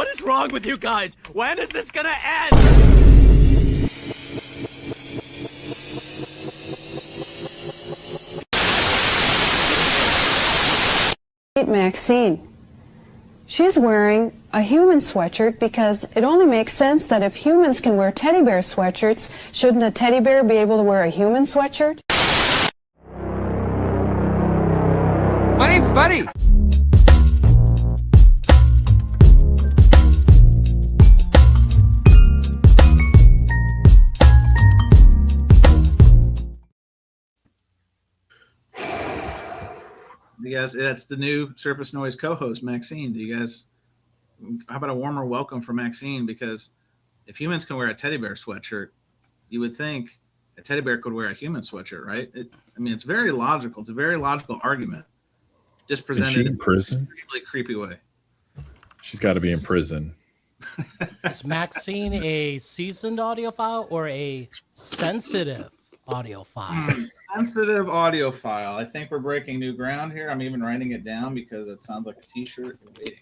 What is wrong with you guys? When is this gonna end? Maxine. She's wearing a human sweatshirt because it only makes sense that if humans can wear teddy bear sweatshirts, shouldn't a teddy bear be able to wear a human sweatshirt? My name's Buddy. You guys, that's the new Surface Noise co-host, Maxine. Do you guys, how about a warmer welcome for Maxine? Because if humans can wear a teddy bear sweatshirt, you would think a teddy bear could wear a human sweatshirt, right? I mean, it's very logical. It's a very logical argument. Just presented in prison? a really creepy way. She's got to be in prison. Is Maxine a seasoned audiophile or a sensitive audiophile? Sensitive audiophile. I think we're breaking new ground here. I'm even writing it down because it sounds like a t-shirt waiting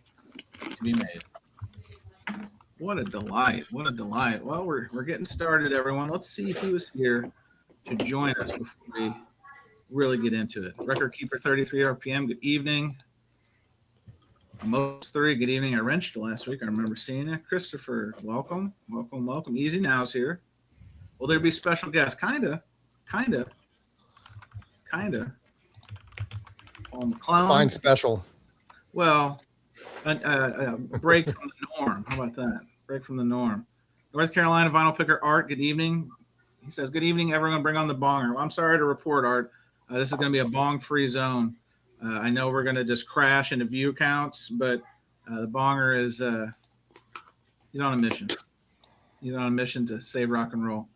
to be made. What a delight. What a delight. Well, we're getting started, everyone. Let's see who is here to join us before we really get into it. Record Keeper 33 RPM, good evening. Most 3, good evening. I wrenched last week. I remember seeing it. Christopher, welcome. Welcome, welcome. Easy Now's here. Will there be special guests? Kinda. Paul McClown. Fine special. Well, break from the norm. How about that? Break from the norm. North Carolina vinyl picker Art, good evening. He says, good evening, everyone. Bring on the bonger. Well, I'm sorry to report, Art. This is going to be a bong-free zone. I know we're going to just crash into view counts, but the bonger is he's on a mission. He's on a mission to save rock and roll.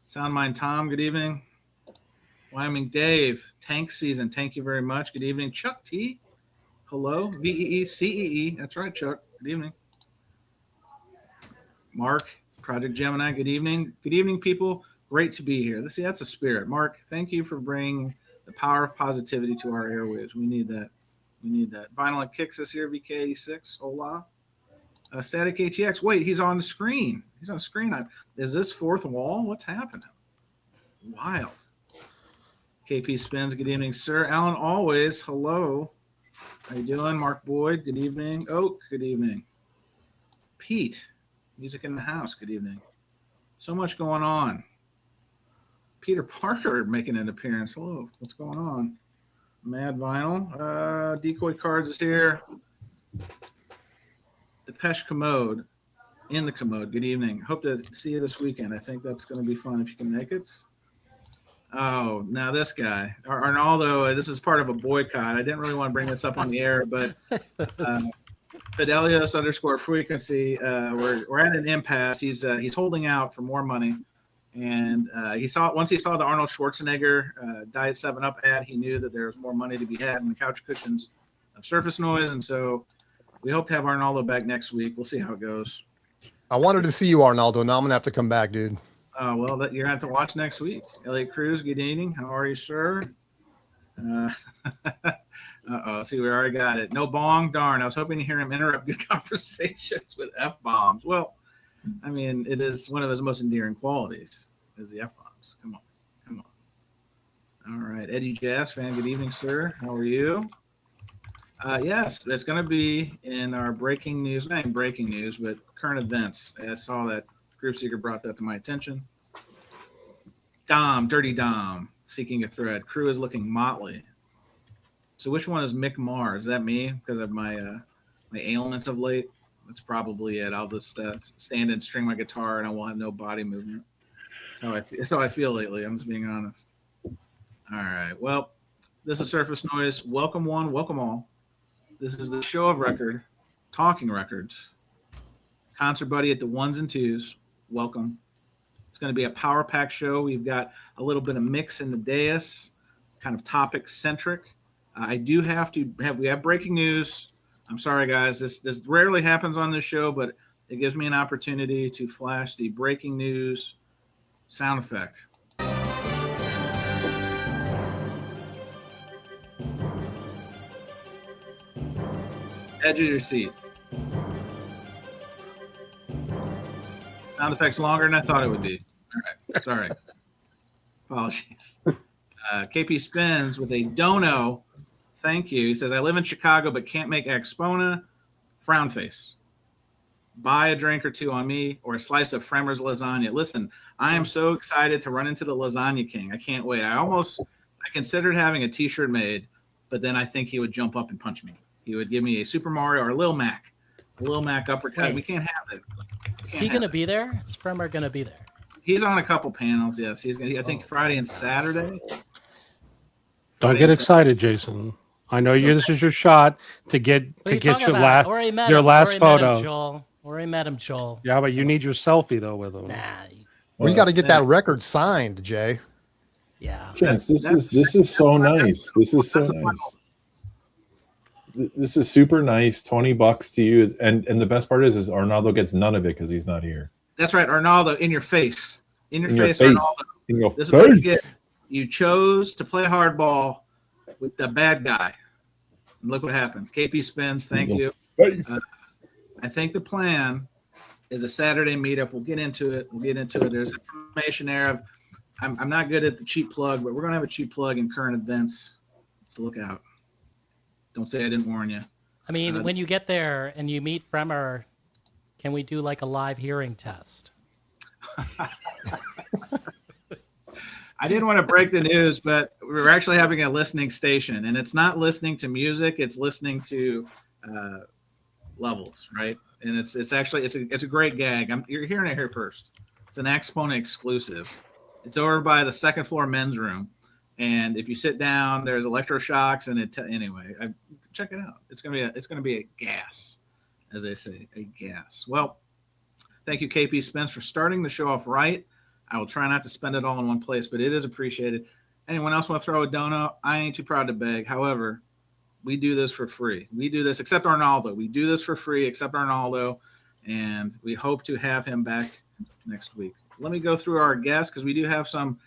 Soundmind Tom, good evening. Wyoming Dave, tank season. Thank you very much. Good evening. Chuck T. Hello. VEECEE. That's right, Chuck. Good evening. Mark, Project Gemini. Good evening. Good evening, people. Great to be here. See, that's a spirit. Mark, thank you for bringing the power of positivity to our airwaves. We need that. We need that. Vinyl and Kicks is here. VK86. Hola. Static ATX. Wait, he's on the screen. He's on the screen. Is this fourth wall? What's happening? Wild. KP Spinz. Good evening, sir. Alan Always. Hello. How you doing? Mark Boyd. Good evening. Oak. Good evening. Pete. Music in the house. Good evening. So much going on. Peter Parker making an appearance. Hello. What's going on? Mad Vinyl. Decoy Cards is here. Depeche Commode. In the Commode. Good evening. Hope to see you this weekend. I think that's going to be fun if you can make it. Oh, now this guy, Arnaldo, this is part of a boycott. I didn't really want to bring this up on the air, but Fidelius_frequency, we're at an impasse. He's holding out for more money. And once he saw the Arnold Schwarzenegger Diet 7-Up ad, he knew that there was more money to be had in the couch cushions of Surface Noise. And so we hope to have Arnaldo back next week. We'll see how it goes. I wanted to see you, Arnaldo. Now I'm going to have to come back, dude. Well, you're going to have to watch next week. Elliot Cruz, good evening. How are you, sir? Uh-oh. See, we already got it. No bong? Darn. I was hoping to hear him interrupt good conversations with F-bombs. Well, I mean, it is one of his most endearing qualities is the F-bombs. Come on. All right. Eddie Jazz fan, good evening, sir. How are you? Yes, it's going to be in our breaking news. Not even breaking news, but current events. I saw that Group Seeker brought that to my attention. Dirty Dom, seeking a thread. Crew is looking motley. So which one is Mick Marr? Is that me because of my ailments of late? That's probably it. I'll just stand and string my guitar and I will have no body movement. That's how I feel lately. I'm just being honest. All right. Well, this is Surface Noise. Welcome one, welcome all. This is the show of record, talking records. Concert Buddy at the ones and twos. Welcome. It's going to be a power pack show. We've got a little bit of mix in the dais, kind of topic centric. We have breaking news. I'm sorry, guys. This rarely happens on this show, but it gives me an opportunity to flash the breaking news sound effect. Edge of your seat. Sound effects longer than I thought it would be. All right. Sorry. Apologies. KP Spinz with a dono. Thank you. He says, I live in Chicago but can't make Axpona. Frown face. Buy a drink or two on me or a slice of Fremmer's lasagna. Listen, I am so excited to run into the Lasagna King. I can't wait. I considered having a t-shirt made, but then I think he would jump up and punch me. He would give me a Super Mario or a Lil Mac uppercut. Wait. We can't have it. Is he going to be there? Is Fremmer going to be there? He's on a couple panels. Yes, he's going to, I think Friday and Saturday. Don't get excited, Jason. I know this is your shot to get your last photo. Already met him, Joel. Yeah, but you need your selfie though with him. Nah. We got to get that record signed, Jay. Yeah. Chance, this is so nice. This is so nice. This is super nice. $20 to you, and the best part is Arnaldo gets none of it because he's not here. That's right, Arnaldo, in your face, Arnaldo. In your This face. is what you get. You chose to play hardball with the bad guy. And look what happened. KP Spinz, thank you. I think the plan is a Saturday meetup. We'll get into it. There's information there. I'm not good at the cheap plug, but we're going to have a cheap plug in current events. So look out. Don't say I didn't warn you. I mean, when you get there and you meet Fremmer, can we do like a live hearing test? I didn't want to break the news, but we're actually having a listening station, and it's not listening to music; it's listening to levels, right? And it's a great gag. You're hearing it here first. It's an Axpona exclusive. It's over by the second floor men's room, and if you sit down, there's electroshocks, and anyway, check it out. It's gonna be a gas, as they say, a gas. Well, thank you, KP Spence, for starting the show off right. I will try not to spend it all in one place, but it is appreciated. Anyone else want to throw a dono? I ain't too proud to beg. However, we do this for free. We do this, except Arnaldo. We do this for free, except Arnaldo, and we hope to have him back next week. Let me go through our guests because we do have some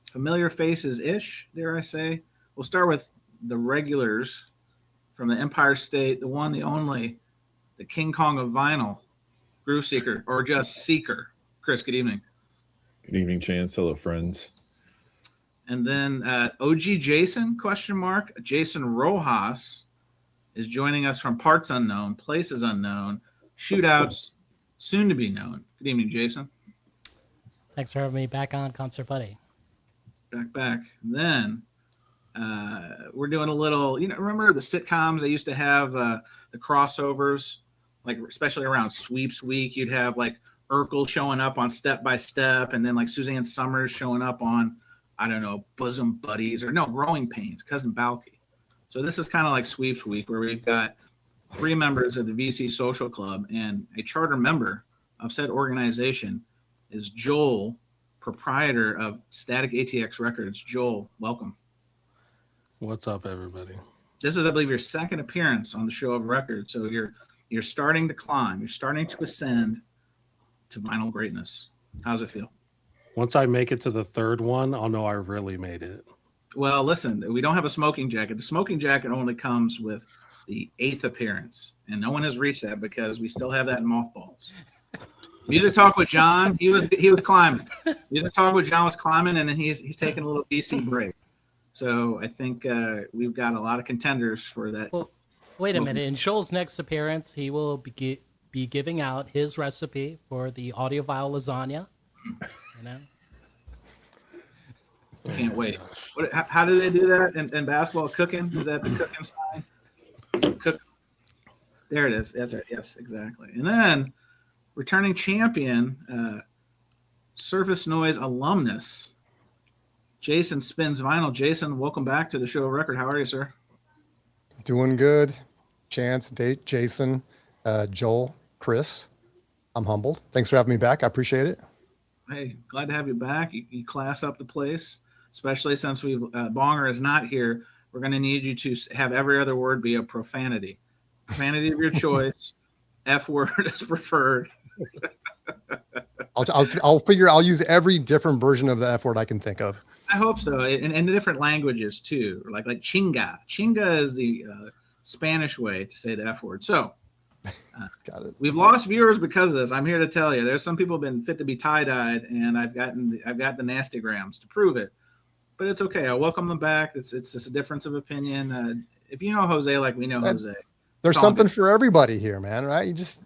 familiar faces-ish, dare I say. We'll start with the regulars from the Empire State, the one, the only, the King Kong of vinyl, Groove Seeker, or just Seeker. Chris, good evening. Good evening, Chance. Hello, friends. And then OG Jason, ? Jason Rojas is joining us from parts unknown, places unknown, shootouts soon to be known. Good evening, Jason. Thanks for having me back on Concert Buddy. Back. And then we're doing a little, remember the sitcoms they used to have, the crossovers, like especially around Sweeps Week, you'd have like Urkel showing up on Step by Step, and then like Suzanne Summers showing up on, I don't know, Bosom Buddies, or no, Growing Pains, Cousin Balky. So this is kind of like Sweeps Week, where we've got 3 members of the VC Social Club, and a charter member of said organization is Joel, proprietor of Static ATX Records. Joel, welcome. What's up, everybody? This is, I believe, your second appearance on the Show of Records, so you're starting to climb. You're starting to ascend to vinyl greatness. How's it feel? Once I make it to the third one, I'll know I really made it. Well, listen, we don't have a smoking jacket. The smoking jacket only comes with the 8th appearance, and no one has reached that because we still have that in mothballs. Music Talk with John, he was climbing. Music Talk with John was climbing, and then he's taking a little BC break. So I think we've got a lot of contenders for that. Well, wait a minute. In Joel's next appearance, he will be giving out his recipe for the audiophile lasagna. Can't wait. How do they do that in basketball? Cooking? Is that the cooking side? There it is. That's right. Yes, exactly. And then returning champion, Surface Noise alumnus, Jason Spinz Vinyl. Jason, welcome back to the Show of Record. How are you, sir? Doing good. Chance, Date, Jason, Joel, Chris. I'm humbled. Thanks for having me back. I appreciate it. Hey, glad to have you back. You class up the place, especially since Bonger is not here. We're going to need you to have every other word be a profanity. Profanity of your choice. F word is preferred. I'll use every different version of the F word I can think of. I hope so, in different languages too, like chinga. Chinga is the Spanish way to say the F word. So Got it. We've lost viewers because of this. I'm here to tell you. There's some people have been fit to be tie-dyed, and I've got the nastygrams to prove it. But it's okay. I welcome them back. It's just a difference of opinion. If you know Jose like we know Jose, there's something for everybody here, man. Right?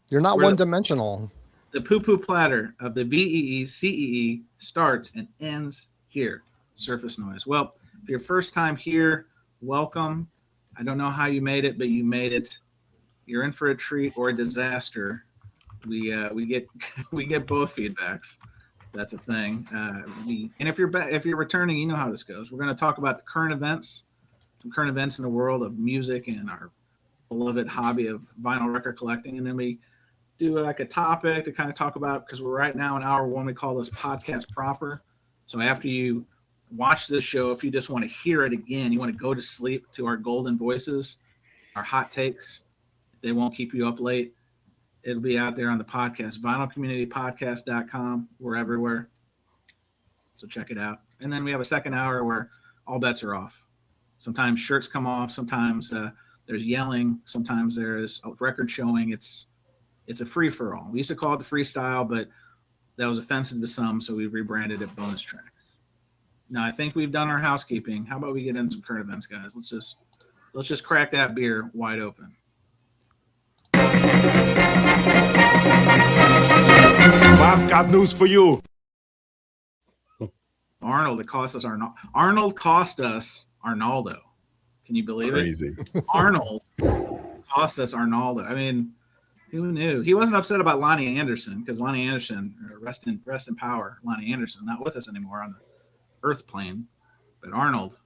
You're not one-dimensional. The poo-poo platter of the VEE CEE starts and ends here. Surface noise. Well, if you're first time here, welcome. I don't know how you made it, but you made it. You're in for a treat or a disaster. We get both feedbacks. That's a thing. And if you're returning, you know how this goes. We're going to talk about the current events, some current events in the world of music and our beloved hobby of vinyl record collecting, and then we do like a topic to kind of talk about, because we're right now in hour one. We call this podcast proper. So after you watch this show, if you just want to hear it again, you want to go to sleep to our golden voices, our hot takes. They won't keep you up late. It'll be out there on the podcast, vinylcommunitypodcast.com. We're everywhere. So check it out. And then we have a second hour where all bets are off. Sometimes shirts come off. Sometimes there's yelling. Sometimes there's a record showing. It's a free-for-all. We used to call it the freestyle, but that was offensive to some, so we rebranded it bonus tracks. Now, I think we've done our housekeeping. How about we get into some current events, guys? Let's just crack that beer wide open. I've got news for you. Arnold cost us Arnaldo. Can you believe Crazy. it? Arnold cost us Arnaldo. I mean, who knew? He wasn't upset about Lonnie Anderson, because Lonnie Anderson, rest in power, Lonnie Anderson, not with us anymore on the earth plane. But Arnold,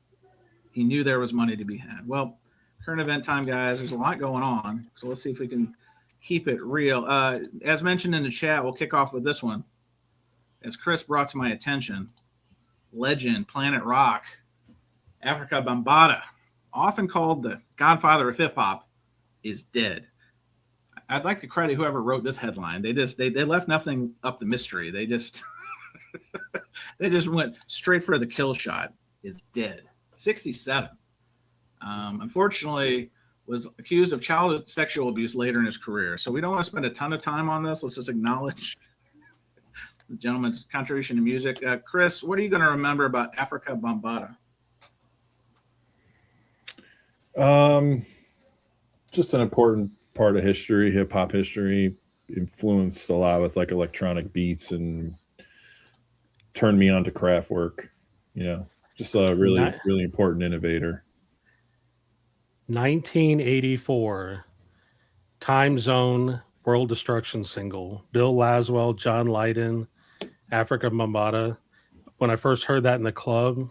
he knew there was money to be had. Well, current event time, guys. There's a lot going on, so let's see if we can keep it real. As mentioned in the chat, we'll kick off with this one. As Chris brought to my attention, legend, Planet Rock, Africa Bambaataa, often called the godfather of hip-hop, is dead. I'd like to credit whoever wrote this headline. They left nothing up to mystery. They just they just went straight for the kill shot. Is dead. 67. Unfortunately, was accused of child sexual abuse later in his career. So we don't want to spend a ton of time on this. Let's just acknowledge the gentleman's contribution to music. Chris, what are you going to remember about Africa Bambaataa? Just an important part of history, hip hop history, influenced a lot with like electronic beats and turned me on to craft work. Just a really important innovator. 1984, Time Zone World Destruction single. Bill Laswell, John Lydon, Africa Bambaataa. When I first heard that in the club,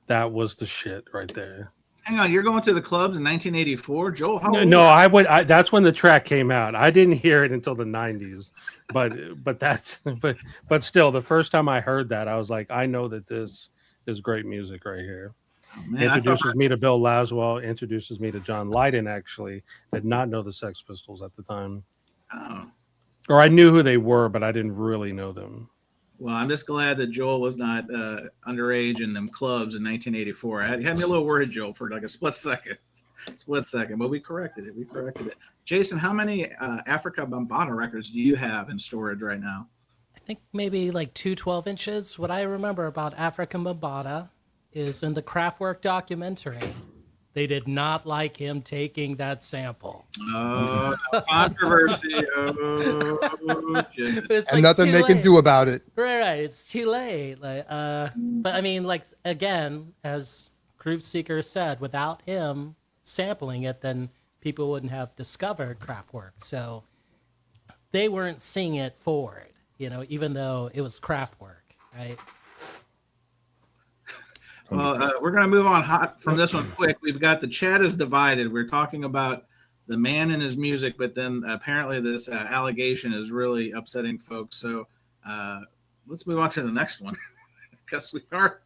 that was the shit right there. Hang on, you're going to the clubs in 1984, Joel? No, that's when the track came out. I didn't hear it until the 90s, but still, the first time I heard that, I was like, I know that this is great music right here. Oh, man, introduces me to Bill Laswell, introduces me to John Lydon. Actually, did not know the Sex Pistols at the time. Oh. Or I knew who they were, but I didn't really know them. Well, I'm just glad that Joel was not underage in them clubs in 1984. It had me a little worried, Joel, for like a split second. But we corrected it. Jason, how many Africa Bambaataa records do you have in storage right now? I think maybe like 2 12 inches. What I remember about Africa Bambaataa is in the Kraftwerk documentary, they did not like him taking that sample. Oh, controversy. It's like nothing they can do about it. Right. It's too late. But I mean, like, again, as Groove Seeker said, without him sampling it, then people wouldn't have discovered Kraftwerk. So they weren't seeing it forward, even though it was Kraftwerk, right? Well, we're going to move on hot from this one quick. We've got the chat is divided. We're talking about the man and his music, but then apparently this allegation is really upsetting folks. So let's move on to the next one because we are.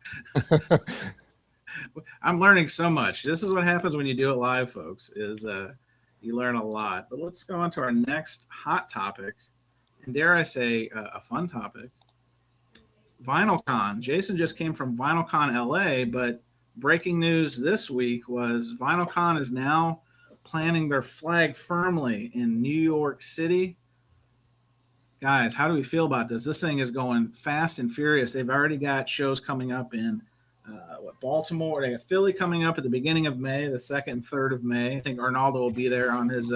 I'm learning so much. This is what happens when you do it live, folks, is you learn a lot. But let's go on to our next hot topic, and dare I say a fun topic. VinylCon. Jason just came from VinylCon LA, but breaking news this week was VinylCon is now planting their flag firmly in New York City. Guys, how do we feel about this? This thing is going fast and furious. They've already got shows coming up in Baltimore. They got Philly coming up at the beginning of May, the 2nd and 3rd of May. I think Arnaldo will be there on his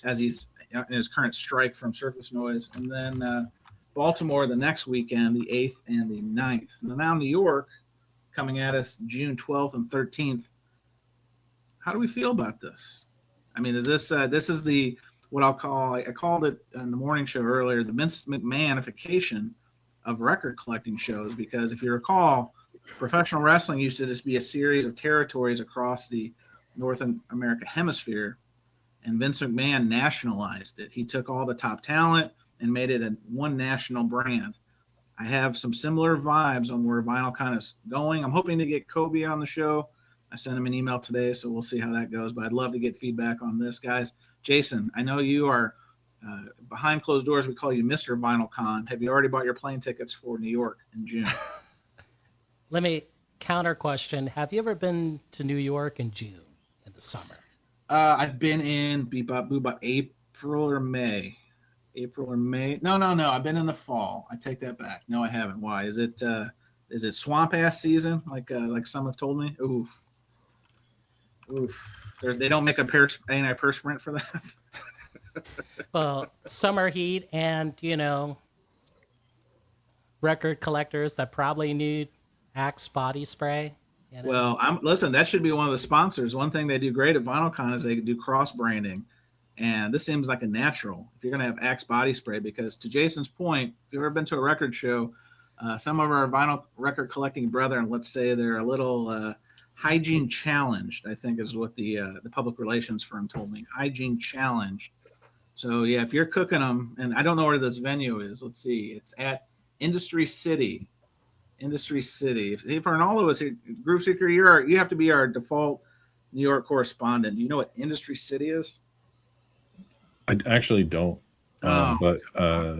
as he's in his current strike from Surface Noise. And then Baltimore the next weekend, the 8th and the 9th. Now New York coming at us June 12th and 13th. How do we feel about this? I mean, is this this is the what I called it in the morning show earlier, the Vince McMahonification of record collecting shows, because if you recall, professional wrestling used to just be a series of territories across the North America hemisphere, and Vince McMahon nationalized it. He took all the top talent and made it a one national brand. I have some similar vibes on where VinylCon is going. I'm hoping to get Kobe on the show. I sent him an email today, so we'll see how that goes, but I'd love to get feedback on this, guys. Jason, I know you are behind closed doors. We call you Mr. VinylCon. Have you already bought your plane tickets for New York in June? Let me counter question. Have you ever been to New York in June in the summer? I've been in April or May. No. I've been in the fall. I take that back. No, I haven't. Why? Is it swamp ass season? Like some have told me. Oof. They don't make a antiperspirant for that. Well, summer heat and, record collectors that probably need Axe body spray. Well, listen, that should be one of the sponsors. One thing they do great at VinylCon is they do cross branding. And this seems like a natural if you're going to have Axe body spray, because to Jason's point, if you've ever been to a record show, some of our vinyl record collecting brethren, let's say they're a little hygiene challenged, I think is what the public relations firm told me. Hygiene challenged. So yeah, if you're cooking them, and I don't know where this venue is. Let's see. It's at Industry City. If Arnaldo is here, Groove Seeker, you have to be our default New York correspondent. Do you know what Industry City is? I actually don't. But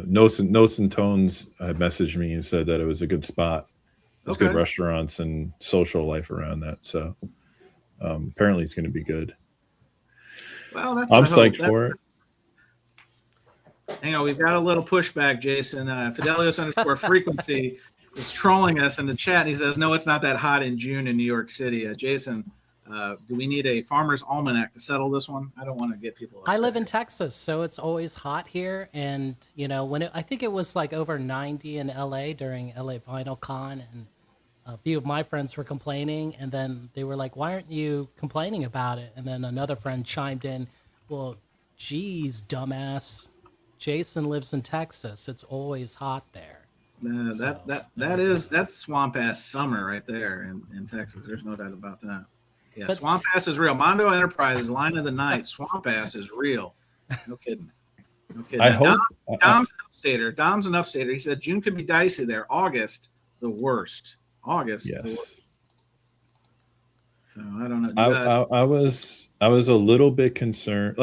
Notes and Tones had messaged me and said that it was a good spot. There's good restaurants and social life around that. So apparently it's going to be good. Well, I'm psyched for it. Hang on, we've got a little pushback, Jason. Fidelius_frequency is trolling us in the chat. And he says, no, it's not that hot in June in New York City. Jason, do we need a farmer's almanac to settle this one? I don't want to get people upset. I live in Texas, so it's always hot here. And, I think it was like over 90 in LA during LA VinylCon, and a few of my friends were complaining, and then they were like, why aren't you complaining about it? And then another friend chimed in, well, geez, dumbass, Jason lives in Texas. It's always hot there. That's swamp ass summer right there in Texas. There's no doubt about that. Yeah, swamp ass is real. Mondo Enterprises, line of the night. Swamp ass is real. No kidding. Dom's an upstater. He said June could be dicey there. August, the worst. Yes. The worst. So I don't know. I was a little bit concerned.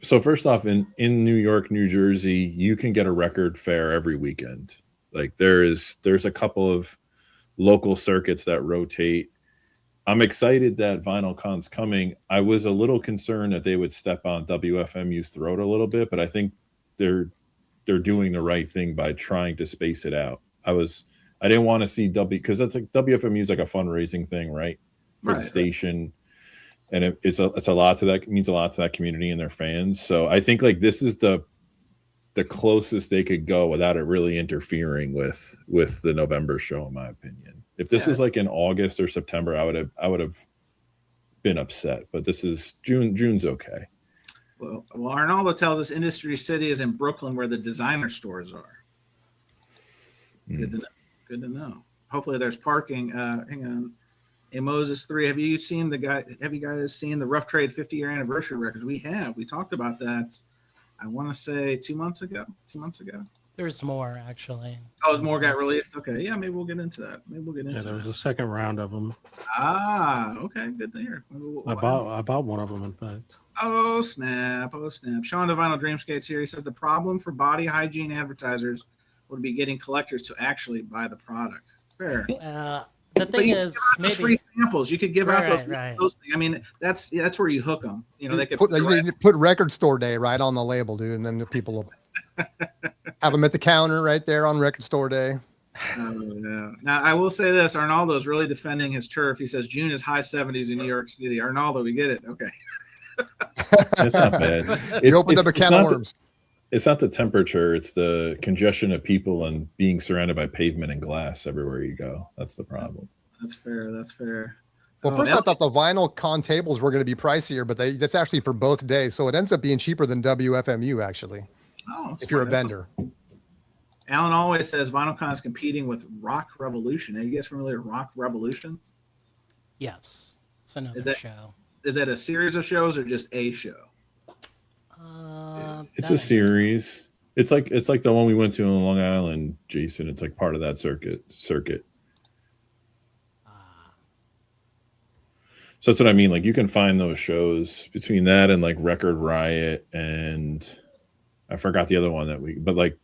So first off, in New York, New Jersey, you can get a record fair every weekend. There's a couple of local circuits that rotate. I'm excited that VinylCon's coming. I was a little concerned that they would step on WFMU's throat a little bit, but I think they're doing the right thing by trying to space it out. I didn't want to see because that's WFMU is like a fundraising thing, right? For the station. And it's a lot to that. It means a lot to that community and their fans. So I think this is the closest they could go without it really interfering with the November show, in my opinion. If this was in August or September, I would have been upset. But this is June. June's okay. Well, Arnaldo tells us Industry City is in Brooklyn, where the designer stores are. Good to know. Hopefully, there's parking. Hang on. Hey, Moses 3, have you guys seen the Rough Trade 50-year anniversary records? We have. We talked about that, I want to say 2 months ago. There's more, actually. Oh, more got released? Okay, yeah, maybe we'll get into that. There was a second round of them. Okay, good to hear. I bought one of them, in fact. Oh, snap. Sean the Vinyl Dreamscape's here. He says the problem for body hygiene advertisers would be getting collectors to actually buy the product. Fair. the thing is, maybe free samples. You could give out right. those things. I mean, that's where you hook them. You know, they could put record store day right on the label, dude, and then the people will have them at the counter right there on record store day. Oh, yeah. Now, I will say this. Arnaldo is really defending his turf. He says June is high 70s in New York City. Arnaldo, we get it. Okay. That's not bad. You opened up a can of worms. It's not the temperature. It's the congestion of people and being surrounded by pavement and glass everywhere you go. That's the problem. That's fair. That's fair. Well, first I thought the VinylCon tables were going to be pricier, but that's actually for both days. So it ends up being cheaper than WFMU, actually, if you're a vendor. Alan always says VinylCon is competing with Rock Revolution. Are you guys familiar with Rock Revolution? Yes. It's another show. Is that a series of shows or just a show? It's a series. It's like the one we went to in Long Island, Jason. It's like part of that circuit. So that's what I mean. Like you can find those shows between that and like Record Riot and I forgot the other one but like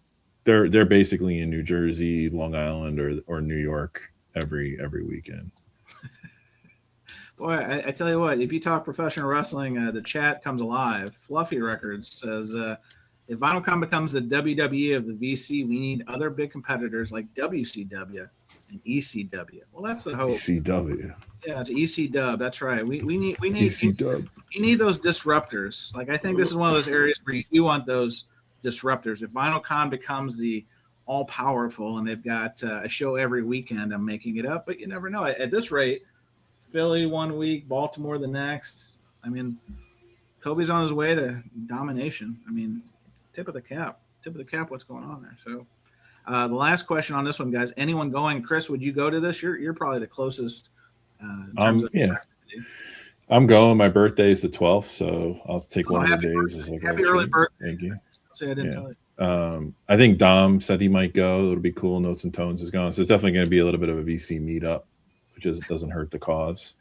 they're basically in New Jersey, Long Island, or New York every weekend. Boy, I tell you what, if you talk professional wrestling, the chat comes alive. Fluffy Records says, if VinylCon becomes the WWE of the VC, we need other big competitors like WCW and ECW. Well, that's the hope. ECW. Yeah, it's ECW. That's right. We need ECW. You need those disruptors. Like I think this is one of those areas where you want those disruptors. If VinylCon becomes the all powerful and they've got a show every weekend, I'm making it up, but you never know. At this rate, Philly one week, Baltimore the next. I mean, Kobe's on his way to domination. I mean, tip of the cap. What's going on there? So, the last question on this one, guys. Anyone going? Chris, would you go to this? You're probably the closest. Yeah, I'm going. My birthday is the 12th, so I'll take one of the days as like happy early birthday. Thank you. Say I didn't tell you. I think Dom said he might go. It'll be cool. Notes and Tones is going, so it's definitely going to be a little bit of a VC meetup. Just doesn't hurt the cause.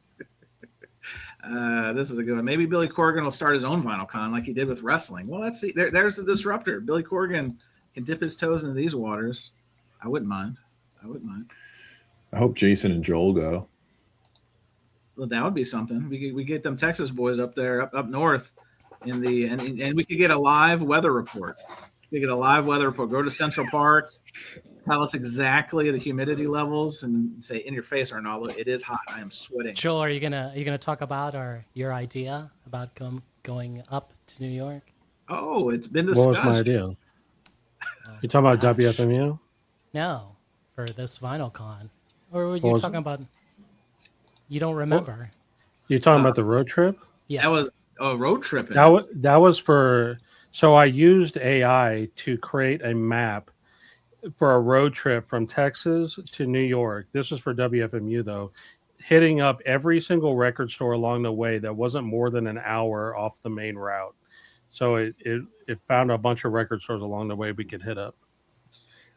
This is a good one. Maybe Billy Corgan will start his own VinylCon like he did with wrestling. Well, let's see. There's the disruptor. Billy Corgan can dip his toes into these waters. I wouldn't mind. I hope Jason and Joel go. Well, that would be something. We get them Texas boys up there, up north, and we could get a live weather report. We get a live weather report. Go to Central Park. Tell us exactly the humidity levels and say in your face, Arnaldo, it is hot. I am sweating. Joel, are you gonna talk about your idea about going up to New York? Oh, it's been discussed. What was my idea? You talking about WFMU? No, for this VinylCon. Or were you talking about? You don't remember? You talking about the road trip? Yeah, that was a road trip. That was for. So I used AI to create a map for a road trip from Texas to New York. This was for WFMU though, hitting up every single record store along the way that wasn't more than an hour off the main route. So it found a bunch of record stores along the way we could hit up.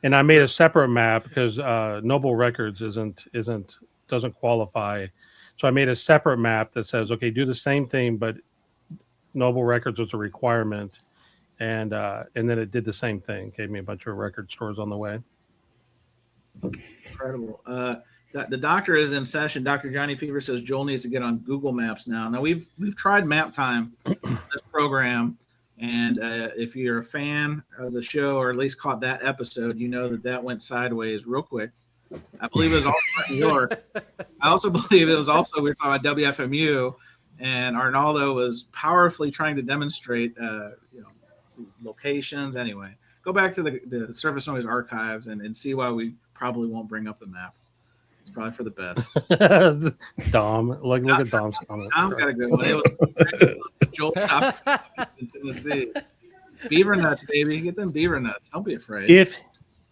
And I made a separate map because Noble Records doesn't qualify. So I made a separate map that says, okay, do the same thing, but Noble Records was a requirement. And then it did the same thing. Gave me a bunch of record stores on the way. Incredible. The doctor is in session. Dr. Johnny Fever says Joel needs to get on Google Maps now. Now we've tried Map Time, this program, and if you're a fan of the show or at least caught that episode, you know that went sideways real quick. I believe it was also in New York. I also believe it was also we were talking about WFMU, and Arnaldo was powerfully trying to demonstrate, locations. Anyway, go back to the Surface Noise archives and see why we probably won't bring up the map. It's probably for the best. Dom, look at Dom's comment. Dom's got a good one. It was Joel Top in Tennessee. Beaver nuts, baby. Get them beaver nuts. Don't be afraid.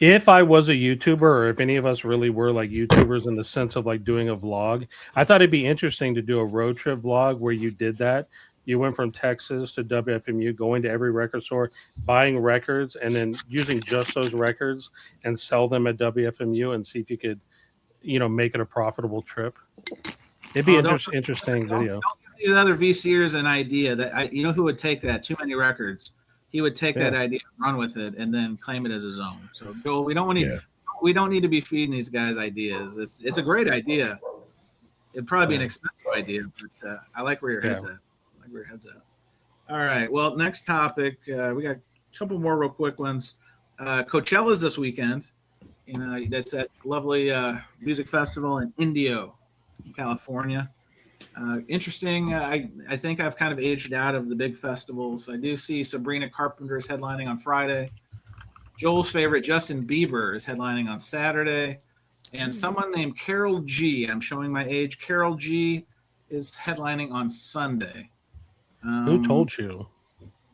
If I was a YouTuber, or if any of us really were like YouTubers in the sense of like doing a vlog, I thought it'd be interesting to do a road trip vlog where you did that. You went from Texas to WFMU, going to every record store, buying records, and then using just those records and sell them at WFMU and see if you could, make it a profitable trip. It'd be an interesting video. Don't give these other VCers an idea that who would take that? Too Many Records. He would take that idea, run with it, and then claim it as his own. So, Joel, we don't want we don't need to be feeding these guys ideas. It's a great idea. It'd probably be an expensive idea, but I like where your head's at. I like where your head's at. All right. Well, next topic. We got a couple more real quick ones. Coachella's this weekend. You know, that's that lovely music festival in Indio, California. Interesting. I think I've kind of aged out of the big festivals. I do see Sabrina Carpenter is headlining on Friday. Joel's favorite, Justin Bieber, is headlining on Saturday. And someone named Carol G, I'm showing my age, Carol G is headlining on Sunday. Who told you?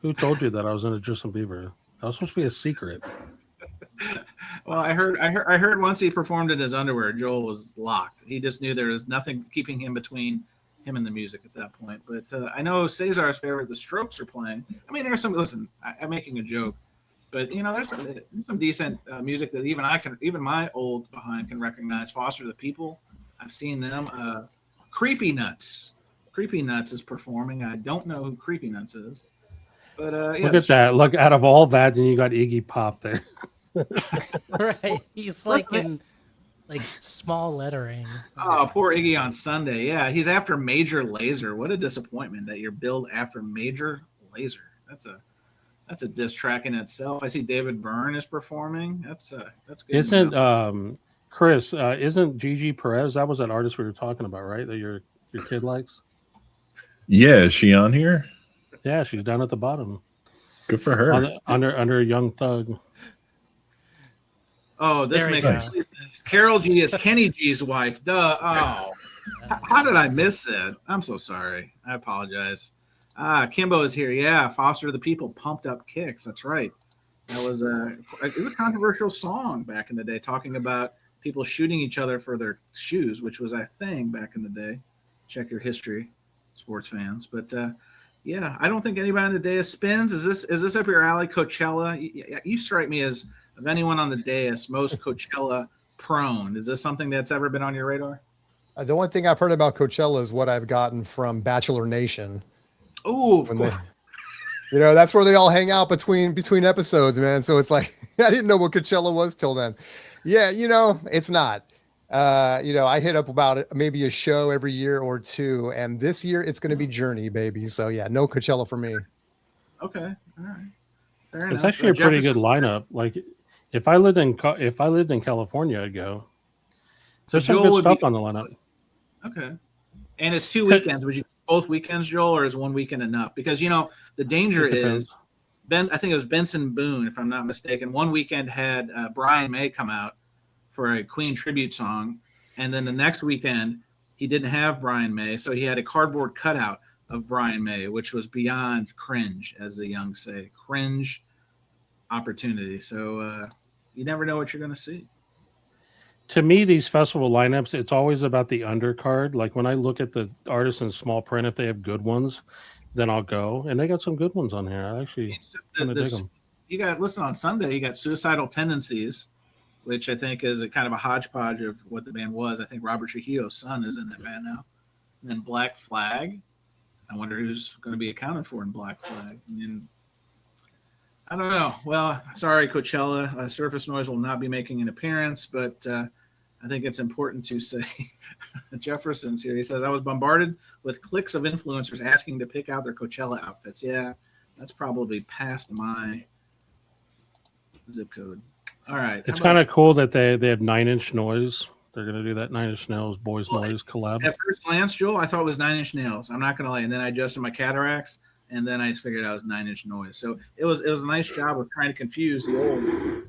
Who told you that I was into Justin Bieber? That was supposed to be a secret. Well, I heard once he performed in his underwear, Joel was locked. He just knew there was nothing keeping him between him and the music at that point. But I know Cesar's favorite, the Strokes, are playing. I mean, there's some. Listen, I'm making a joke, but you know, there's some decent music that even my old behind can recognize. Foster the People, I've seen them. Creepy Nuts is performing. I don't know who Creepy Nuts is, but yeah, look at that. Look, out of all that, then you got Iggy Pop there. Right. He's like in like small lettering. Oh, poor Iggy on Sunday. Yeah, he's after Major Lazer. What a disappointment that you're billed after Major Lazer. That's a diss track in itself. I see David Byrne is performing. That's good. Isn't Chris? Isn't Gigi Perez? That was that artist we were talking about, right? That your kid likes. Yeah, is she on here? Yeah, she's down at the bottom. Good for her. Under Young Thug. Oh, this makes complete sense. Carol G is Kenny G's wife. Duh. Oh, how did I miss it? I'm so sorry. I apologize. Kimbo is here. Yeah, Foster the People, Pumped Up Kicks. That's right. That was it was a controversial song back in the day, talking about people shooting each other for their shoes, which was a thing back in the day. Check your history, sports fans. But yeah, I don't think anybody on the dais spins. Is this up your alley, Coachella? You strike me as, of anyone on the dais, most Coachella prone. Is this something that's ever been on your radar? The one thing I've heard about Coachella is what I've gotten from Bachelor Nation. Oh, of course. You know, that's where they all hang out between episodes, man. So it's like, I didn't know what Coachella was till then. Yeah, you know, it's not. You know, I hit up about maybe a show every year or two, and this year it's going to be Journey, baby. So yeah, no Coachella for me. Okay, all right. Fair It's enough. actually a pretty good lineup. Like, if I lived in California, I'd go. So There's some Joel good stuff on the lineup. Okay, and it's 2 weekends. Would you both weekends, Joel, or is one weekend enough? Because you know the danger is I think it was Benson Boone, if I'm not mistaken. One weekend had Brian May come out for a Queen tribute song, and then the next weekend he didn't have Brian May, so he had a cardboard cutout of Brian May, which was beyond cringe, as the young say. Cringe opportunity. So you never know what you're going to see. To me, these festival lineups, it's always about the undercard. Like when I look at the artists in small print, if they have good ones, then I'll go. And they got some good ones on here. I actually kind of dig them. You got, listen, on Sunday, you got Suicidal Tendencies, which I think is a kind of a hodgepodge of what the band was. I think Robert Trujillo's son is in that band now. And then Black Flag. I wonder who's going to be accounted for in Black Flag. And I don't know. Well, sorry, Coachella. Surface Noise will not be making an appearance, but I think it's important to say Jefferson's here. He says, I was bombarded with cliques of influencers asking to pick out their Coachella outfits. Yeah, that's probably past my zip code. All right. It's kind of cool that they have 9 Inch Noise. They're going to do that 9 Inch Nails Boys Noise collab. At first glance, Joel, I thought it was 9 Inch Nails. I'm not going to lie. And then I adjusted my cataracts, and then I figured out it was 9 Inch Noise. So it was a nice job of trying to confuse the old.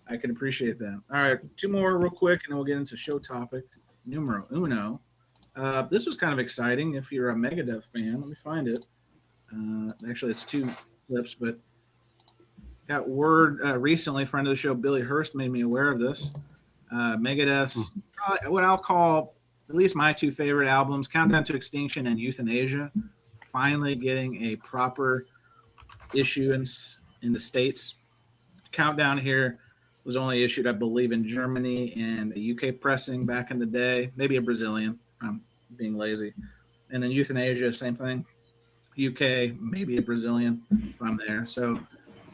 I can appreciate that. All right, 2 more real quick, and then we'll get into show topic numero uno. This was kind of exciting if you're a Megadeth fan. Let me find it. Actually, it's 2 clips, but got word recently. Friend of the show, Billy Hurst, made me aware of this. Megadeth's what I'll call at least my 2 favorite albums, Countdown to Extinction and Youthanasia, finally getting a proper issuance in the States. Countdown here was only issued, I believe, in Germany and a UK pressing back in the day, maybe a Brazilian, if I'm being lazy. And then Youthanasia, same thing. UK, maybe a Brazilian if I'm there. So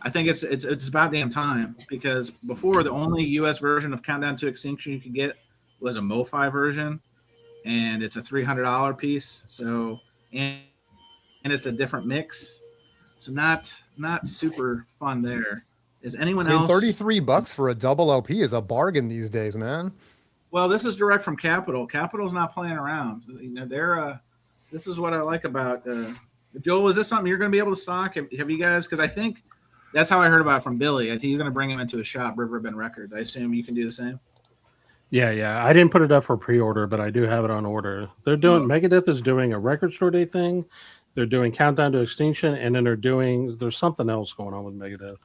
I think it's about damn time, because before the only U.S. version of Countdown to Extinction you could get was a MoFi version, and it's a $300 piece. So and it's a different mix, so not super fun there. Is anyone I mean, else? $33 for a double LP is a bargain these days, man. Well, this is direct from Capitol. Capitol's not playing around. You know, they're this is what I like about Joel. Is this something you're going to be able to stock? Have you guys? Because I think that's how I heard about it from Billy. I think he's going to bring him into a shop, Riverbend Records. I assume you can do the same. Yeah. I didn't put it up for pre-order, but I do have it on order. They're doing Megadeth is doing a record store day thing. They're doing Countdown to Extinction, and then there's something else going on with Megadeth.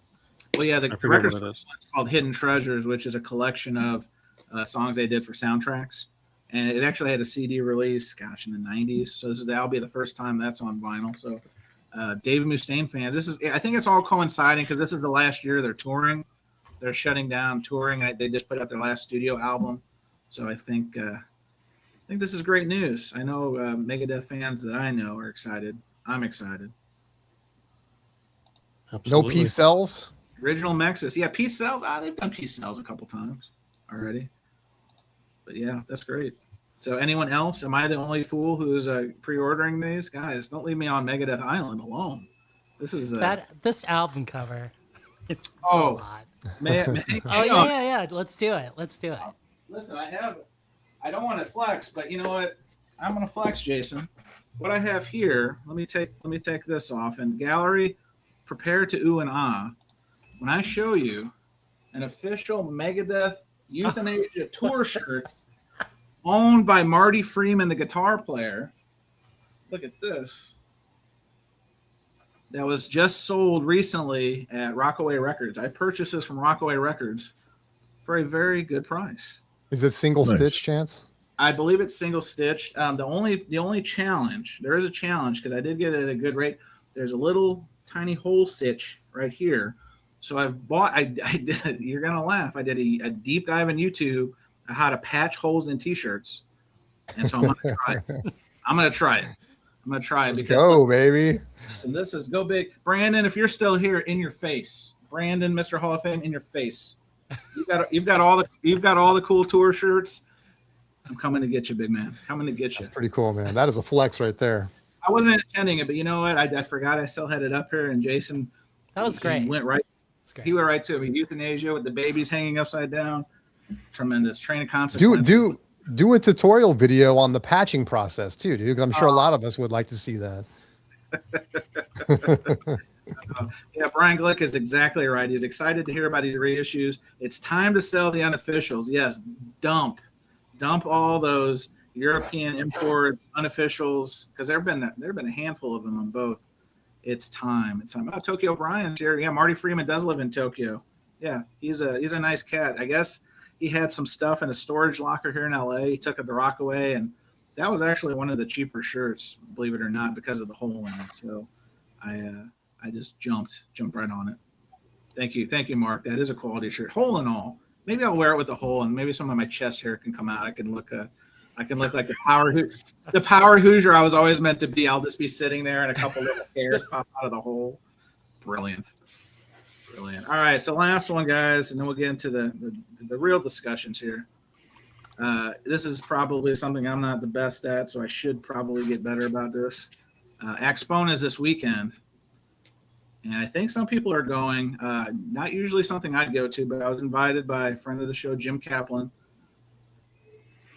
Well, yeah, the I forget record what store it is. is called Hidden Treasures, which is a collection of songs they did for soundtracks, and it actually had a CD release, gosh, in the '90s. So that'll be the first time that's on vinyl. So, David Mustaine fans, I think it's all coinciding because this is the last year they're touring. They're shutting down touring. They just put out their last studio album, so I think this is great news. I know Megadeth fans that I know are excited. I'm excited. No peace sells. Original Mexis, yeah, peace sells. They've done peace sells a couple times already. But yeah, that's great. So anyone else? Am I the only fool who's pre-ordering these? Guys, don't leave me on Megadeth Island alone. This is this album cover. It's a Oh. lot. hang on. Yeah. Let's do it. Listen, I don't want to flex, but you know what? I'm gonna flex, Jason. What I have here, let me take this off. And gallery, prepare to ooh and ah. When I show you an official Megadeth Euthanasia tour shirt owned by Marty Freeman, the guitar player. Look at this. That was just sold recently at Rockaway Records. I purchased this from Rockaway Records for a very good price. Is it single Nice. stitch, Chance? I believe it's single stitched. The only challenge, there is a challenge because I did get it at a good rate. There's a little tiny hole stitch right here. So I've bought, I did, you're going to laugh. I did a deep dive in YouTube on how to patch holes in t-shirts. And so I'm going to try it. I'm going to try it because Go, baby. listen, this is go big. Brandon, if you're still here, in your face. Brandon, Mr. Hall of Fame, in your face. You've got all the cool tour shirts. I'm coming to get you, big man. Coming to get you. That's pretty cool, man. That is a flex right there. I wasn't intending it, but you know what? I forgot I still had it up here, and Jason. That was great. He went right. That's great. He went right to it. Euthanasia with the babies hanging upside down. Tremendous. Train of consequences. Do a tutorial video on the patching process too, dude. 'Cause I'm sure a lot of us would like to see that. Yeah, Brian Glick is exactly right. He's excited to hear about these reissues. It's time to sell the unofficials. Yes, dump all those European imports, unofficials, because there've been a handful of them on both. It's time. Oh, Tokyo Brian's here. Yeah, Marty Freeman does live in Tokyo. Yeah, he's a nice cat. I guess he had some stuff in a storage locker here in LA. He took it to Rockaway, and that was actually one of the cheaper shirts, believe it or not, because of the hole in it. So I just jumped right on it. Thank you, Mark. That is a quality shirt, hole and all. Maybe I'll wear it with the hole, and maybe some of my chest hair can come out. I can look like the power Hoosier I was always meant to be. I'll just be sitting there, and a couple little hairs pop out of the hole. Brilliant. All right, so last one, guys, and then we'll get into the real discussions here. This is probably something I'm not the best at, so I should probably get better about this. Axpona is this weekend. And I think some people are going, not usually something I'd go to, but I was invited by a friend of the show, Jim Kaplan.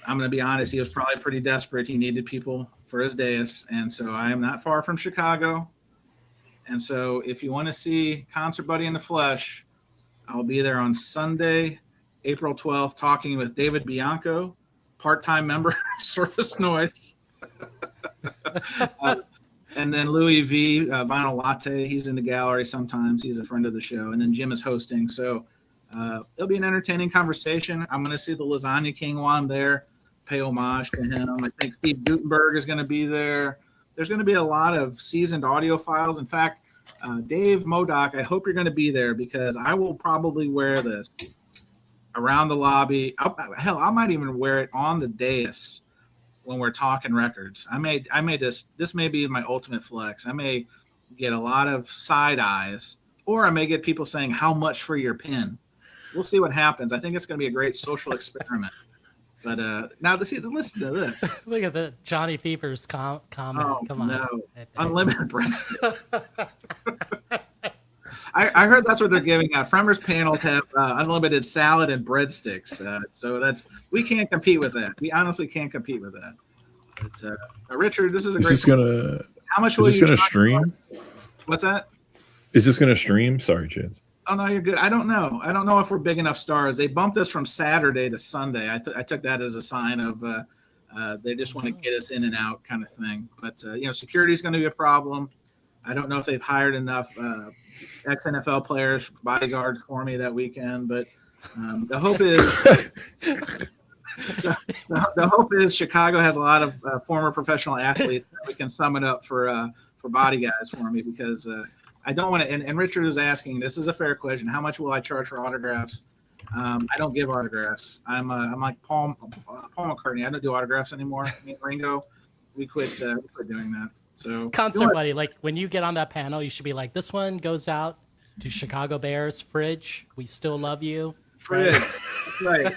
I'm going to be honest, he was probably pretty desperate. He needed people for his dais. And so I am not far from Chicago. And so if you want to see Concert Buddy in the flesh, I'll be there on Sunday, April 12th, talking with David Bianco, part-time member of Surface Noise. And then Louis V, Vinyl Latte, he's in the gallery sometimes. He's a friend of the show. And then Jim is hosting. So it'll be an entertaining conversation. I'm going to see the Lasagna King while I'm there, pay homage to him. I think Steve Gutenberg is going to be there. There's going to be a lot of seasoned audiophiles. In fact, Dave Modoc, I hope you're going to be there because I will probably wear this around the lobby. I might even wear it on the dais when we're talking records. I may this may be my ultimate flex. I may get a lot of side eyes or I may get people saying, "How much for your pin?" We'll see what happens. I think it's going to be a great social experiment. But now listen to this. Look at the Johnny Fever's comment. Oh, Come on. no. Unlimited breadsticks. I heard that's what they're giving out. Fremmer's panels have unlimited salad and breadsticks. So we can't compete with that. We honestly can't compete with that. But Richard, this is a great. How much will you? Is this going to stream? What's that? Is this going to stream? Sorry, Chance. Oh no, you're good. I don't know. I don't know if we're big enough stars. They bumped us from Saturday to Sunday. I took that as a sign of they just want to get us in and out kind of thing. But security is going to be a problem. I don't know if they've hired enough ex-NFL players, bodyguards for me that weekend. But the hope is the hope is Chicago has a lot of former professional athletes that we can summon up for body guys for me, because I don't want to. And Richard is asking, this is a fair question. How much will I charge for autographs? I don't give autographs. I'm like Paul McCartney. I don't do autographs anymore. Me and Ringo, we quit doing that. So concert buddy, like when you get on that panel, you should be like, this one goes out to Chicago Bears. Fridge, we still love you. Fridge, right?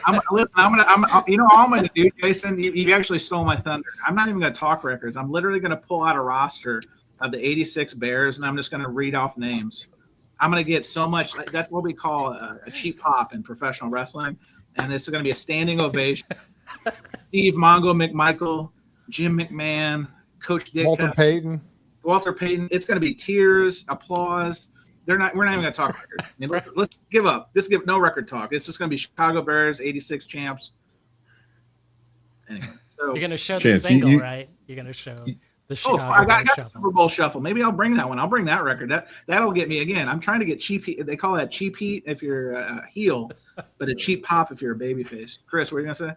I'm all I'm gonna do, Jason. You actually stole my thunder. I'm not even gonna talk records. I'm literally gonna pull out a roster of the 86 Bears, and I'm just gonna read off names. I'm gonna get so much. That's what we call a cheap pop in professional wrestling, and this is gonna be a standing ovation. Steve Mongo McMichael, Jim McMahon, Coach Dick, Walter Payton. It's gonna be tears, applause. We're not even gonna talk record. I mean, let's give up. Let's give no record talk. It's just gonna be Chicago Bears 86 champs. Anyway, so you're gonna show the single, right? You're gonna show the Chicago I got Shuffle. Super Bowl Shuffle. Maybe I'll bring that one. I'll bring that record. That'll get me again. I'm trying to get cheap heat. They call that cheap heat if you're a heel, but a cheap pop if you're a baby face. Chris, what are you gonna say?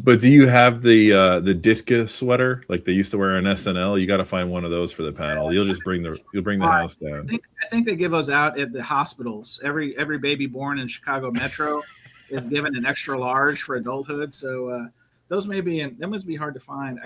But do you have the Ditka sweater like they used to wear on SNL? You got to find one of those for the panel. You'll just bring the house down. I think they give those out at the hospitals. Every baby born in Chicago Metro is given an extra large for adulthood. So those may be that must be hard to find.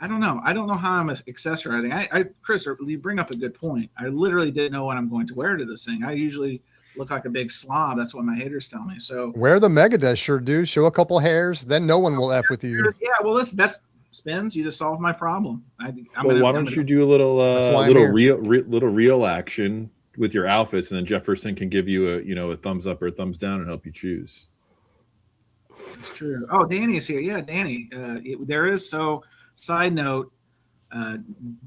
I don't know. I don't know how I'm accessorizing. Chris, you bring up a good point. I literally didn't know what I'm going to wear to this thing. I usually look like a big slob. That's what my haters tell me. So wear the Megadeth shirt, dude. Show a couple hairs, then no one will F with you. Yeah, well, listen, that's Spinz. You just solved my problem. Why don't you do a little real action with your outfits, and then Jefferson can give you a thumbs up or a thumbs down and help you choose. That's true. Oh, Danny's here. Yeah, Danny. There is so. Side note,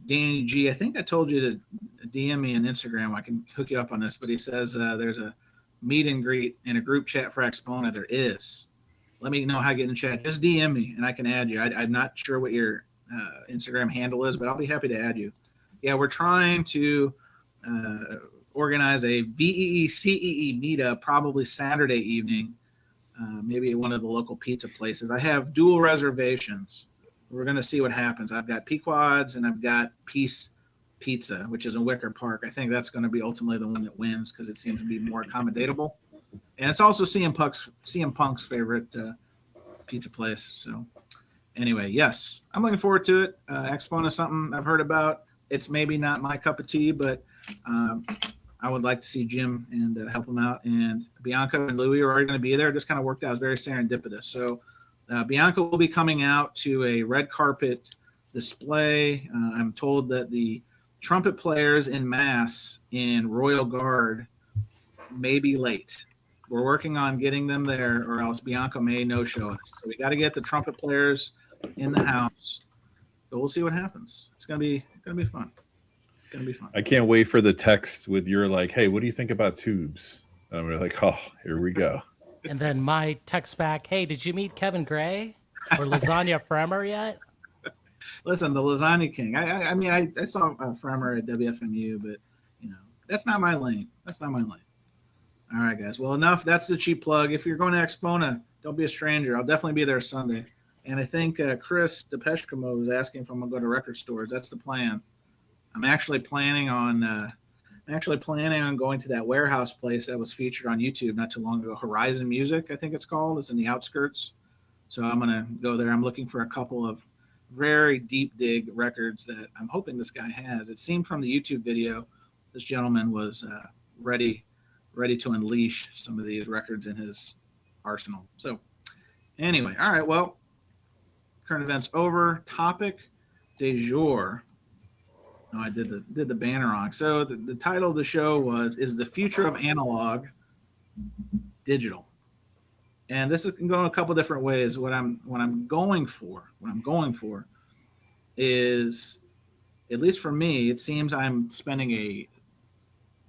Danny G, I think I told you to DM me on Instagram. I can hook you up on this, but he says there's a meet and greet in a group chat for Axpona. There is. Let me know how to get in the chat. Just DM me, and I can add you. I'm not sure what your Instagram handle is, but I'll be happy to add you. Yeah, we're trying to organize a VEE-CEE meetup probably Saturday evening, maybe at one of the local pizza places. I have dual reservations. We're going to see what happens. I've got Pequods and I've got Peace Pizza, which is in Wicker Park. I think that's going to be ultimately the one that wins because it seems to be more accommodatable. And it's also CM Punk's favorite pizza place. So anyway, yes, I'm looking forward to it. Axpona is something I've heard about. It's maybe not my cup of tea, but I would like to see Jim and help him out. And Bianca and Louie are already going to be there. It just kind of worked out. It was very serendipitous. So Bianca will be coming out to a red carpet display. I'm told that the trumpet players en masse in Royal Guard may be late. We're working on getting them there, or else Bianca may no-show us. So we got to get the trumpet players in the house. But we'll see what happens. It's gonna be fun. It's gonna be fun. I can't wait for the text with your like, "Hey, what do you think about tubes?" And I'm like, "Oh, here we go." And then my text back, "Hey, did you meet Kevin Gray or Lasagna Fremer yet?" Listen, the Lasagna King. I mean, I saw Fremer at WFMU, but that's not my lane. All right, guys. Well, enough. That's the cheap plug. If you're going to Axpona, don't be a stranger. I'll definitely be there Sunday. And I think Chris DePeshkamo was asking if I'm going to go to record stores. That's the plan. I'm actually planning on going to that warehouse place that was featured on YouTube not too long ago. Horizon Music, I think it's called. It's in the outskirts. So I'm going to go there. I'm looking for a couple of very deep dig records that I'm hoping this guy has. It seemed from the YouTube video this gentleman was ready to unleash some of these records in his arsenal. So anyway, all right, well, current events over. Topic du jour. No, I did the banner wrong. So the title of the show was "Is the Future of Analog Digital?" And this is going a couple different ways. What I'm going for is, at least for me, it seems I'm spending a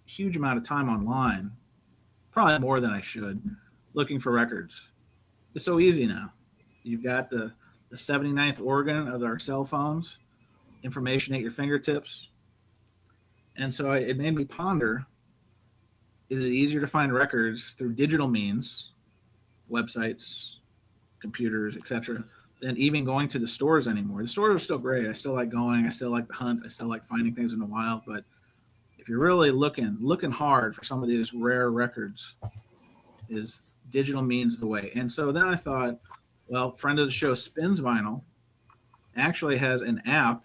huge amount of time online, probably more than I should, looking for records. It's so easy now. You've got the 79th organ of our cell phones, information at your fingertips. And so it made me ponder, is it easier to find records through digital means, websites, computers, etc., than even going to the stores anymore? The stores are still great. I still like going. I still like the hunt. I still like finding things in the wild. But if you're really looking hard for some of these rare records, is digital means the way. And so then I thought, well, friend of the show, Spinz Vinyl, actually has an app.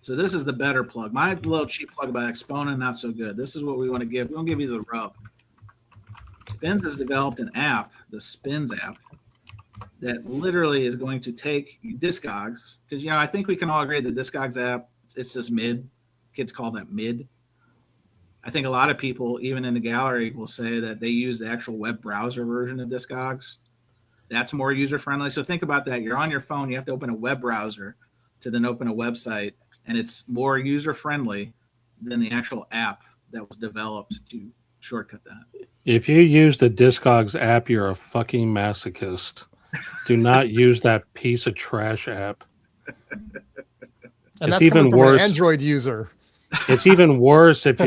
So this is the better plug. My little cheap plug about Axpona, not so good. This is what we want to give. We want to give you the rub. Spinz has developed an app, the Spinz app, that literally is going to take Discogs, because, I think we can all agree the Discogs app, it's just mid. Kids call that mid. I think a lot of people, even in the gallery, will say that they use the actual web browser version of Discogs. That's more user-friendly. So think about that. You're on your phone. You have to open a web browser to then open a website, and it's more user-friendly than the actual app that was developed to shortcut that. If you use the Discogs app, you're a fucking masochist. Do not use that piece of trash app. And that's even worse. An Android user. It's even worse if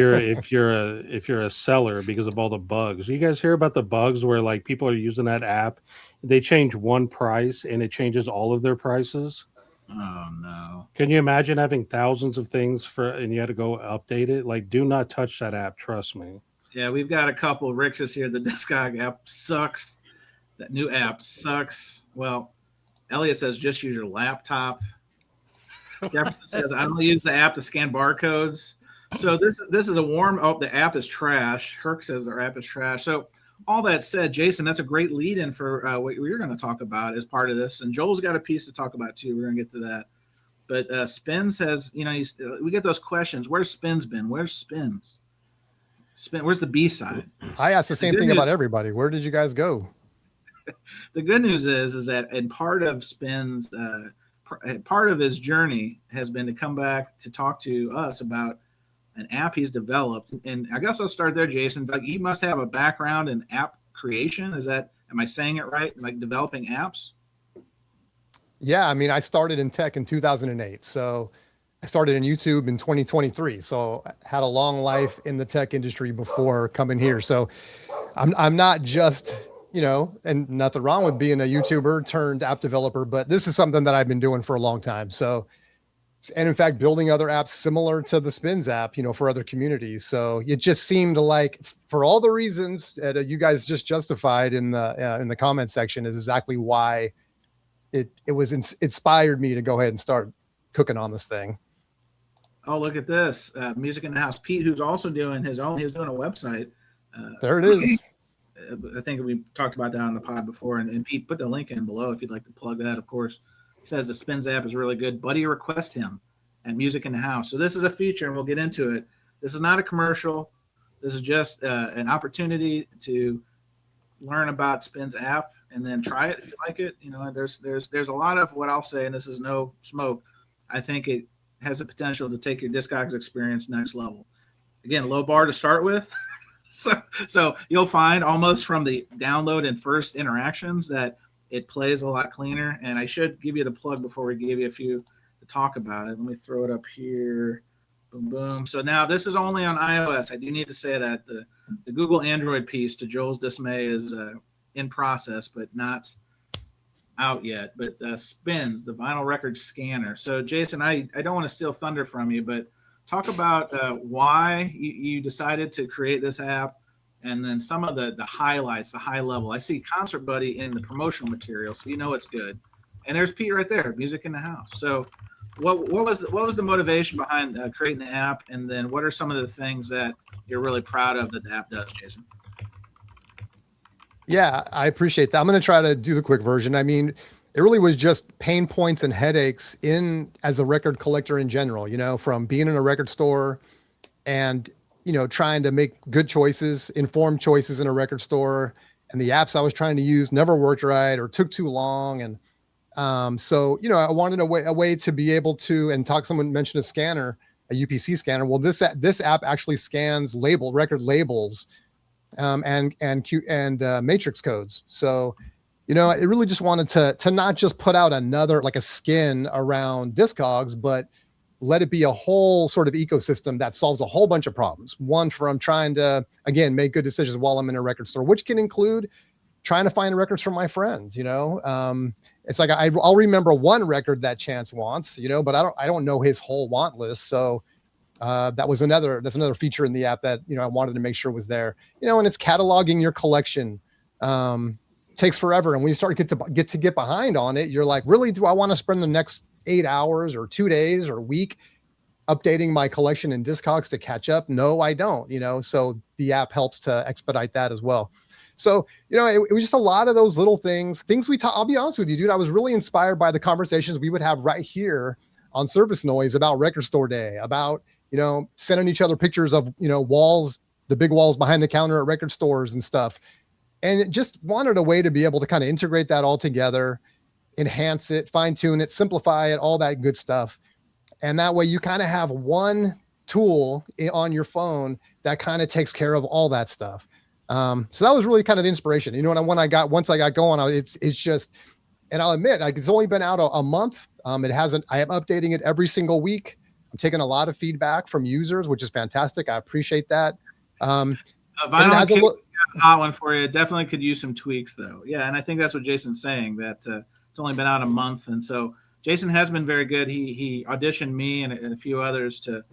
you're a seller because of all the bugs. You guys hear about the bugs where like people are using that app, they change one price and it changes all of their prices? Oh no. Can you imagine having thousands of things and you had to go update it? Like, do not touch that app, trust me. Yeah, we've got a couple. Rick says here the Discog app sucks. That new app sucks. Well, Elliot says just use your laptop. Jefferson says I only use the app to scan barcodes. So this is a warm. Oh, the app is trash. Herc says our app is trash. So all that said, Jason, that's a great lead-in for what you're going to talk about as part of this. And Joel's got a piece to talk about too. We're going to get to that. But Spinz says, we get those questions. Where's Spinz been? Where's Spinz? Where's the B-side? I asked the same thing about everybody. Where did you guys go? The good news is that in part of Spinz, part of his journey has been to come back to talk to us about an app he's developed. And I guess I'll start there, Jason. Like, you must have a background in app creation. Am I saying it right? Like developing apps? Yeah, I mean, I started in tech in 2008. So I started in YouTube in 2023. So I had a long life in the tech industry before coming here. So I'm not just, and nothing wrong with being a YouTuber turned app developer, but this is something that I've been doing for a long time. So, and in fact, building other apps similar to the Spinz app, for other communities. So it just seemed like, for all the reasons that you guys just justified in the comment section, is exactly why it inspired me to go ahead and start cooking on this thing. Oh, look at this. Music in the House. Pete, who's also doing he was doing a website. There it is. I think we talked about that on the pod before. And Pete, put the link in below if you'd like to plug that, of course. He says the Spinz app is really good. Buddy, request him at Music in the House. So this is a feature, and we'll get into it. This is not a commercial. This is just an opportunity to learn about Spinz app and then try it if you like it. There's a lot of what I'll say, and this is no smoke. I think it has the potential to take your Discogs experience next level. Again, low bar to start with. So you'll find almost from the download and first interactions that it plays a lot cleaner. And I should give you the plug before we give you a few to talk about it. Let me throw it up here. Boom, boom. So now this is only on iOS. I do need to say that the Google Android piece, to Joel's dismay, is in process, but not out yet. But Spinz, the vinyl record scanner. So Jason, I don't want to steal thunder from you, but talk about why you decided to create this app, and then some of the highlights, the high level. I see Concert Buddy in the promotional material, so it's good. And there's Pete right there, Music in the House. So what was the motivation behind creating the app, and then what are some of the things that you're really proud of that the app does, Jason. Yeah, I appreciate that. I'm going to try to do the quick version. I mean, it really was just pain points and headaches as a record collector in general, from being in a record store and, trying to make good choices, informed choices in a record store. And the apps I was trying to use never worked right or took too long. And so, I wanted a way to be able to, and someone mentioned a scanner, a UPC scanner. Well, this app actually scans record labels and matrix codes. So, it really just wanted to not just put out another, like a skin around Discogs, but let it be a whole sort of ecosystem that solves a whole bunch of problems. One, from trying to, again, make good decisions while I'm in a record store, which can include trying to find records for my friends. It's like I'll remember one record that Chance wants, but I don't know his whole want list. So that's another feature in the app that I wanted to make sure was there. And it's cataloging your collection. Takes forever, and when you start to get behind on it, you're like, really, do I want to spend the next 8 hours or 2 days or a week updating my collection in Discogs to catch up? No, I don't. So the app helps to expedite that as well. So it was just a lot of those little things I'll be honest with you, dude, I was really inspired by the conversations we would have right here on Service Noise about Record Store Day, about sending each other pictures of walls, the big walls behind the counter at record stores and stuff. And it just wanted a way to be able to kind of integrate that all together, enhance it, fine tune it, simplify it, all that good stuff. And that way you kind of have one tool on your phone that kind of takes care of all that stuff. So that was really kind of the inspiration. Once I got going, it's just, and I'll admit, it's only been out a month. I am updating it every single week. I'm taking a lot of feedback from users, which is fantastic. I appreciate that. Vinyl Kicks got a hot one for you. Definitely could use some tweaks, though. Yeah, and I think that's what Jason's saying, that it's only been out a month. And so Jason has been very good. He auditioned me and a few others to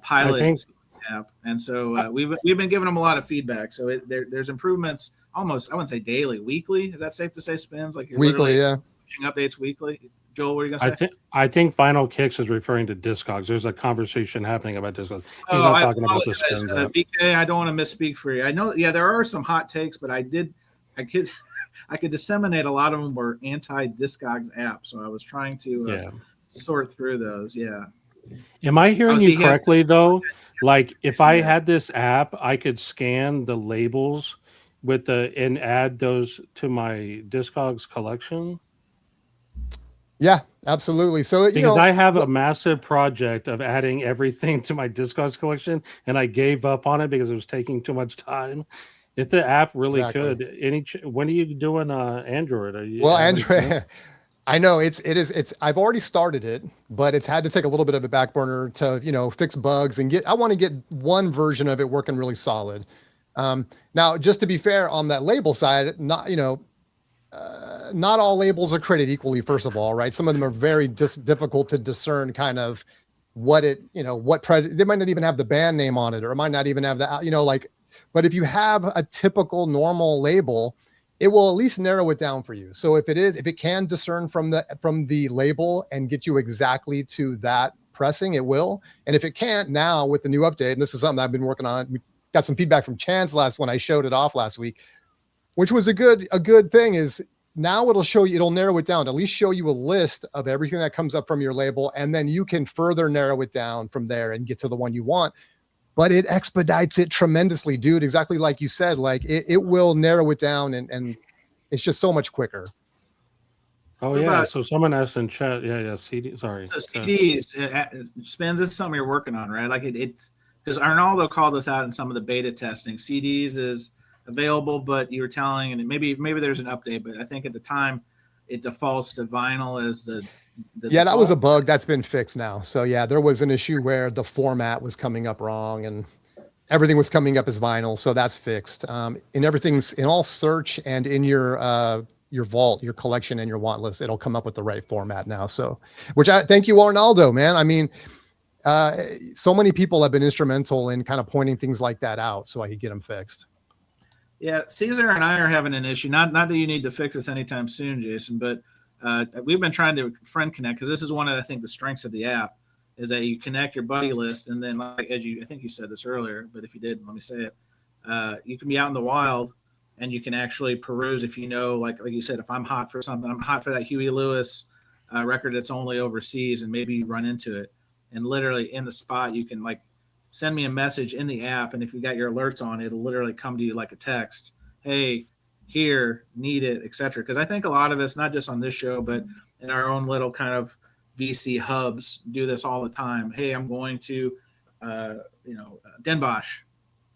pilot the app. And so we've been giving him a lot of feedback. So there's improvements almost, I wouldn't say daily, weekly. Is that safe to say, Spinz? Like you're weekly, yeah. Pushing updates weekly. Joel, what are you going to say? I think Vinyl Kicks is referring to Discogs. There's a conversation happening about Discogs. He's not talking about the Spinz app. VK, I don't want to misspeak for you. I know, yeah, there are some hot takes, but I could disseminate a lot of them were anti-Discogs apps. So I was trying to sort through those. Yeah. Am I hearing you correctly, though? Like, if I had this app, I could scan the labels and add those to my Discogs collection? Yeah, absolutely. So because I have a massive project of adding everything to my Discogs collection, and I gave up on it because it was taking too much time. If the app really could, when are you doing Android? Android. I know it's I've already started it, but it's had to take a little bit of a back burner to fix bugs and I want to get one version of it working really solid. Now, just to be fair on that label side, not all labels are created equally, first of all, right? Some of them are very difficult to discern kind of what they might not even have the band name on it, or it might not even have but if you have a typical normal label, it will at least narrow it down for you. So if it can discern from the label and get you exactly to that pressing, it will. And if it can't, now with the new update, and this is something I've been working on, we got some feedback from Chance when I showed it off last week, which was a good thing, is now it'll narrow it down, at least show you a list of everything that comes up from your label. And then you can further narrow it down from there and get to the one you want. But it expedites it tremendously, dude. Exactly like you said, like it will narrow it down and it's just so much quicker. Oh, yeah. So someone asked in chat. Yeah. CD. Sorry. So CDs, Spinz, this is something you're working on, right? Like it's because Arnaldo called us out in some of the beta testing. CDs is available, but you were telling, and maybe there's an update, but I think at the time it defaults to vinyl as the yeah, that was a bug that's been fixed now. So yeah, there was an issue where the format was coming up wrong and everything was coming up as vinyl. So that's fixed. And everything's in all search and in your vault, your collection and your want list, it'll come up with the right format now. So, thank you, Arnaldo, man. I mean, so many people have been instrumental in kind of pointing things like that out so I could get them fixed. Yeah, Caesar and I are having an issue. Not that you need to fix this anytime soon, Jason, but we've been trying to friend connect because this is one of, I think, the strengths of the app is that you connect your buddy list, and then like I think you said this earlier, but if you did, let me say it. You can be out in the wild, and you can actually peruse if you know, like you said, if I'm hot for something, I'm hot for that Huey Lewis record that's only overseas, and maybe you run into it, and literally in the spot you can like send me a message in the app, and if you got your alerts on, it'll literally come to you like a text. Hey, here, need it, etc. Because I think a lot of us, not just on this show, but in our own little kind of VC hubs, do this all the time. Hey, I'm going to, Den Bosch,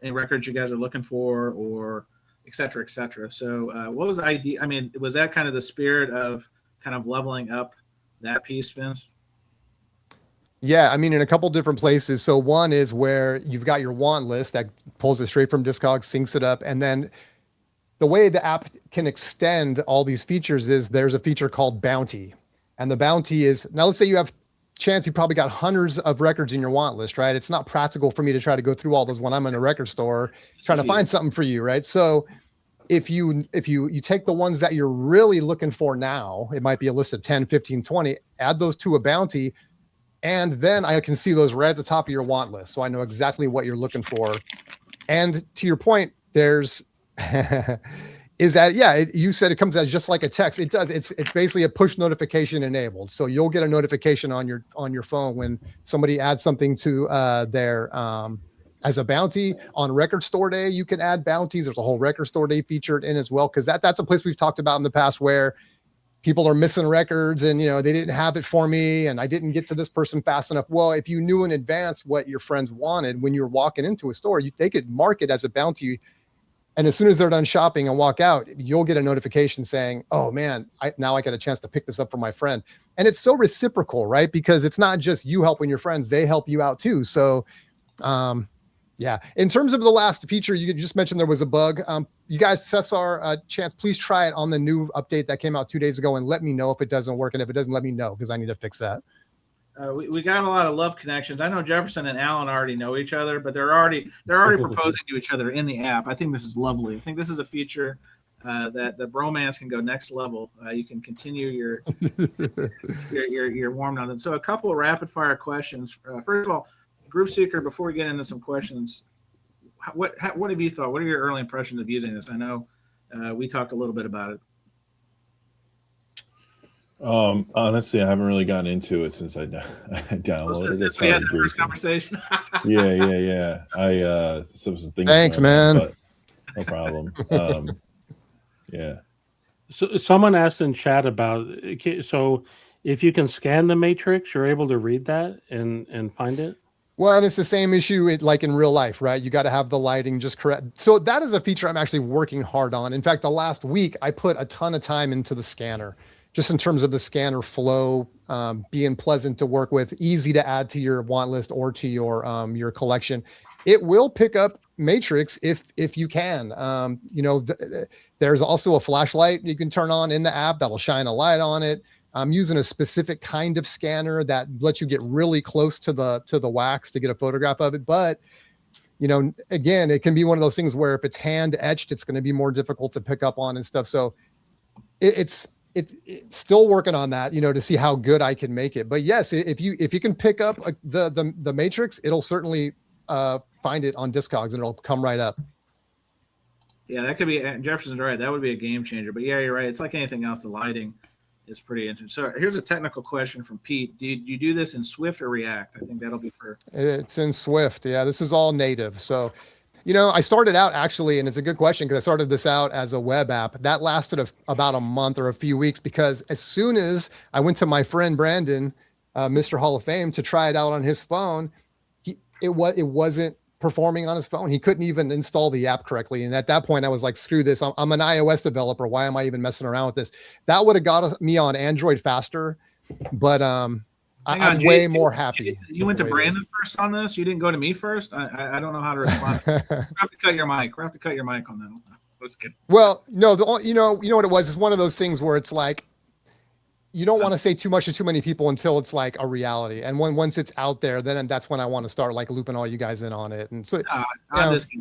any records you guys are looking for, or et cetera, et cetera. So what was the idea? I mean, was that kind of the spirit of kind of leveling up that piece, Spinz? Yeah, I mean, in a couple different places. So one is where you've got your want list that pulls it straight from Discogs, syncs it up, and then the way the app can extend all these features is there's a feature called Bounty. And the bounty is, now let's say you have chance, you probably got hundreds of records in your want list, right? It's not practical for me to try to go through all those when I'm in a record store trying to find something for you, right? So if you take the ones that you're really looking for now, it might be a list of 10, 15, 20, add those to a bounty, and then I can see those right at the top of your want list. So I know exactly what you're looking for. And to your point, there's is that, yeah, you said it comes as just like a text. It does. It's basically a push notification enabled. So you'll get a notification on your phone when somebody adds something to their as a bounty. On record store day, you can add bounties. There's a whole record store day featured in as well, because that's a place we've talked about in the past where people are missing records and, they didn't have it for me and I didn't get to this person fast enough. Well, if you knew in advance what your friends wanted when you're walking into a store, they could mark it as a bounty. And as soon as they're done shopping and walk out, you'll get a notification saying, oh man, now I get a chance to pick this up for my friend. And it's so reciprocal, right? Because it's not just you helping your friends, they help you out too. So yeah, in terms of the last feature, you just mentioned there was a bug. You guys, Cesar, Chance, please try it on the new update that came out 2 days ago and let me know if it doesn't work. And if it doesn't, let me know because I need to fix that. We got a lot of love connections. I know Jefferson and Alan already know each other, but they're already proposing to each other in the app. I think this is lovely. I think this is a feature that the bromance can go next level. You can continue your warm on it. So a couple of rapid fire questions. First of all, Group Seeker, before we get into some questions, what have you thought? What are your early impressions of using this? I know we talked a little bit about it. Honestly, I haven't really gotten into it since I downloaded it. We had the first conversation. yeah. I some things. Thanks, man. But no problem. Yeah. So someone asked in chat about, so if you can scan the matrix, you're able to read that and find it. Well, and it's the same issue like in real life, right? You got to have the lighting just correct. So that is a feature I'm actually working hard on. In fact, the last week I put a ton of time into the scanner, just in terms of the scanner flow, being pleasant to work with, easy to add to your want list or to your collection. It will pick up matrix if you can. There's also a flashlight you can turn on in the app that'll shine a light on it. I'm using a specific kind of scanner that lets you get really close to the wax to get a photograph of it. But again, it can be one of those things where if it's hand etched, it's going to be more difficult to pick up on and stuff. So it's still working on that, to see how good I can make it. But yes, if you can pick up the matrix, it'll certainly find it on Discogs and it'll come right up. Yeah, that could be. Jefferson's right. That would be a game changer. But yeah, you're right. It's like anything else. The lighting is pretty interesting. So here's a technical question from Pete. Do you do this in Swift or React? I think that'll be for. It's in Swift. Yeah, this is all native. So, I started out actually, and it's a good question because I started this out as a web app. That lasted about a month or a few weeks because as soon as I went to my friend Brandon, Mr. Hall of Fame, to try it out on his phone, it wasn't performing on his phone. He couldn't even install the app correctly. And at that point I was like, screw this. I'm an iOS developer. Why am I even messing around with this? That would have got me on Android faster, but I'm way more happy. You went to Brandon first on this? You didn't go to me first? I don't know how to respond. You have to cut your mic. We have to cut your mic on that one. Let's get. Well, no, you know what it was? It's one of those things where it's like, you don't want to say too much to too many people until it's like a reality. And once it's out there, then that's when I want to start like looping all you guys in on it. And so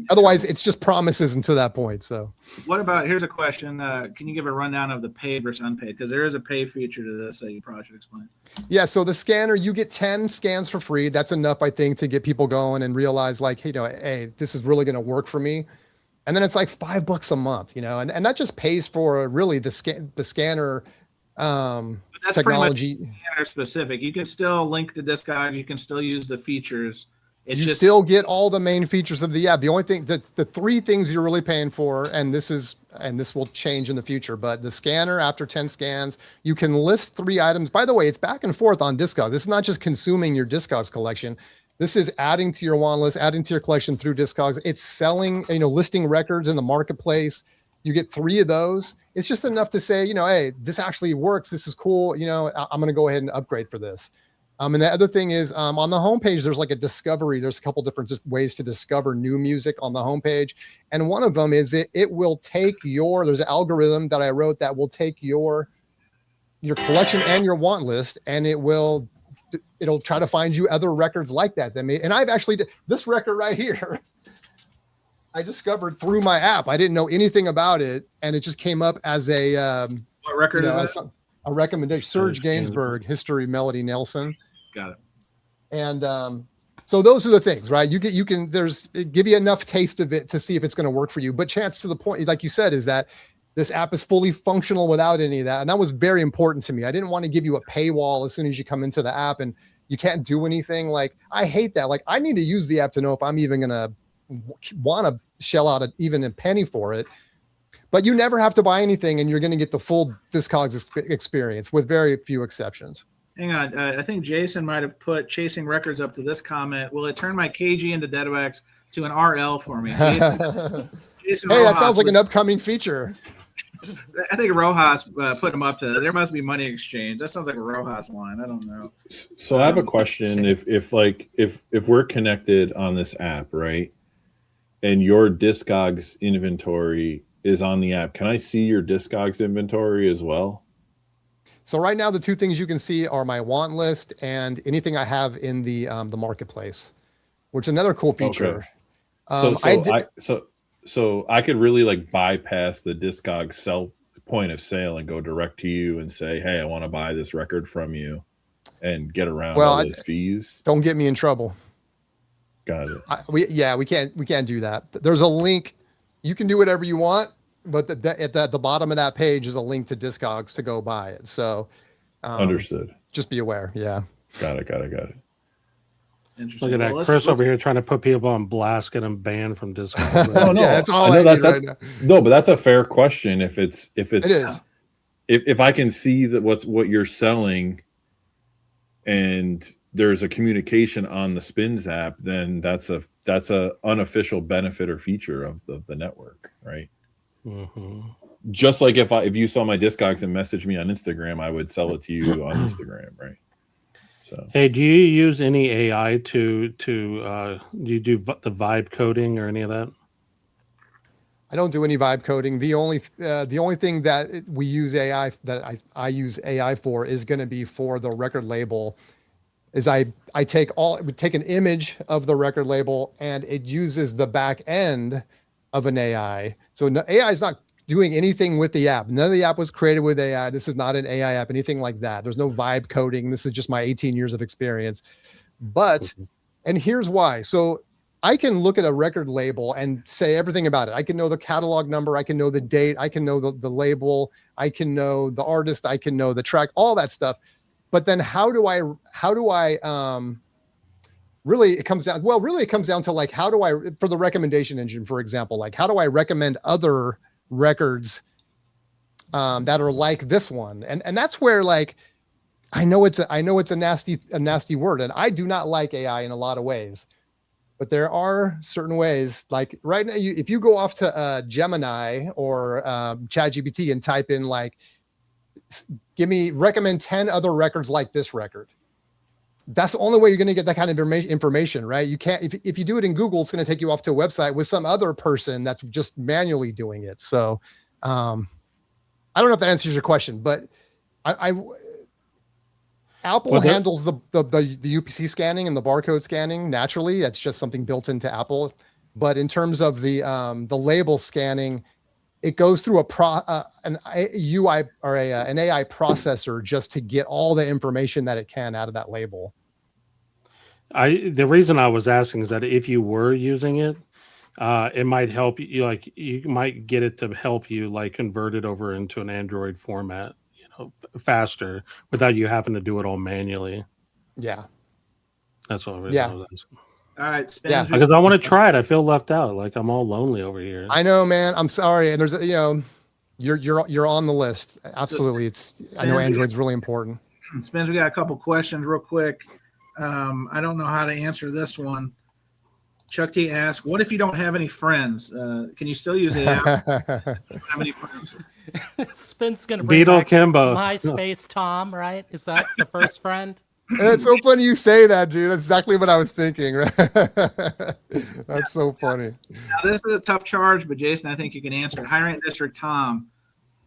otherwise it's just promises until that point. So what about, here's a question. Can you give a rundown of the paid versus unpaid? Because there is a paid feature to this that you probably should explain. Yeah. So the scanner, you get 10 scans for free. That's enough, I think, to get people going and realize like, hey, this is really going to work for me. And then it's like $5 a month, and that just pays for really the scanner but that's technology. Pretty much scanner specific. You can still link to Discog. You can still use the features. You still get all the main features of the app. The only thing, the three things you're really paying for, and this will change in the future, but the scanner, after 10 scans, you can list 3 items. By the way, it's back and forth on Discog. This is not just consuming your Discogs collection. This is adding to your want list, adding to your collection through Discogs. It's selling, listing records in the marketplace. You get 3 of those. It's just enough to say, hey, this actually works. This is cool. I'm going to go ahead and upgrade for this. And the other thing is on the homepage, there's like a discovery. There's a couple different ways to discover new music on the homepage. And one of them is it will take there's an algorithm that I wrote that will take your collection and your want list, and it'll try to find you other records like that. And I've actually, this record right here, I discovered through my app. I didn't know anything about it, and it just came up as a what record is that? A recommendation. Serge Gainsbourg, History, Melody, Nelson. Got it. And so those are the things, right? Give you enough taste of it to see if it's going to work for you. But chance to the point, like you said, is that this app is fully functional without any of that. And that was very important to me. I didn't want to give you a paywall as soon as you come into the app and you can't do anything. Like, I hate that. Like, I need to use the app to know if I'm even going to want to shell out even a penny for it. But you never have to buy anything, and you're going to get the full Discogs experience with very few exceptions. Hang on. I think Jason might have put Chasing Records up to this comment. Will it turn my KG into DeadWax to an RL for me? Jason hey, that sounds like an upcoming feature. I think Rojas put him up to. There must be money exchange. That sounds like a Rojas line. I don't know. So I have a question. If we're connected on this app, right, and your Discogs inventory is on the app, can I see your Discogs inventory as well? So right now, the 2 things you can see are my want list and anything I have in the marketplace, which is another cool feature. Okay. So I could really like bypass the Discogs point of sale and go direct to you and say, hey, I want to buy this record from you, and get around all those fees. Don't get me in trouble. Got it. We can't do that. There's a link. You can do whatever you want, but at the bottom of that page is a link to Discogs to go buy it. So understood. Just be aware. Yeah. Got it. Look at that, Chris over here trying to put people on blast, get them banned from Discord. No, that's all I need right now. No, but that's a fair question. If it is. If I can see that what you're selling, and there's a communication on the Spinz app, then that's a unofficial benefit or feature of the network, right? Mm-hmm. Just like if you saw my Discogs and messaged me on Instagram, I would sell it to you on Instagram, right? So, hey, do you use any AI to do you do the vibe coding or any of that? I don't do any vibe coding. The only thing that we use AI that I use AI for is going to be for the record label. Is we take an image of the record label, and it uses the back end of an AI. So AI is not doing anything with the app. None of the app was created with AI. This is not an AI app, anything like that. There's no vibe coding. This is just my 18 years of experience. But, and here's why. So I can look at a record label and say everything about it. I can know the catalog number. I can know the date. I can know the label. I can know the artist. I can know the track, all that stuff. But then how do I really, it comes down to like, how do I, for the recommendation engine, for example, like how do I recommend other records that are like this one? And that's where, like, I know it's a nasty word, and I do not like AI in a lot of ways, but there are certain ways. Like right now, if you go off to Gemini or ChatGPT and type in like, recommend 10 other records like this record, that's the only way you're going to get that kind of information, right? You can't, if you do it in Google, it's going to take you off to a website with some other person that's just manually doing it. So I don't know if that answers your question, but Apple handles the UPC scanning and the barcode scanning naturally. That's just something built into Apple. But in terms of the label scanning, it goes through an UI or an AI processor just to get all the information that it can out of that label. The reason I was asking is that if you were using it, it might help you. Like you might get it to help you like convert it over into an Android format, faster without you having to do it all manually. Yeah, that's all. Yeah. I was asking. All right, Spinz, Yeah. Because I want to try it. I feel left out. Like I'm all lonely over here. I know, man. I'm sorry. And there's you're on the list. Absolutely. I know Android's really important. Spinz, we got a couple questions real quick. I don't know how to answer this one. Chuck T asks, what if you don't have any friends? Can you still use the app? Don't have any friends? Spin's gonna bring Beetle back Kimbo. MySpace Tom, right? Is that the first friend? And it's so funny you say that, dude. That's exactly what I was thinking. Right? That's so funny. Now, this is a tough charge, but Jason, I think you can answer it. High Rank District Tom,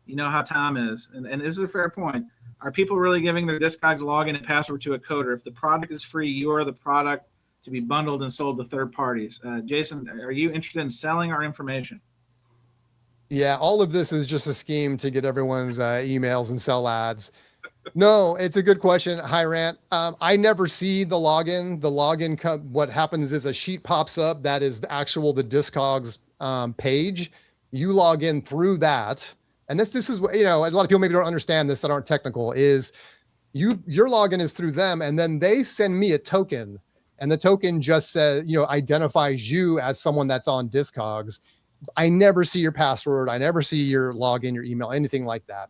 you know how Tom is. And this is a fair point. Are people really giving their Discogs login and password to a coder? If the product is free, you are the product to be bundled and sold to third parties. Jason, are you interested in selling our information? Yeah, all of this is just a scheme to get everyone's emails and sell ads. No, it's a good question. Hi, Rant. I never see the login. The login, what happens is a sheet pops up that is the Discogs page. You log in through that. And this is what, a lot of people maybe don't understand this that aren't technical, is your login is through them, and then they send me a token. And the token just says, identifies you as someone that's on Discogs. I never see your password. I never see your login, your email, anything like that.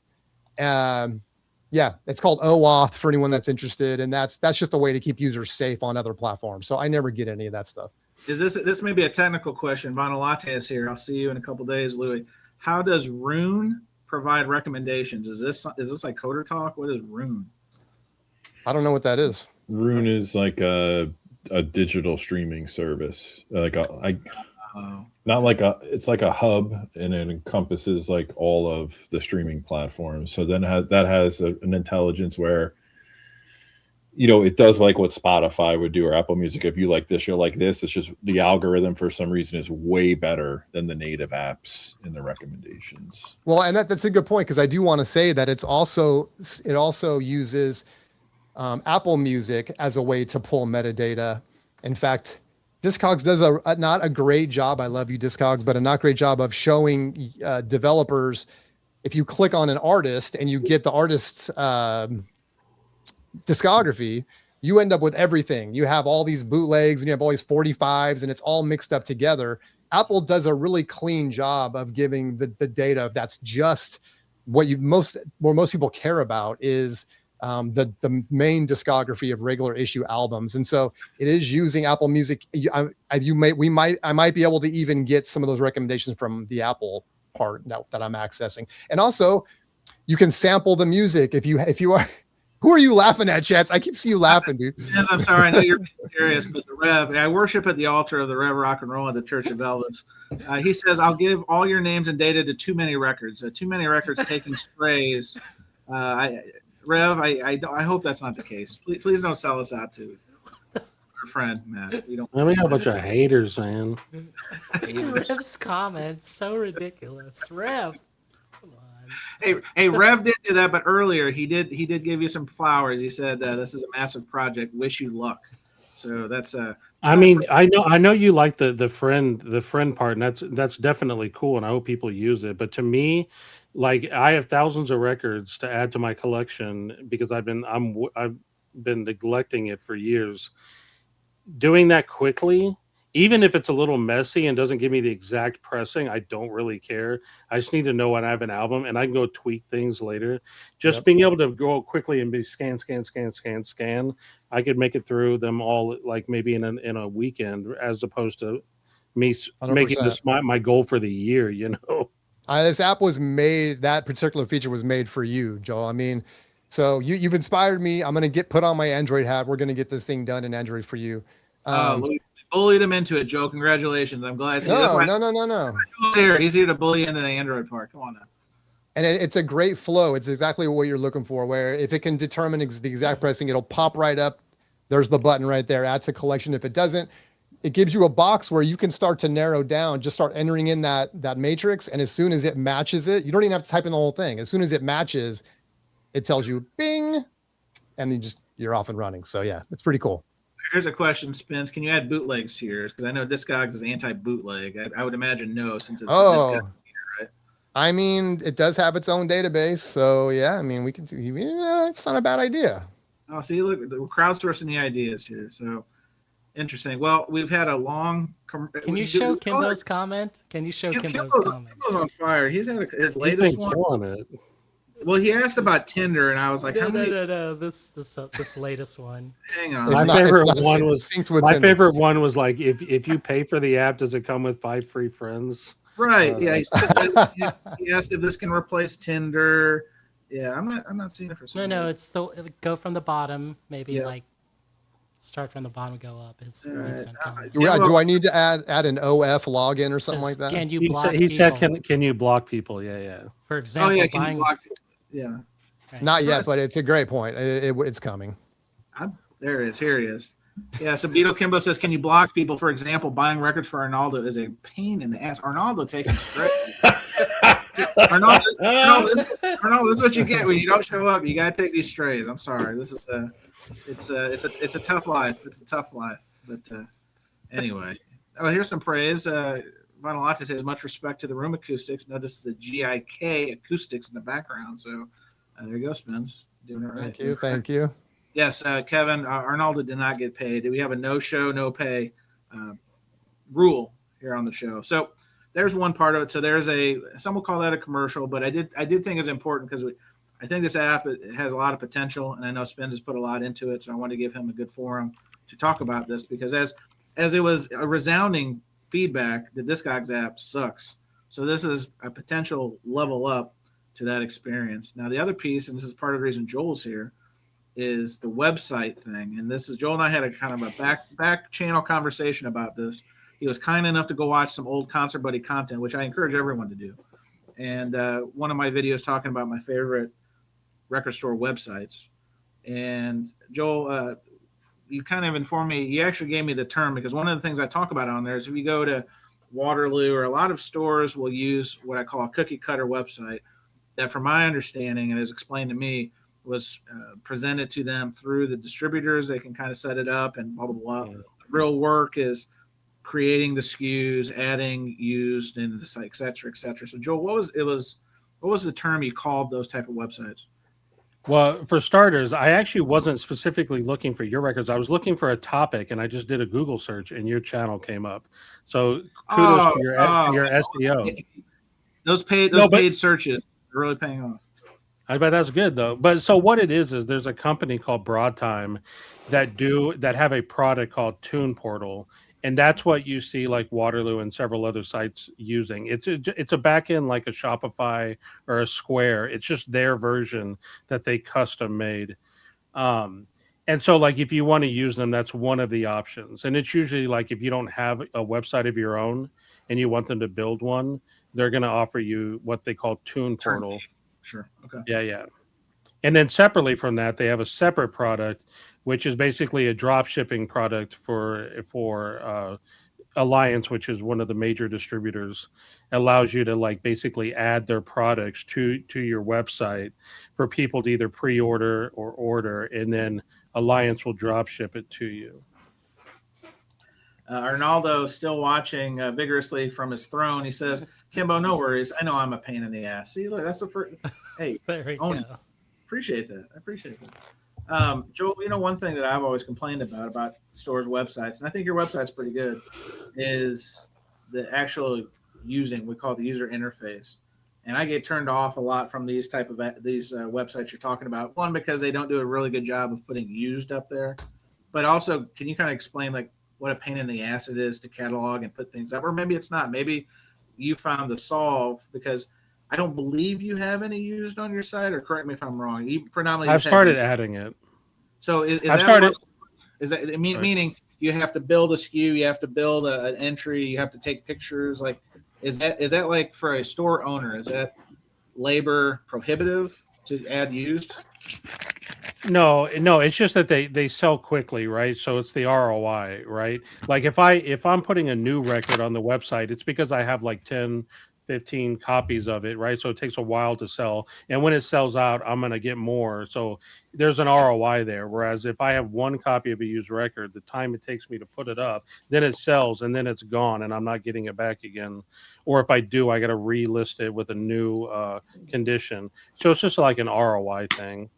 Yeah, it's called OAuth for anyone that's interested. And that's just a way to keep users safe on other platforms. So I never get any of that stuff. This may be a technical question. Vinyl Latte is here. I'll see you in a couple days, Louis. How does Rune provide recommendations? Is this like Coder Talk? What is Rune? I don't know what that is. Rune is like a digital streaming service. It's like a hub, and it encompasses like all of the streaming platforms. So then that has an intelligence where, it does like what Spotify would do or Apple Music. If you like this, you'll like this. It's just the algorithm for some reason is way better than the native apps in the recommendations. Well, and that's a good point, because I do want to say that it also uses Apple Music as a way to pull metadata. In fact, Discogs does not a great job. I love you, Discogs, but a not great job of showing developers. If you click on an artist and you get the artist's discography, you end up with everything. You have all these bootlegs and you have all these 45s, and it's all mixed up together. Apple does a really clean job of giving the data. That's just what most people care about is the main discography of regular issue albums. And so it is using Apple Music. I might be able to even get some of those recommendations from the Apple part that I'm accessing. And also you can sample the music if you are. Who are you laughing at, Chats? I keep seeing you laughing, dude. I'm sorry. I know you're being serious, but the Rev, I worship at the altar of the Rev Rock and Roll at the Church of Elvis. He says, I'll give all your names and data to Too Many Records. Too Many Records taking strays. Rev, I hope that's not the case. Please don't sell us out to our friend, Matt. We got a bunch of haters, man. Rev's comments so ridiculous. Rev, come on. Hey, Rev did do that, but earlier he did give you some flowers. He said this is a massive project. Wish you luck. So that's I mean, I know you like the friend part, and that's definitely cool, and I hope people use it. But to me, like, I have thousands of records to add to my collection because I've been neglecting it for years. Doing that quickly, even if it's a little messy and doesn't give me the exact pressing, I don't really care. I just need to know when I have an album, and I can go tweak things later. Just being able to go quickly and be scan. I could make it through them all, like maybe in a weekend, as opposed to me 100%. Making this my goal for the year. This app was made. That particular feature was made for you, Joel. I mean, so you've inspired me. I'm going to put on my Android hat. We're going to get this thing done in Android for you. We bullied him into it, Joe. Congratulations. I'm glad. No. He's here to bully into the Android part. Come on now. And it's a great flow. It's exactly what you're looking for, where if it can determine the exact pressing, it'll pop right up. There's the button right there, add to collection. If it doesn't, it gives you a box where you can start to narrow down, just start entering in that matrix. And as soon as it matches it, you don't even have to type in the whole thing. As soon as it matches, it tells you bing, and then you're off and running. So yeah, it's pretty cool. Here's a question, Spinz. Can you add bootlegs to yours? Because I know Discogs is anti-bootleg. I would imagine no, since it's a Discog, right? I mean, it does have its own database. So yeah, I mean, we can do, yeah, it's not a bad idea. Oh, see, look, we're crowdsourcing the ideas here. So interesting. Well, we've had a long. Can you show Kimbo's comment? Can you show Kimbo's comment? Kimbo's on fire. He's had his latest one. Well, he asked about Tinder, and I was like, no. This latest one. Hang on. My favorite one was like, if you pay for the app, does it come with 5 free friends? Right. Yeah. He asked if this can replace Tinder. Yeah, I'm not seeing it for some. No. It's go from the bottom. Maybe like start from the bottom, go up. His recent comment. Do I need to add an OF login or something like that? Can you block? He said, can you block people? Yeah. For example, can you block? Yeah. Right. Not yet, but it's a great point. It's coming. There it is. Here it is. Yeah. So Beetle Kimbo says, can you block people? For example, buying records for Arnaldo is a pain in the ass. Arnaldo taking straight. Arnaldo, this is what you get when you don't show up. You gotta take these strays. I'm sorry. This is it's a tough life. It's a tough life. But anyway, here's some praise. Vinyl Latte says, much respect to the room acoustics. Notice the GIK acoustics in the background. So there you go, Spinz. Doing it right. Thank you. Yes, Kevin, Arnaldo did not get paid. We have a no show, no pay rule here on the show. So there's one part of it. So there's some will call that a commercial, but I did think it's important because I think this app it has a lot of potential, and I know Spinz has put a lot into it. So I want to give him a good forum to talk about this because as it was a resounding feedback that Discogs app sucks. So this is a potential level up to that experience. Now the other piece, and this is part of the reason Joel's here, is the website thing. And this is Joel and I had a kind of a back channel conversation about this. He was kind enough to go watch some old Concert Buddy content, which I encourage everyone to do. And one of my videos talking about my favorite record store websites. And Joel, you kind of informed me, you actually gave me the term because one of the things I talk about on there is if you go to Waterloo or a lot of stores will use what I call a cookie cutter website that from my understanding and as explained to me was presented to them through the distributors. They can kind of set it up and blah, blah, blah. Yeah. Real work is creating the SKUs, adding used and et cetera, et cetera. So Joel, what was the term you called those type of websites? Well, for starters, I actually wasn't specifically looking for your records. I was looking for a topic, and I just did a Google search, and your channel came up. So kudos to your SEO. Those paid searches are really paying off. I bet that's good though. But so what it is there's a company called Broadtime that have a product called Tune Portal. And that's what you see like Waterloo and several other sites using. It's a back end like a Shopify or a Square. It's just their version that they custom made. And so like if you want to use them, that's one of the options. And it's usually like if you don't have a website of your own and you want them to build one, they're going to offer you what they call Tune Portal. Sure. Okay. Yeah. And then separately from that, they have a separate product, which is basically a drop shipping product for Alliance, which is one of the major distributors. Allows you to like basically add their products to your website for people to either pre-order or order, and then Alliance will drop ship it to you. Arnaldo still watching vigorously from his throne. He says, Kimbo, no worries. I know I'm a pain in the ass. See, look, that's the first. Hey, there we go. Appreciate that. I appreciate that. Joel, one thing that I've always complained about stores' websites, and I think your website's pretty good, is the actual we call it the user interface. And I get turned off a lot from these websites you're talking about. One, because they don't do a really good job of putting used up there. But also, can you kind of explain like what a pain in the ass it is to catalog and put things up? Or maybe it's not. Maybe you found the solve because I don't believe you have any used on your site, or correct me if I'm wrong. You predominantly I've started adding it. So meaning you have to build a SKU, you have to build an entry, you have to take pictures. Like, is that like for a store owner? Is that labor prohibitive to add used? No, it's just that they sell quickly, right? So it's the ROI, right? Like if I'm putting a new record on the website, it's because I have like 10, 15 copies of it, right? So it takes a while to sell. And when it sells out, I'm going to get more. So there's an ROI there. Whereas if I have one copy of a used record, the time it takes me to put it up, then it sells and then it's gone and I'm not getting it back again. Or if I do, I got to relist it with a new condition. So it's just like an ROI thing.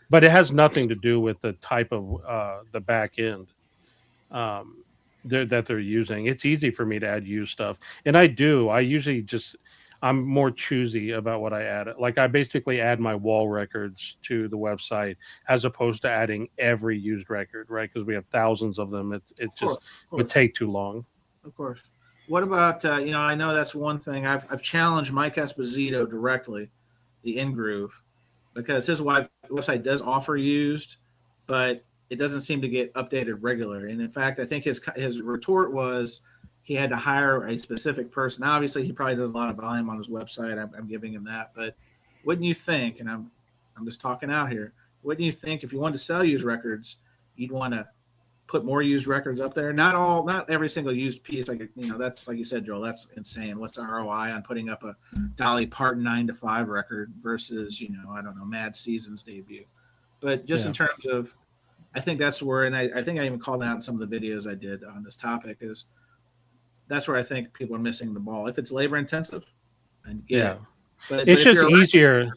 But it has nothing to do with the type of the back end that they're using. It's easy for me to add used stuff. And I usually I'm more choosy about what I add. Like I basically add my wall records to the website as opposed to adding every used record, right? Because we have thousands of them. It just would take too long. Of course. What about, I know that's one thing. I've challenged Mike Esposito directly, the In-Groove, because his website does offer used, but it doesn't seem to get updated regularly. And in fact, I think his retort was he had to hire a specific person. Now, obviously, he probably does a lot of volume on his website. I'm giving him that. But wouldn't you think, and I'm just talking out here, wouldn't you think if you wanted to sell used records, you'd want to put more used records up there? Not every single used piece. That's like you said, Joel, that's insane. What's the ROI on putting up a Dolly Parton 9 to 5 record versus, I don't know, Mad Season's debut? But just in terms of, I think that's where, and I think I even called out in some of the videos I did on this topic, is that's where I think people are missing the ball. If it's labor intensive, and but it's just easier.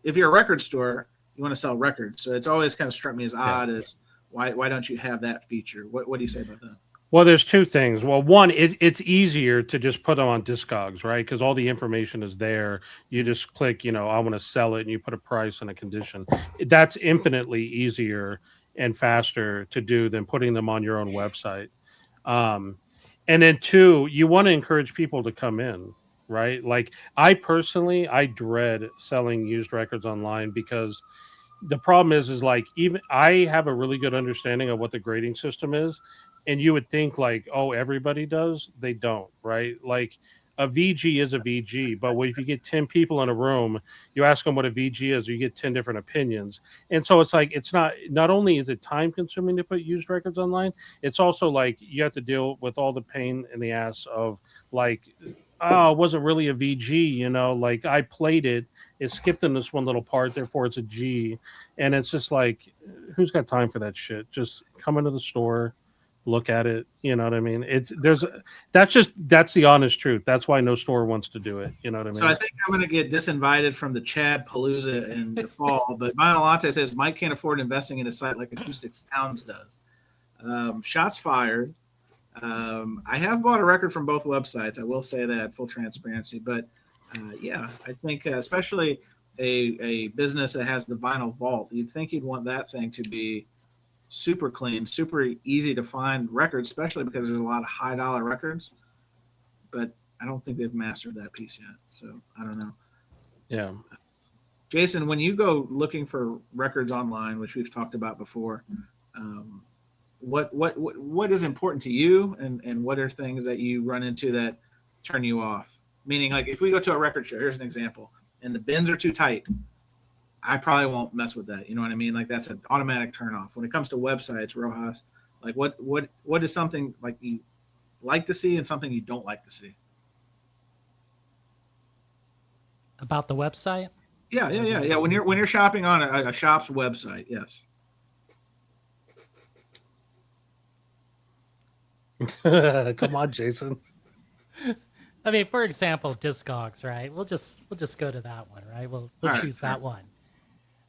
If you're a record store, you want to sell records. So it's always kind of struck me as odd as why don't you have that feature? What do you say about that? Well, there's two things. Well, one, it's easier to just put them on Discogs, right? Because all the information is there. You just click, I want to sell it, and you put a price and a condition. That's infinitely easier and faster to do than putting them on your own website. And then two, you want to encourage people to come in, right? Like I dread selling used records online because the problem is like, even I have a really good understanding of what the grading system is. And you would think like, oh, everybody does. They don't, right? Like a VG is a VG, but if you get 10 people in a room, you ask them what a VG is, you get 10 different opinions. And so it's like, it's not only is it time consuming to put used records online, it's also like you have to deal with all the pain in the ass of like, oh, it wasn't really a VG, like I played it skipped in this one little part, therefore it's a G. And it's just like, who's got time for that shit? Just come into the store, look at it, you know what I mean? That's the honest truth. That's why no store wants to do it, you know what I mean? So I think I'm going to get disinvited from the Chad Palooza in the fall, but Vinyl Latte says Mike can't afford investing in a site like Acoustic Sounds does. Shots fired. I have bought a record from both websites. I will say that, full transparency, but I think especially a business that has the vinyl vault, you'd think you'd want that thing to be super clean, super easy to find records, especially because there's a lot of high dollar records, but I don't think they've mastered that piece yet. So I don't know. Yeah. Jason, when you go looking for records online, which we've talked about before, what is important to you, and what are things that you run into that turn you off? Meaning, like if we go to a record show, here's an example, and the bins are too tight, I probably won't mess with that. You know what I mean? Like that's an automatic turn off. When it comes to websites, Rojas, like what is something like you like to see and something you don't like to see? About the website? Yeah. When you're shopping on a shop's website, yes. Come on, Jason. I mean, for example, Discogs, right? We'll just go to that one, right? We'll choose that one.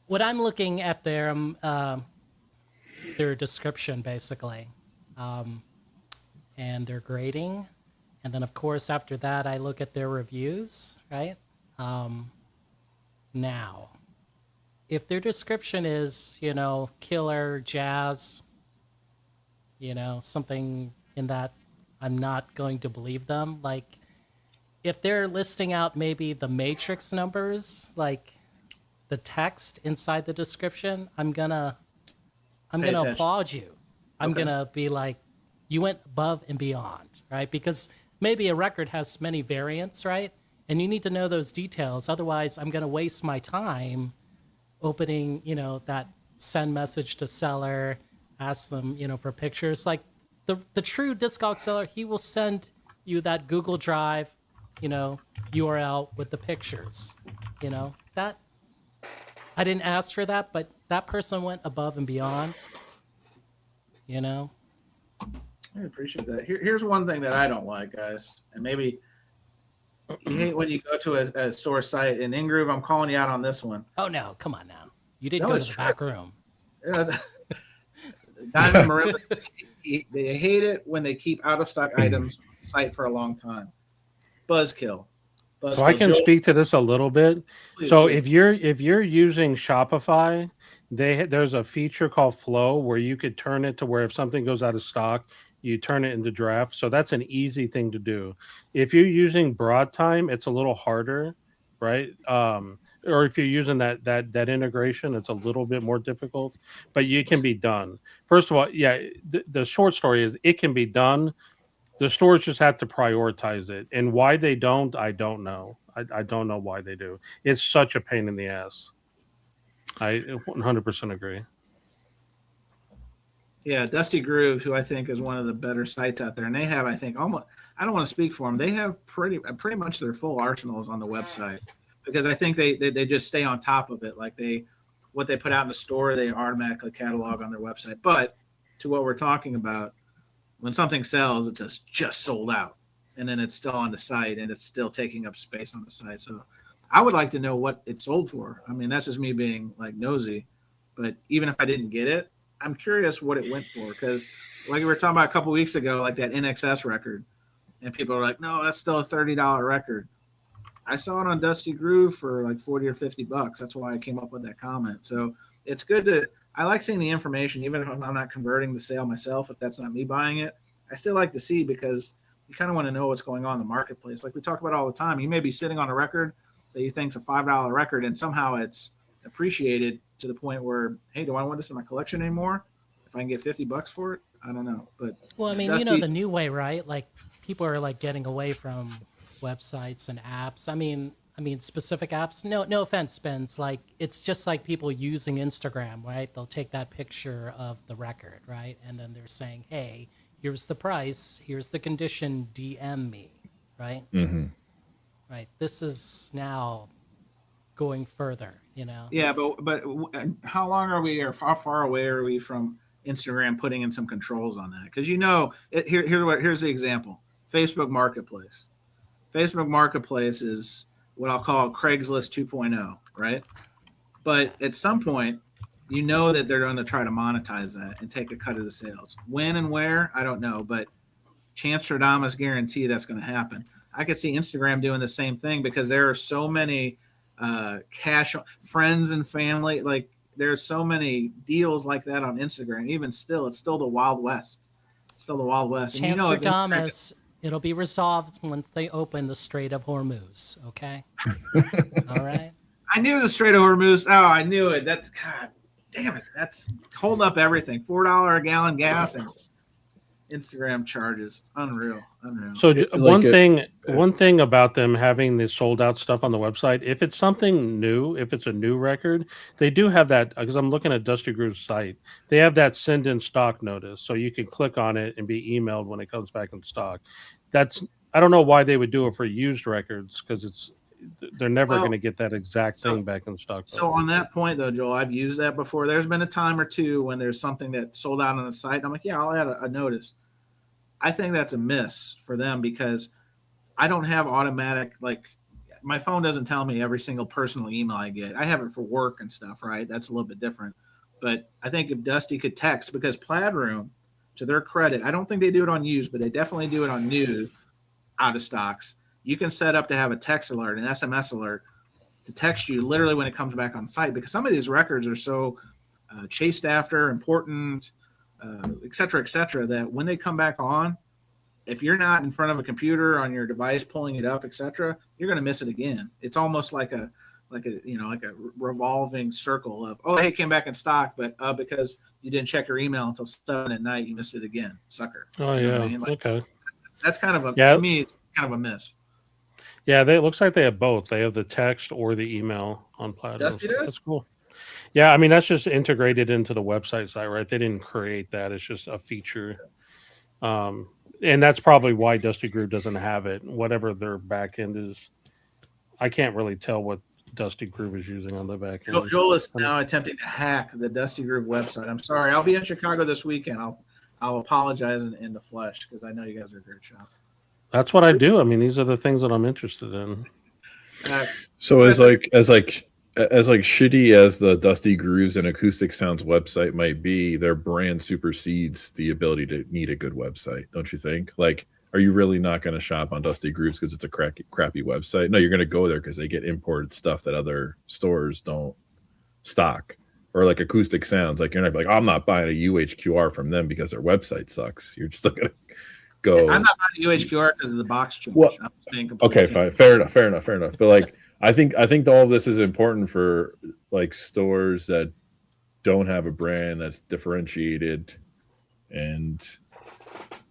What I'm looking at their description, basically, and their grading, and then of course after that I look at their reviews, right? Now, if their description is killer jazz, something in that, I'm not going to believe them. Like, if they're listing out maybe the matrix numbers, like the text inside the description, I'm gonna applaud you. I'm gonna be like, you went above and beyond, right? Because maybe a record has many variants, right? And you need to know those details. Otherwise, I'm going to waste my time opening, that send message to seller, ask them, for pictures. Like the true Discog seller, he will send you that Google Drive, URL with the pictures. That I didn't ask for that, but that person went above and beyond. I appreciate that. Here's one thing that I don't like, guys, and maybe you hate when you go to a store site. And Ingroove, I'm calling you out on this one. Oh no, come on now. You didn't go to the back room. Diamond Marimba, they hate it when they keep out of stock items on the site for a long time. Buzzkill. So I can speak to this a little bit. Please, So please. if you're using Shopify, there's a feature called Flow where you could turn it to where if something goes out of stock, you turn it into draft. So that's an easy thing to do. If you're using Broadtime, it's a little harder, right? Or if you're using that integration, it's a little bit more difficult, but it can be done. First of all, yeah, the short story is it can be done. The stores just have to prioritize it, and why they don't, I don't know. I don't know why they do. It's such a pain in the ass. I 100% agree. Yeah, Dusty Groove, who I think is one of the better sites out there, and they have, I think, almost. I don't want to speak for them. They have pretty much their full arsenals on the website, because I think they just stay on top of it. Like what they put out in the store, they automatically catalog on their website. But to what we're talking about, when something sells, it says just sold out, and then it's still on the site and it's still taking up space on the site. So I would like to know what it sold for. I mean, that's just me being like nosy, but even if I didn't get it, I'm curious what it went for. Because like we were talking about a couple weeks ago, like that NXS record, and people are like, no, that's still a $30 record. I saw it on Dusty Groove for like 40 or 50 bucks. That's why I came up with that comment. So it's good I like seeing the information, even if I'm not converting the sale myself, if that's not me buying it. I still like to see, because you kind of want to know what's going on in the marketplace. Like we talk about all the time. You may be sitting on a record that you think's a $5 record, and somehow it's appreciated to the point where, hey, do I want this in my collection anymore? If I can get 50 bucks for it, I don't know. But well, I mean, Dusty, the new way, right? Like people are like getting away from websites and apps. I mean, specific apps. No offense, Spence. Like it's just like people using Instagram, right? They'll take that picture of the record, right, and then they're saying, "Hey, here's the price. Here's the condition. DM me," right? Mm-hmm. Right. This is now going further. Yeah, but how long are we, or how far away are we from Instagram putting in some controls on that? Because here's the example: Facebook Marketplace. Facebook Marketplace is what I'll call Craigslist 2.0, right? But at some point, that they're going to try to monetize that and take a cut of the sales. When and where, I don't know, but Chanstradamus guarantee that's going to happen. I could see Instagram doing the same thing, because there are so many cash friends and family. Like there's so many deals like that on Instagram. Even still, it's still the Wild West. It's still the Wild West. And Chanstradamus, it'll be resolved once they open the Strait of Hormuz. Okay. All right. I knew the Strait of Hormuz. Oh, I knew it. That's, God damn it. That's hold up everything. $4 a gallon gas and Instagram charges. Unreal. So one thing about them having the sold out stuff on the website, if it's something new, if it's a new record, they do have that, because I'm looking at Dusty Groove's site. They have that send in stock notice, so you can click on it and be emailed when it comes back in stock. I don't know why they would do it for used records, because they're never going to get that exact thing back in stock. So on that point though, Joel, I've used that before. There's been a time or two when there's something that sold out on the site. I'm like, yeah, I'll add a notice. I think that's a miss for them, because I don't have automatic, like my phone doesn't tell me every single personal email I get. I have it for work and stuff, right? That's a little bit different. But I think if Dusty could text, because Plaid Room, to their credit, I don't think they do it on used, but they definitely do it on new out of stocks. You can set up to have a text alert, an SMS alert, to text you literally when it comes back on site, because some of these records are so chased after, important, et cetera, that when they come back on, if you're not in front of a computer on your device pulling it up, et cetera, you're going to miss it again. It's almost like a revolving circle of, oh, hey, it came back in stock, but because you didn't check your email until 7 at night, you missed it again, sucker. Oh, You know yeah. what I mean? Okay. That's kind of to me, kind of a miss. Yeah, it looks like they have both. They have the text or the email on Plaid. Dusty does? That's cool. Yeah, I mean that's just integrated into the website site, right? They didn't create that. It's just a feature. And that's probably why Dusty Groove doesn't have it. Whatever their back end is, I can't really tell what Dusty Groove is using on the back end. Joel is now attempting to hack the Dusty Groove website. I'm sorry. I'll be in Chicago this weekend. I'll apologize in the flesh because I know you guys are a great shop. That's what I do. I mean, these are the things that I'm interested in. So as shitty as the Dusty Grooves and Acoustic Sounds website might be, their brand supersedes the ability to need a good website, don't you think? Like, are you really not going to shop on Dusty Grooves because it's a crappy website? No, you're going to go there because they get imported stuff that other stores don't stock. Or like Acoustic Sounds, like you're not like, oh, I'm not buying a UHQR from them because their website sucks. You're just going to go. I'm not buying UHQR because of the box change. Well, okay, fine, fair enough. But like, I think all of this is important for like stores that don't have a brand that's differentiated, and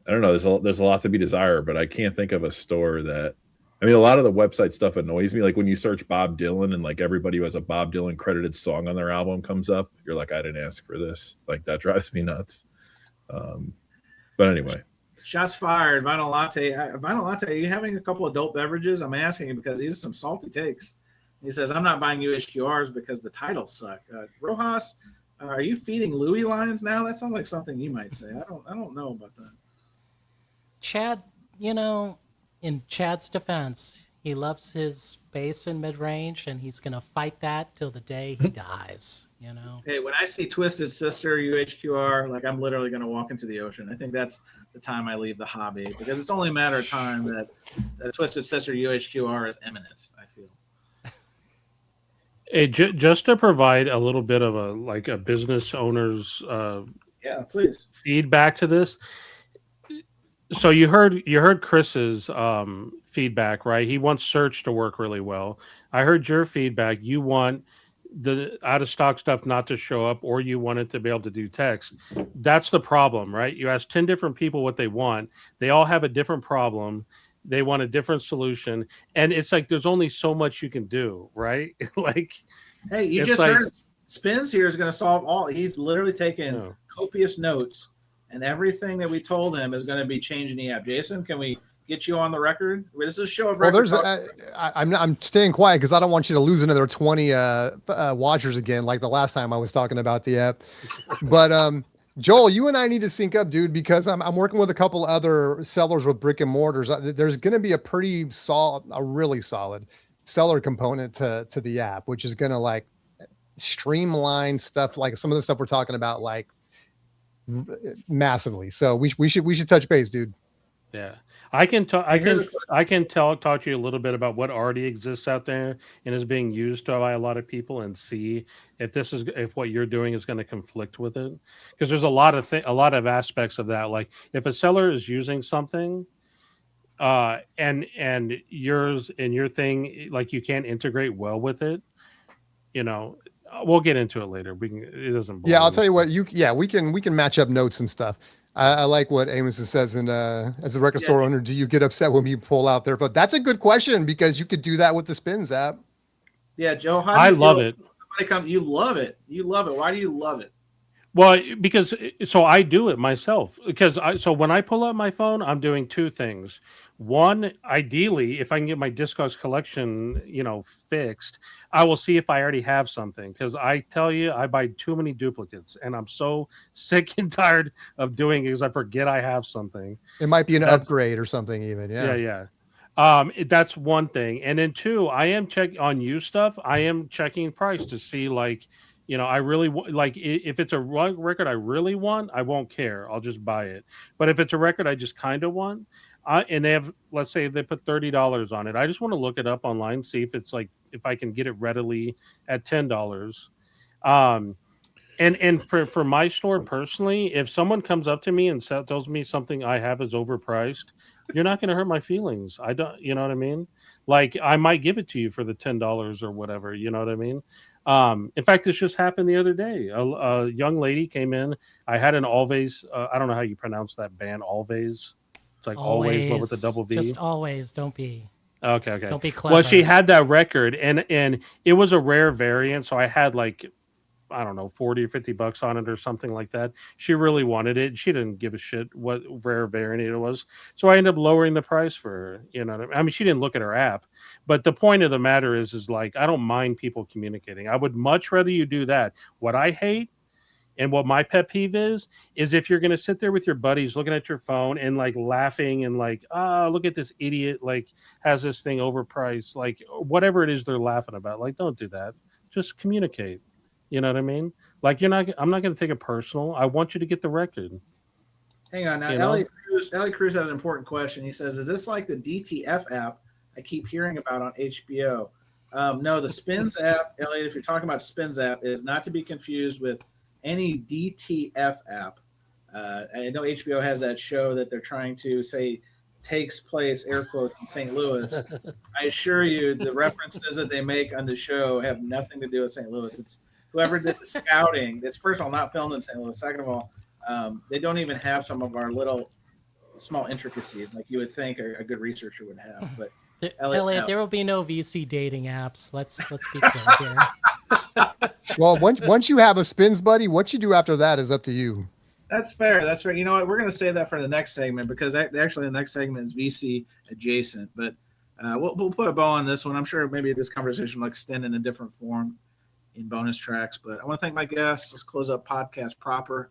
I don't know. There's a lot to be desired, but I can't think of a store that. I mean, a lot of the website stuff annoys me. Like when you search Bob Dylan and like everybody who has a Bob Dylan credited song on their album comes up, you're like, I didn't ask for this. Like that drives me nuts. But anyway. Shots fired. Vinyl Latte. Vinyl Latte, are you having a couple adult beverages? I'm asking him because he has some salty takes. He says, I'm not buying UHQRs because the titles suck. Rojas, are you feeding Louis lines now? That sounds like something you might say. I don't know about that. Chad, in Chad's defense, he loves his bass and mid-range, and he's going to fight that till the day he dies, Hey, when I see Twisted Sister UHQR, like I'm literally going to walk into the ocean. I think that's the time I leave the hobby because it's only a matter of time that Twisted Sister UHQR is imminent, I feel. Hey, just to provide a little bit of a business owner's please feedback to this. So you heard Chris's feedback, right? He wants search to work really well. I heard your feedback. You want the out of stock stuff not to show up, or you want it to be able to do text. That's the problem, right? You ask 10 different people what they want. They all have a different problem. They want a different solution. And it's like there's only so much you can do, right? Like, hey, you just heard Spinz here is going to solve all. He's literally taken copious notes. And everything that we told him is going to be changing the app. Jason, can we get you on the record? This is a show of record. I'm staying quiet because I don't want you to lose another 20 watchers again, like the last time I was talking about the app. But Joel, you and I need to sync up, dude, because I'm working with a couple other sellers with brick and mortars. There's going to be a really solid seller component to the app, which is going to like streamline stuff, like some of the stuff we're talking about, like massively. So we should touch base, dude. Yeah, I can talk to you a little bit about what already exists out there and is being used by a lot of people, and see if what you're doing is going to conflict with it. Because there's a lot of aspects of that. Like if a seller is using something, and your thing, like you can't integrate well with it, we'll get into it later. It doesn't. Yeah, I'll tell you what. We can match up notes and stuff. I like what Amos says. And as a record store owner, do you get upset when you pull out there? But that's a good question because you could do that with the Spinz app. Yeah, Joe. I love it. Somebody comes, you love it. You love it. Why do you love it? Well, because I do it myself. Because when I pull out my phone, I'm doing two things. One, ideally, if I can get my Discogs collection, fixed, I will see if I already have something. Because I tell you, I buy too many duplicates, and I'm so sick and tired of doing it because I forget I have something. It might be an upgrade or something, even. Yeah. That's one thing, and then two, I am checking on used stuff. I am checking price to see, like, I really like if it's a record I really want, I won't care. I'll just buy it. But if it's a record I just kind of want, and they have, let's say they put $30 on it, I just want to look it up online, see if it's like if I can get it readily at $10. And for my store personally, if someone comes up to me and tells me something I have is overpriced, you're not going to hurt my feelings. I don't, you know what I mean? Like I might give it to you for the $10 or whatever. You know what I mean? In fact, this just happened the other day. A young lady came in. I had an Always. I don't know how you pronounce that band, Always. It's like always but with a double V. Just always, don't be. Okay. Don't be clever. Well, she had that record, and it was a rare variant, so I had like, I don't know, 40 or 50 bucks on it or something like that. She really wanted it. She didn't give a shit what rare variant it was. So I ended up lowering the price for her. You know what I mean? I mean, she didn't look at her app. But the point of the matter is like, I don't mind people communicating. I would much rather you do that. What I hate and what my pet peeve is if you're going to sit there with your buddies looking at your phone and like laughing and like, oh, look at this idiot, like has this thing overpriced, like whatever it is they're laughing about. Like, don't do that. Just communicate. You know what I mean? Like, I'm not going to take it personal. I want you to get the record. Hang on now. Ellie Cruz has an important question. He says, is this like the DTF app I keep hearing about on HBO? No, the Spinz app, Elliot, if you're talking about Spinz app, is not to be confused with any DTF app. I know HBO has that show that they're trying to say takes place, air quotes, in St. Louis. I assure you the references that they make on the show have nothing to do with St. Louis. It's whoever did the scouting. It's first of all not filmed in St. Louis. Second of all, they don't even have some of our little small intricacies like you would think a good researcher would have. But Elliot, there will be no VC dating apps. Let's be clear here. Well, once you have a Spinz buddy, what you do after that is up to you. That's fair. That's right. You know what? We're going to save that for the next segment because actually the next segment is VC adjacent. But we'll put a bow on this one. I'm sure maybe this conversation will extend in a different form in bonus tracks. But I want to thank my guests. Let's close up podcast proper.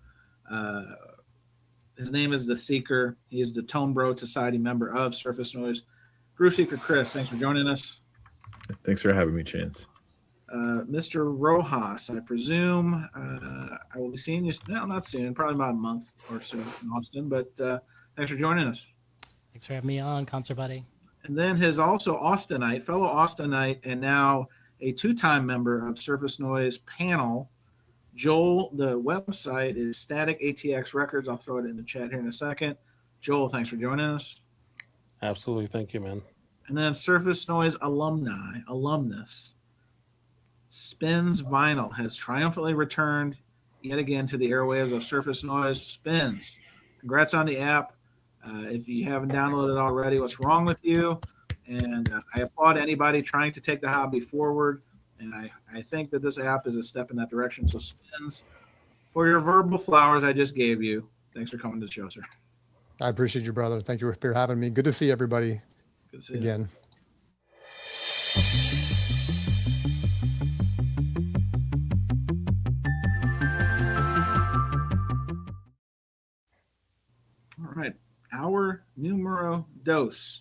His name is The Seeker. He is the Tone Bro Society member of Surface Noise. Groove Seeker Chris, thanks for joining us. Thanks for having me, Chance. Mr. Rojas, I presume I will be seeing you. No, not soon. Probably about a month or so in Austin. But thanks for joining us. Thanks for having me on, Concert Buddy. And then his also Austinite, fellow Austinite, and now a two-time member of Surface Noise panel, Joel. The website is Static ATX Records. I'll throw it in the chat here in a second. Joel, thanks for joining us. Absolutely. Thank you, man. And then Surface Noise alumnus, Spinz Vinyl has triumphantly returned yet again to the airwaves of Surface Noise. Spinz, congrats on the app. If you haven't downloaded it already, what's wrong with you? And I applaud anybody trying to take the hobby forward. And I think that this app is a step in that direction. So Spinz, for your verbal flowers I just gave you, thanks for coming to the show, sir. I appreciate you, brother. Thank you for having me. Good to see everybody Good to see again. All right. Our numero dos.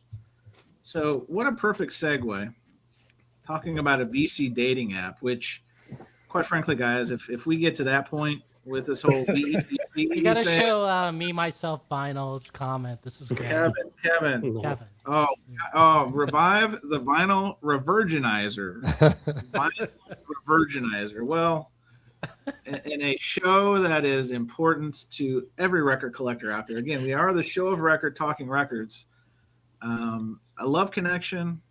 So what a perfect segue. Talking about a VC dating app, which, quite frankly, guys, if we get to that point with this whole VC You got to show me, myself, Vinyl's comment. This is great. Kevin. Revive the vinyl revirginizer. Vinyl revirginizer. Well, in a show that is important to every record collector out there. Again, we are the show of record talking records. A love connection.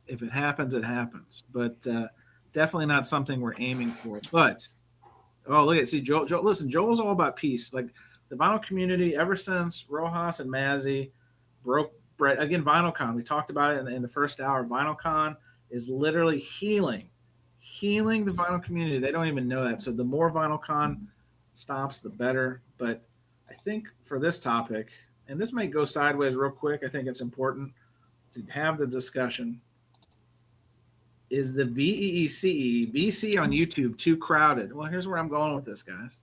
If it happens, it happens. But definitely not something we're aiming for. But look at Joel. Listen, Joel's all about peace. Like the vinyl community, ever since Rojas and Mazzy broke bread. Again, VinylCon. We talked about it in the first hour. VinylCon is literally healing the vinyl community. They don't even know that. So the more VinylCon stops, the better. But I think for this topic, and this might go sideways real quick, I think it's important to have the discussion. Is the VC on YouTube too crowded? Well, here's where I'm going with this, guys.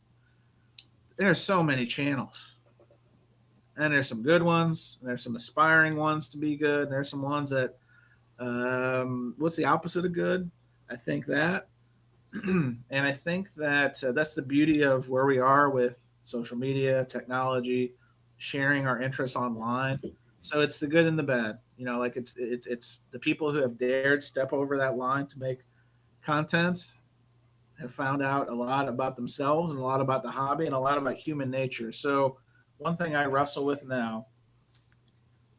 There's so many channels. And there's some good ones. There's some aspiring ones to be good. There's some ones that, what's the opposite of good? I think that. And I think that that's the beauty of where we are with social media, technology, sharing our interests online. So it's the good and the bad. You know, like it's the people who have dared step over that line to make content have found out a lot about themselves and a lot about the hobby and a lot about human nature. So one thing I wrestle with now,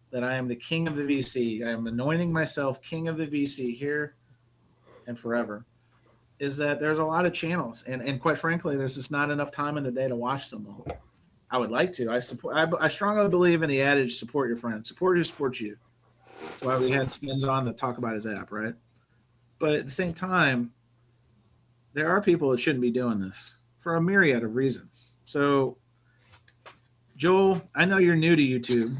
that I am the king of the VC, I am anointing myself king of the VC here and forever, is that there's a lot of channels. And quite frankly, there's just not enough time in the day to watch them all. I would like to. I strongly believe in the adage, support your friends. Support who supports you. why we had Spinz on to talk about his app, right? But at the same time, there are people that shouldn't be doing this for a myriad of reasons. So, Joel, I know you're new to YouTube.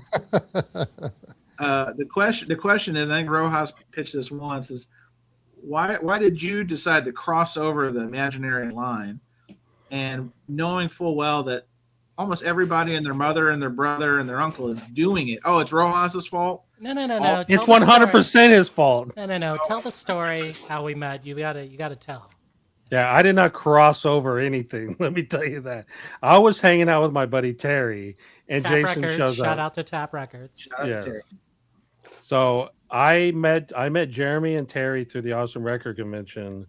The question is, I think Rojas pitched this once, is why did you decide to cross over the imaginary line, and knowing full well that almost everybody and their mother and their brother and their uncle is doing it? Oh, it's Rojas's fault? No. It's 100% his fault. No. Tell the story how we met. You gotta tell. Yeah, I did not cross over anything. Let me tell you that. I was hanging out with my buddy Terry, and Tap Jason Records. shows Shout up. out to Tap Records. Shout out to Yes. Terry. So I met Jeremy and Terry through the Awesome Record Convention,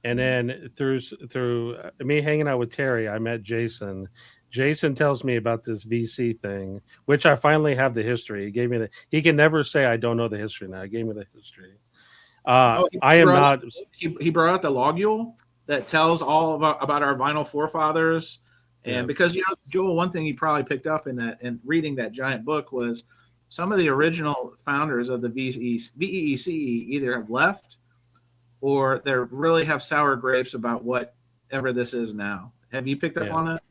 and then through me hanging out with Terry, I met Jason. Jason tells me about this VC thing, which I finally have the history. He gave me he can never say I don't know the history now. He gave me the history. I am not. He brought out the logule that tells all about our vinyl forefathers. And because, Joel, one thing you probably picked up in that and reading that giant book was some of the original founders of the VEECE either have left or they really have sour grapes about whatever this is now. Have you picked up on that?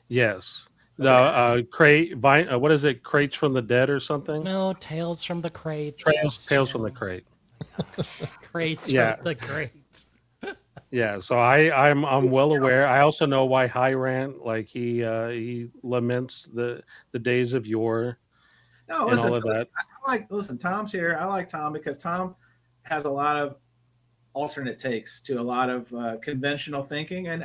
Yes. The what is it? Crates from the Dead or something? No, Tales from the Crate. Tales from the Crate. Crates from the Crate. Yeah, so I'm well aware. I also know why High Rant, like he laments the days of yore. No, and listen, all of that. Listen, Tom's here. I like Tom because Tom has a lot of alternate takes to a lot of conventional thinking, and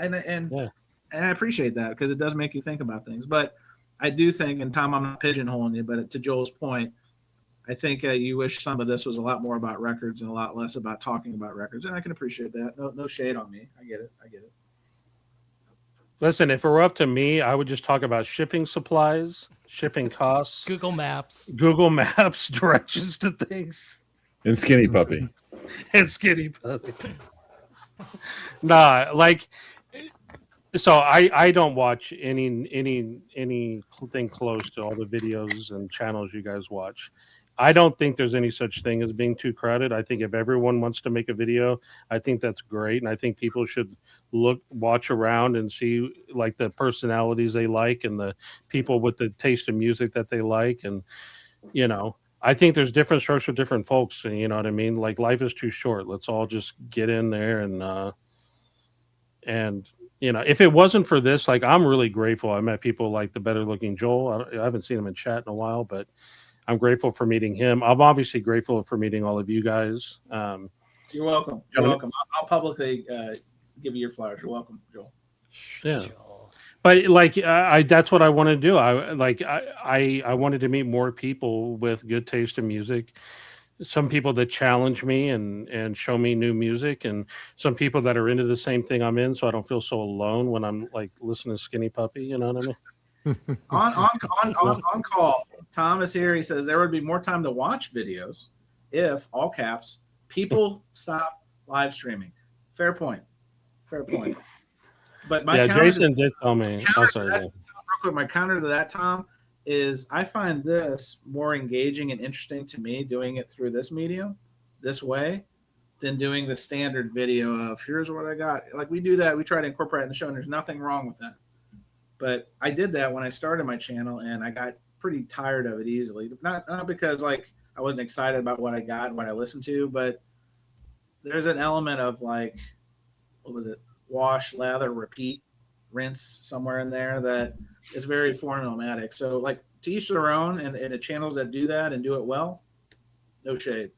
I appreciate that because it does make you think about things. But I do think, and Tom, I'm not pigeonholing you, but to Joel's point, I think you wish some of this was a lot more about records and a lot less about talking about records, and I can appreciate that. No shade on me. I get it. Listen, if it were up to me, I would just talk about shipping supplies, shipping costs, Google Maps, directions to things, and Skinny Puppy. and Skinny Puppy. Nah, like, so I don't watch anything close to all the videos and channels you guys watch. I don't think there's any such thing as being too crowded. I think if everyone wants to make a video, I think that's great. And I think people should watch around and see like the personalities they like and the people with the taste of music that they like. And, I think there's different strokes for different folks. And you know what I mean? Like life is too short. Let's all just get in there and if it wasn't for this, like I'm really grateful. I met people like the better looking Joel. I haven't seen him in chat in a while, but I'm grateful for meeting him. I'm obviously grateful for meeting all of you guys. You're welcome. You're welcome. I'll publicly give you your flowers. You're welcome, Joel. Yeah. But like, that's what I want to do. I wanted to meet more people with good taste in music. Some people that challenge me and show me new music, and some people that are into the same thing I'm in, so I don't feel so alone when I'm like listening to Skinny Puppy. You know what I mean? on call, Tom is here. He says there would be more time to watch videos if, all caps, people stop live streaming. Fair point. But Jason did tell me. Real quick, my counter to that, Tom, is I find this more engaging and interesting to me doing it through this medium, this way, than doing the standard video of here's what I got. Like we do that, we try to incorporate it in the show, and there's nothing wrong with that. But I did that when I started my channel, and I got pretty tired of it easily. Not because like I wasn't excited about what I got and what I listened to, but there's an element of like, what was it? Wash, lather, repeat, rinse somewhere in there that is very formulaic. So like to each their own, and the channels that do that and do it well, no shade.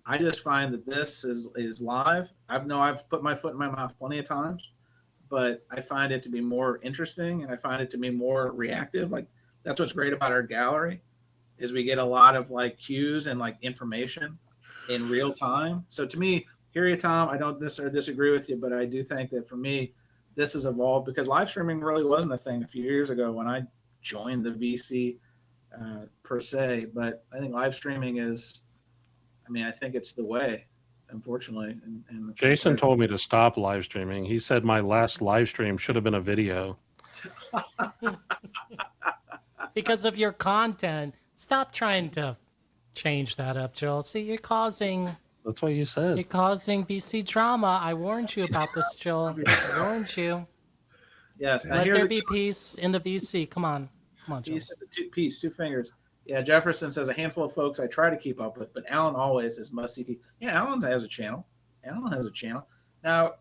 I just find that this is live. I've put my foot in my mouth plenty of times, but I find it to be more interesting and I find it to be more reactive. Like that's what's great about our gallery is we get a lot of like cues and like information in real time. So to me, hear you, Tom, I don't necessarily disagree with you, but I do think that for me, this has evolved because live streaming really wasn't a thing a few years ago when I joined the VC per se. But I think live streaming is, I think it's the way, unfortunately. And Jason told me to stop live streaming. He said my last live stream should have been a video. Because of your content. Stop trying to Change that up, Joel. See, you're causing That's what you said. VC drama. I warned you about this, Joel. I warned you. Yes. Now Let here's there a be peace in the VC. Come on, Joel. two fingers. Yeah, Jefferson says a handful of folks I try to keep up with, but Alan always is must see. Yeah, Alan has a channel. Now,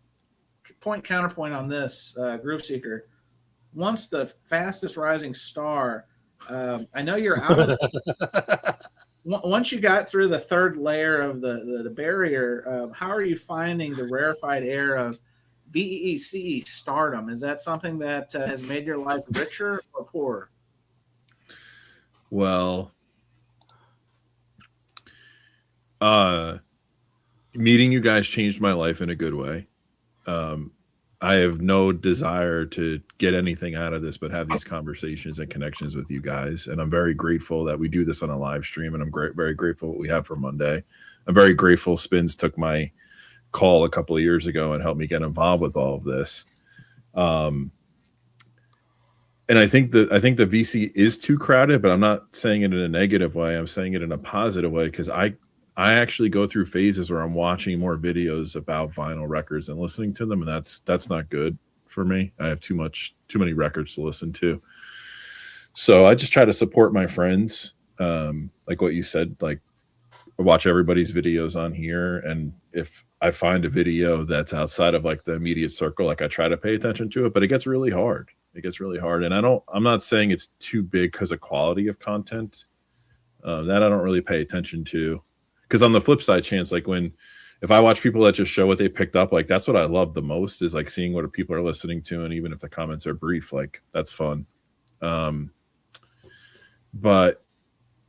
counterpoint on this, Groove Seeker. Once the fastest rising star, I know you're out of. Once you got through the third layer of the barrier, how are you finding the rarefied air of VEECE stardom? Is that something that has made your life richer or poorer? Well, meeting you guys changed my life in a good way. I have no desire to get anything out of this, but have these conversations and connections with you guys. And I'm very grateful that we do this on a live stream. And I'm very grateful what we have for Monday. I'm very grateful Spinz took my call a couple of years ago and helped me get involved with all of this. And I think the VC is too crowded, but I'm not saying it in a negative way. I'm saying it in a positive way, because I actually go through phases where I'm watching more videos about vinyl records and listening to them, and that's not good for me. I have too many records to listen to. So I just try to support my friends, like what you said. Like, I watch everybody's videos on here, and if I find a video that's outside of like the immediate circle, like I try to pay attention to it, but it gets really hard. And I'm not saying it's too big because of quality of content. That I don't really pay attention to. Because on the flip side, Chance, like if I watch people that just show what they picked up, like that's what I love the most, is like seeing what people are listening to. And even if the comments are brief, like that's fun. But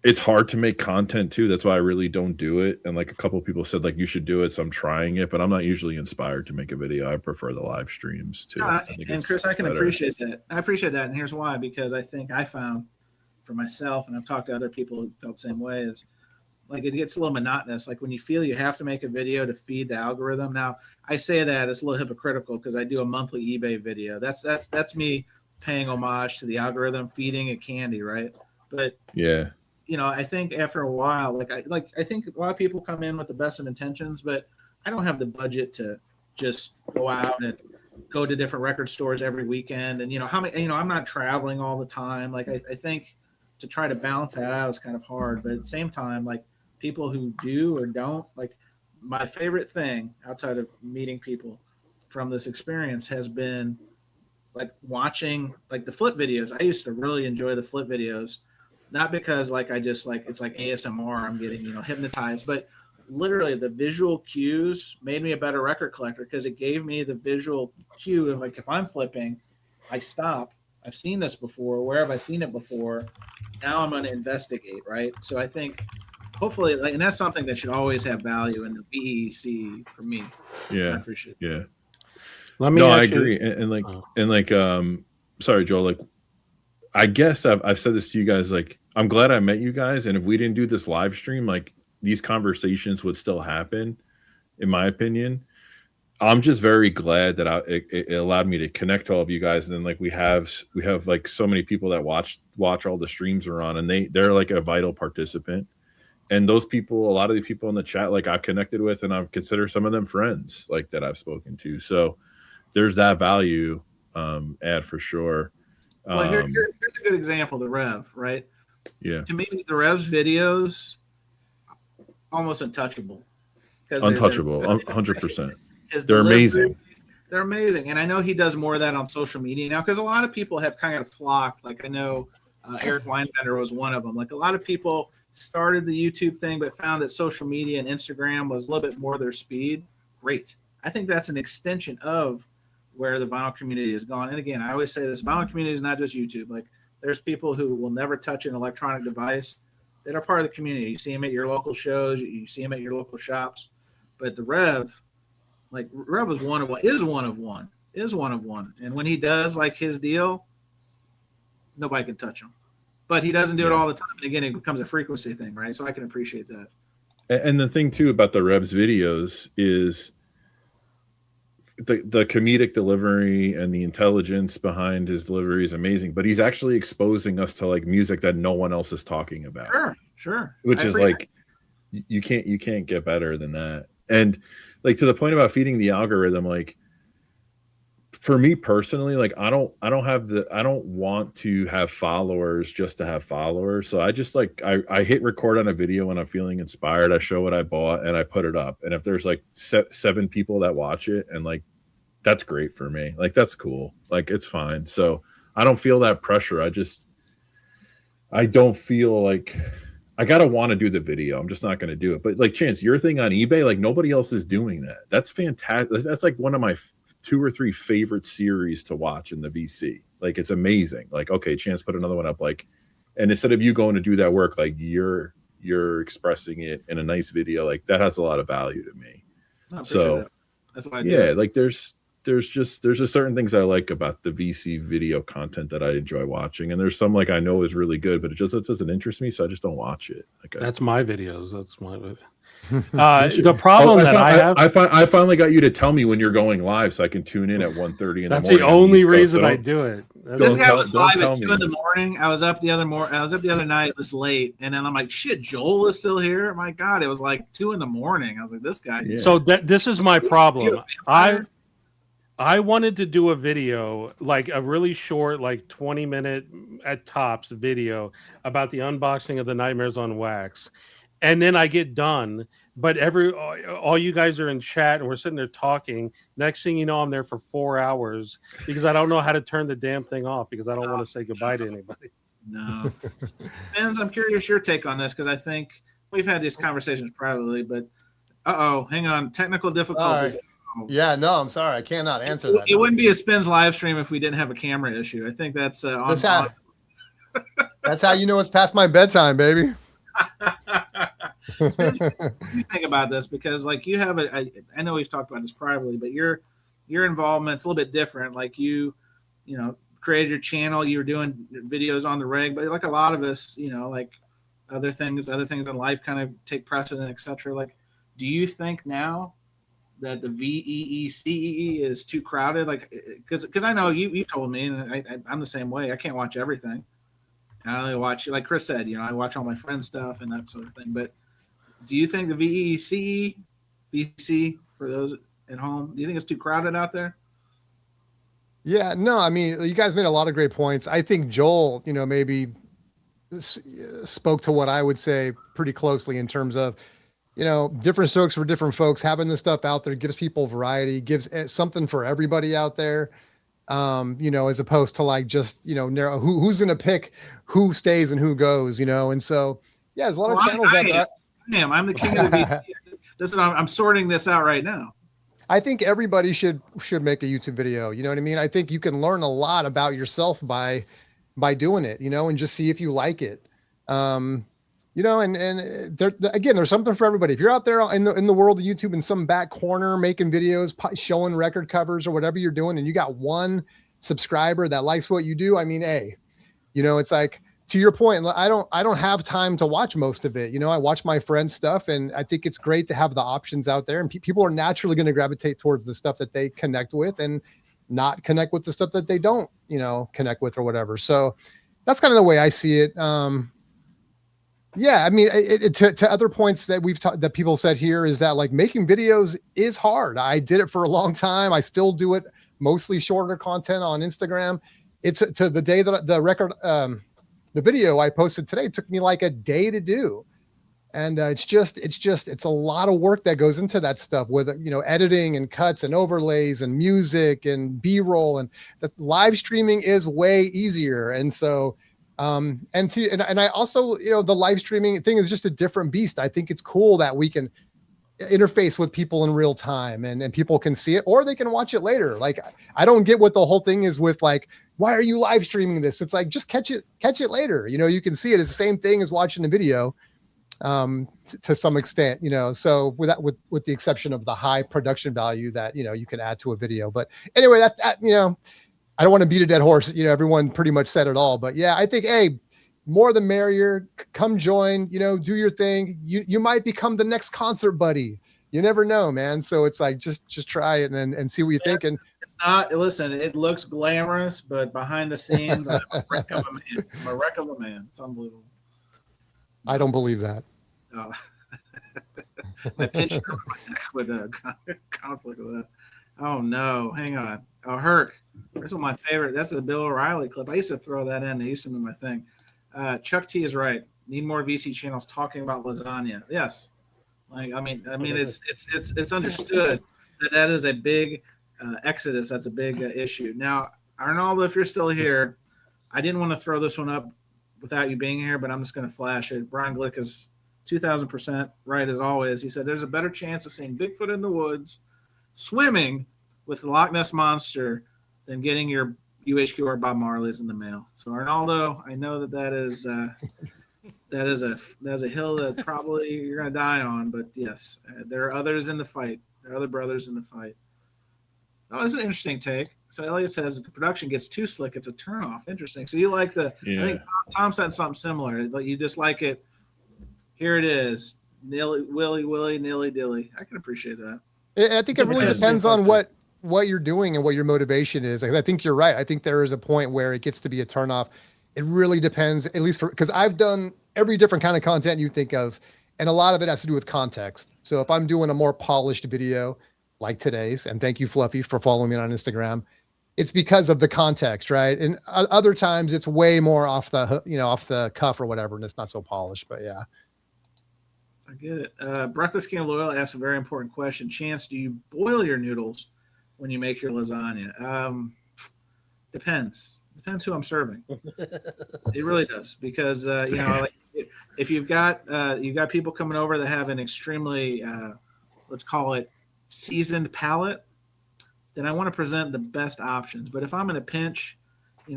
it's hard to make content too. That's why I really don't do it. And like a couple of people said, like, you should do it. So I'm trying it, but I'm not usually inspired to make a video. I prefer the live streams too. And Chris, I can appreciate that. I appreciate that. And here's why, because I think I found for myself, and I've talked to other people who felt the same way, is like it gets a little monotonous. Like when you feel you have to make a video to feed the algorithm. Now I say that it's a little hypocritical because I do a monthly eBay video. That's me paying homage to the algorithm, feeding it candy, right? But yeah, you know, I think after a while, I think a lot of people come in with the best of intentions, but I don't have the budget to just go out and go to different record stores every weekend. And I'm not traveling all the time. Like I think to try to balance that out is kind of hard. But at the same time, like people who do or don't, like my favorite thing outside of meeting people from this experience has been like watching like the flip videos. I used to really enjoy the flip videos. Not because like I just like it's like ASMR, I'm getting hypnotized, but literally the visual cues made me a better record collector because it gave me the visual cue of like if I'm flipping, I stop. I've seen this before. Where have I seen it before? Now I'm going to investigate, right? So I think hopefully, and that's something that should always have value in the VEC for me. Yeah, I appreciate it. Yeah. I agree, sorry, Joel. Like, I guess I've said this to you guys. Like, I'm glad I met you guys, and if we didn't do this live stream, like these conversations would still happen, in my opinion. I'm just very glad that it allowed me to connect to all of you guys. And then like we have like so many people that watch all the streams we're on, and they're like a vital participant. And those people, a lot of the people in the chat, like I've connected with, and I've considered some of them friends, like that I've spoken to. So there's that value add for sure. Well, here's a good example, the Rev, right? Yeah. To me, the Rev's videos almost untouchable. Untouchable, 100%. They're amazing. They're amazing. And I know he does more of that on social media now because a lot of people have kind of flocked. Like I know Eric Weinbender was one of them. Like a lot of people started the YouTube thing but found that social media and Instagram was a little bit more their speed. Great. I think that's an extension of where the vinyl community has gone. And again, I always say this, vinyl community is not just YouTube. Like there's people who will never touch an electronic device that are part of the community. You see them at your local shows, you see them at your local shops. But the Rev is one of one. And when he does like his deal, nobody can touch him. But he doesn't do it all the time. And again, it becomes a frequency thing, right? So I can appreciate that. And the thing too about the Rev's videos is the comedic delivery and the intelligence behind his delivery is amazing, but he's actually exposing us to like music that no one else is talking about. Sure. which is like you can't get better than that. And like to the point about feeding the algorithm, like for me personally, like I don't want to have followers just to have followers. So I just like I hit record on a video when I'm feeling inspired. I show what I bought and I put it up. And if there's like 7 people that watch it, and like that's great for me. Like that's cool. Like it's fine. So I don't feel that pressure. I don't feel like I gotta want to do the video. I'm just not gonna do it. But like Chance, your thing on eBay, like nobody else is doing that. That's fantastic. That's like one of my 2 or 3 favorite series to watch in the VC. Like it's amazing. Like, okay, Chance put another one up, like, and instead of you going to do that work, like you're expressing it in a nice video, like that has a lot of value to me. So that's why I do it. Like there's just certain things I like about the VC video content that I enjoy watching, and there's some like I know is really good, but it doesn't interest me, so I just don't watch it. Like that's my videos. That's my the problem I finally got you to tell me when you're going live, so I can tune in at 1:30 in the morning. That's the only reason I do it. This guy was live at 2 in the morning. I was up the other night this late, and then I'm like, shit, Joel is still here. My God, it was like 2 in the morning. I was like, this guy. Yeah. So this is my problem. I wanted to do a video, like a really short, like 20-minute at tops video about the unboxing of the Nightmares on Wax. And then I get done, but all you guys are in chat and we're sitting there talking. Next thing you know, I'm there for 4 hours because I don't know how to turn the damn thing off because I don't want to say goodbye to anybody. No. Spinz, I'm curious your take on this because I think we've had these conversations privately, but hang on. Technical difficulties. Yeah, no, I'm sorry. I cannot answer that. It wouldn't be a Spinz live stream if we didn't have a camera issue. I think that's that's how you know it's past my bedtime, baby. Spinz, what do you think about this? Because like you have I know we've talked about this privately, but your involvement's a little bit different. Like you created your channel, you were doing videos on the reg, but like a lot of us, like other things in life kind of take precedent, etc. Like, do you think now that the VEECEE is too crowded? Like, because I know you've told me, and I'm the same way. I can't watch everything. I only watch, like Chris said, I watch all my friends' stuff and that sort of thing. But do you think the VEECEE, VC, for those at home, do you think it's too crowded out there? Yeah, no, I mean, you guys made a lot of great points. I think Joel, maybe spoke to what I would say pretty closely in terms of, different strokes for different folks. Having this stuff out there gives people variety, gives something for everybody out there. As opposed to like just, narrow who's going to pick who stays and who goes, and so, yeah, there's a lot of channels out there. I'm the king of the VC. Listen, I'm sorting this out right now. I think everybody should make a YouTube video. You know what I mean? I think you can learn a lot about yourself by doing it, and just see if you like it. And there, again, there's something for everybody. If you're out there in the world of YouTube in some back corner making videos, showing record covers or whatever you're doing, and you got one subscriber that likes what you do, I mean, hey, it's like, to your point, I don't have time to watch most of it. I watch my friends' stuff, and I think it's great to have the options out there. And people are naturally going to gravitate towards the stuff that they connect with, and not connect with the stuff that they don't, connect with or whatever. So that's kind of the way I see it. Yeah, I mean, to other points that that people said here is that like making videos is hard. I did it for a long time. I still do it, mostly shorter content on Instagram. It's to the day that the record, the video I posted today took me like a day to do. And it's a lot of work that goes into that stuff with, editing and cuts and overlays and music and B-roll, and that live streaming is way easier. And so, and I also, the live streaming thing is just a different beast. I think it's cool that we can interface with people in real time and people can see it, or they can watch it later. Like, I don't get what the whole thing is with like, why are you live streaming this? It's like, just catch it later. You can see it as the same thing as watching the video, to some extent, so with the exception of the high production value that, you can add to a video. But anyway, that I don't want to beat a dead horse. Everyone pretty much said it all, but yeah, I think, hey, more the merrier. Come join, do your thing. You might become the next concert buddy. You never know, man. So it's like, just try it and see what you think. And it's not, listen, it looks glamorous, but behind the scenes, I'm a wreck of a man. It's unbelievable. I don't believe that. Oh. My pinch would conflict with that. Oh no, hang on. Oh, Herc. This is my favorite. That's the Bill O'Reilly clip. I used to throw that in. They used to be my thing. Chuck T is right. Need more VC channels talking about lasagna. Yes. Like I mean, it's understood that is a big exodus. That's a big issue. Now, Arnaldo, if you're still here, I didn't want to throw this one up without you being here, but I'm just going to flash it. Brian Glick is 2,000% right as always. He said there's a better chance of seeing Bigfoot in the woods swimming with the Loch Ness Monster than getting your UHQ or Bob Marley's in the mail. So Arnaldo, I know that is a hill that probably you're going to die on, but yes, there are others in the fight. There are other brothers in the fight. Oh, this is an interesting take. So Elliot says the production gets too slick. It's a turnoff. Interesting. So you like I think Tom said something similar. Like you just like it. Here it is. Willy, nilly dilly. I can appreciate that. I think it really depends on what you're doing and what your motivation is. I think you're right. I think there is a point where it gets to be a turnoff. It really depends, at least because I've done every different kind of content you think of, and a lot of it has to do with context. So if I'm doing a more polished video like today's, and thank you, Fluffy, for following me on Instagram, it's because of the context, right? And other times it's way more off the cuff or whatever, and it's not so polished. But yeah, I get it. Breakfast King Loyal asks a very important question. Chance, do you boil your noodles when you make your lasagna? Depends. Depends who I'm serving. It really does, because like if you've got people coming over that have an extremely let's call it seasoned palate, then I want to present the best options. But if I'm in a pinch,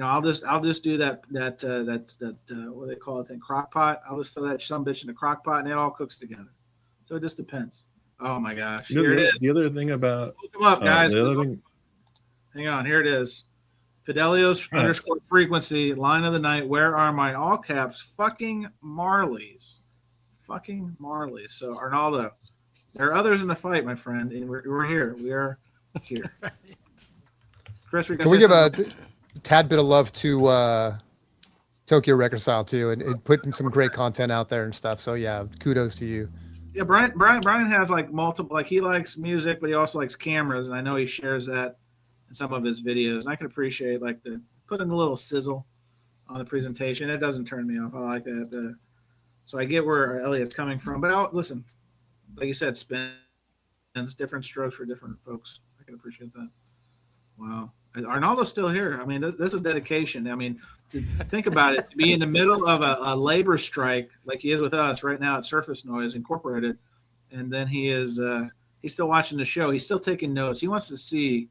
I'll just do that what do they call it thing, crock pot. I'll just throw that some bitch in the crock pot and it all cooks together. So it just depends. Oh my gosh. Here it is. The other thing about come up, guys. Hang on, here it is. Fidelios _ frequency, line of the night. Where are my all caps fucking Marleys? Fucking Marleys. So Arnaldo, there are others in the fight, my friend, and we're here. We are here. Right. Chris, can we give a tad bit of love to Tokyo Reconcile too, and putting some great content out there and stuff. So yeah, kudos to you. Yeah, Brian has like multiple, like he likes music, but he also likes cameras, and I know he shares that in some of his videos. And I can appreciate like the putting a little sizzle on the presentation. It doesn't turn me off. I like that. So I get where Elliot's coming from, but listen, like you said, Spinz, different strokes for different folks. I can appreciate that. Wow. Arnaldo's still here. I mean, this is dedication. I mean, think about it. To be in the middle of a labor strike like he is with us right now at Surface Noise Incorporated, and then he's still watching the show. He's still taking notes. He wants to see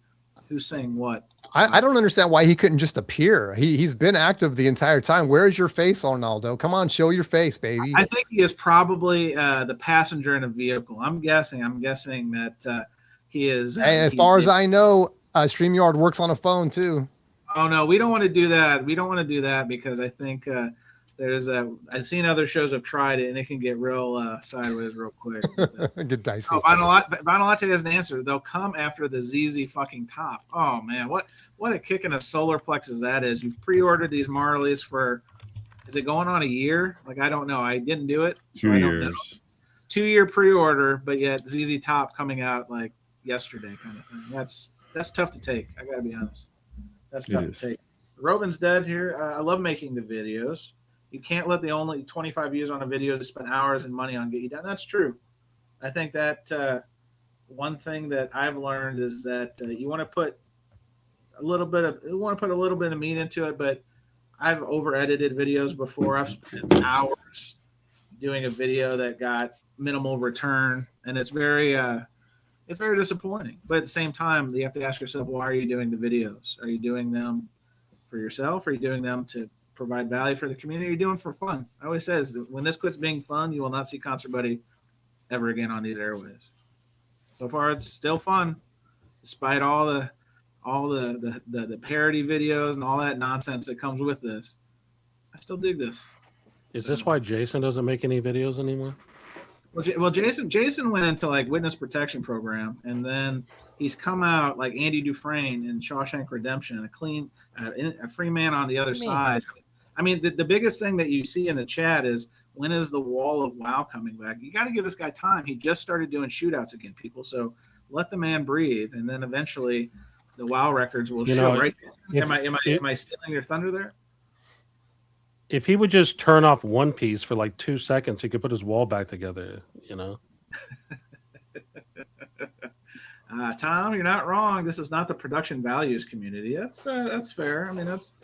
who's saying what. I don't understand why he couldn't just appear. He's been active the entire time. Where is your face, Arnaldo? Come on, show your face, baby. I think he is probably the passenger in a vehicle. I'm guessing that he is. Hey, as far as I know, StreamYard works on a phone too. Oh no, we don't want to do that. We don't want to do that because I think I've seen other shows have tried it and it can get real sideways real quick. Get dicey. Oh, Vinyl Latte has an answer. They'll come after the ZZ fucking top. Oh man, what a kick in a solar plexus that is. You've pre-ordered these Marleys for, is it going on a year? Like I don't know. I didn't do it. 2 years. 2-year pre-order, but yet ZZ Top coming out like yesterday kind of thing. That's tough to take. I gotta be honest. That's tough to take. Robin's dead here. I love making the videos. You can't let the only 25 views on a video to spend hours and money on get you done. That's true. I think that one thing that I've learned is that you want to put a little bit of meat into it. But I've over edited videos before. I've spent hours doing a video that got minimal return, and it's very disappointing. But at the same time, you have to ask yourself, why are you doing the videos? Are you doing them for yourself? Are you doing them to provide value for the community? Are you doing it for fun? I always says, when this quits being fun, you will not see Concert Buddy ever again on these airwaves. So far, it's still fun, despite all the parody videos and all that nonsense that comes with this. I still dig this. Is this why Jason doesn't make any videos anymore? Well, Jason went into like witness protection program, and then he's come out like Andy Dufresne in Shawshank Redemption, a free man on the other side. I mean, the biggest thing that you see in the chat is when is the wall of WoW coming back? You got to give this guy time. He just started doing shootouts again, people. So let the man breathe, and then eventually the WoW records will show. Right? Am I stealing your thunder there? If he would just turn off One Piece for like 2 seconds, he could put his wall back together. Tom, you're not wrong. This is not the production values community. That's fair. I mean, that's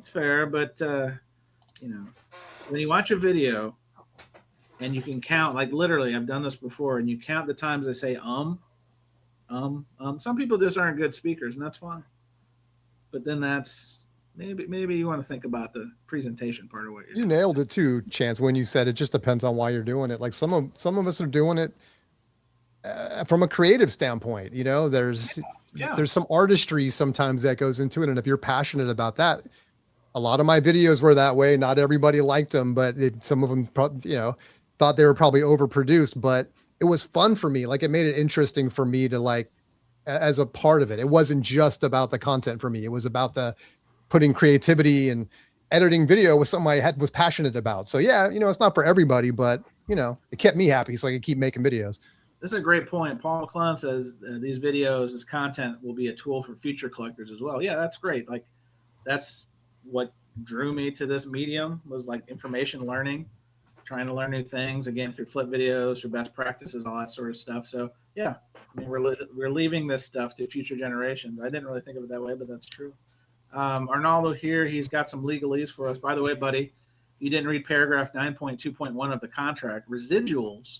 fair. But when you watch a video and you can count, like literally, I've done this before, and you count the times they say Some people just aren't good speakers, and that's fine. But then that's maybe you want to think about the presentation part of what you're doing. You nailed it too, Chance, when you said it just depends on why you're doing it. Like some of us are doing it from a creative standpoint. There's some artistry sometimes that goes into it, and if you're passionate about that, a lot of my videos were that way. Not everybody liked them, but some of them thought they were probably overproduced, but it was fun for me. Like it made it interesting for me to like as a part of it. It wasn't just about the content for me. It was about the putting creativity, and editing video was something I was passionate about. So yeah, it's not for everybody, but it kept me happy so I could keep making videos. This is a great point. Paul McClellan says these videos, this content will be a tool for future collectors as well. Yeah, that's great. Like that's what drew me to this medium, was like information learning, trying to learn new things, again, through flip videos, through best practices, all that sort of stuff. So yeah, I mean, we're leaving this stuff to future generations. I didn't really think of it that way, but that's true. Arnaldo here, he's got some legalese for us. By the way, buddy, you didn't read paragraph 9.2.1 of the contract. Residuals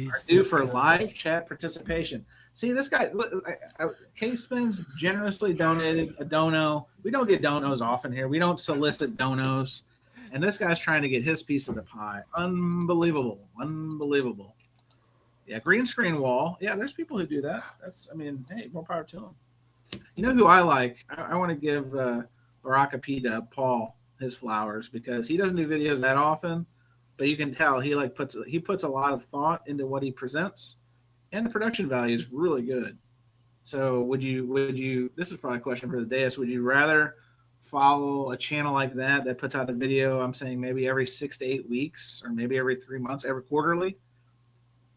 are due for live chat participation. See, this guy, K-Spinz generously donated a dono. We don't get donos often here. We don't solicit donos. And this guy's trying to get his piece of the pie. Unbelievable. Yeah, green screen wall. Yeah, there's people who do that. Hey, more power to them. You know who I like? I want to give Baraka P-Dub, Paul, his flowers, because he doesn't do videos that often, but you can tell he puts a lot of thought into what he presents, and the production value is really good. So would you this is probably a question for the dais, would you rather follow a channel like that puts out a video, I'm saying maybe every 6 to 8 weeks, or maybe every 3 months, every quarterly,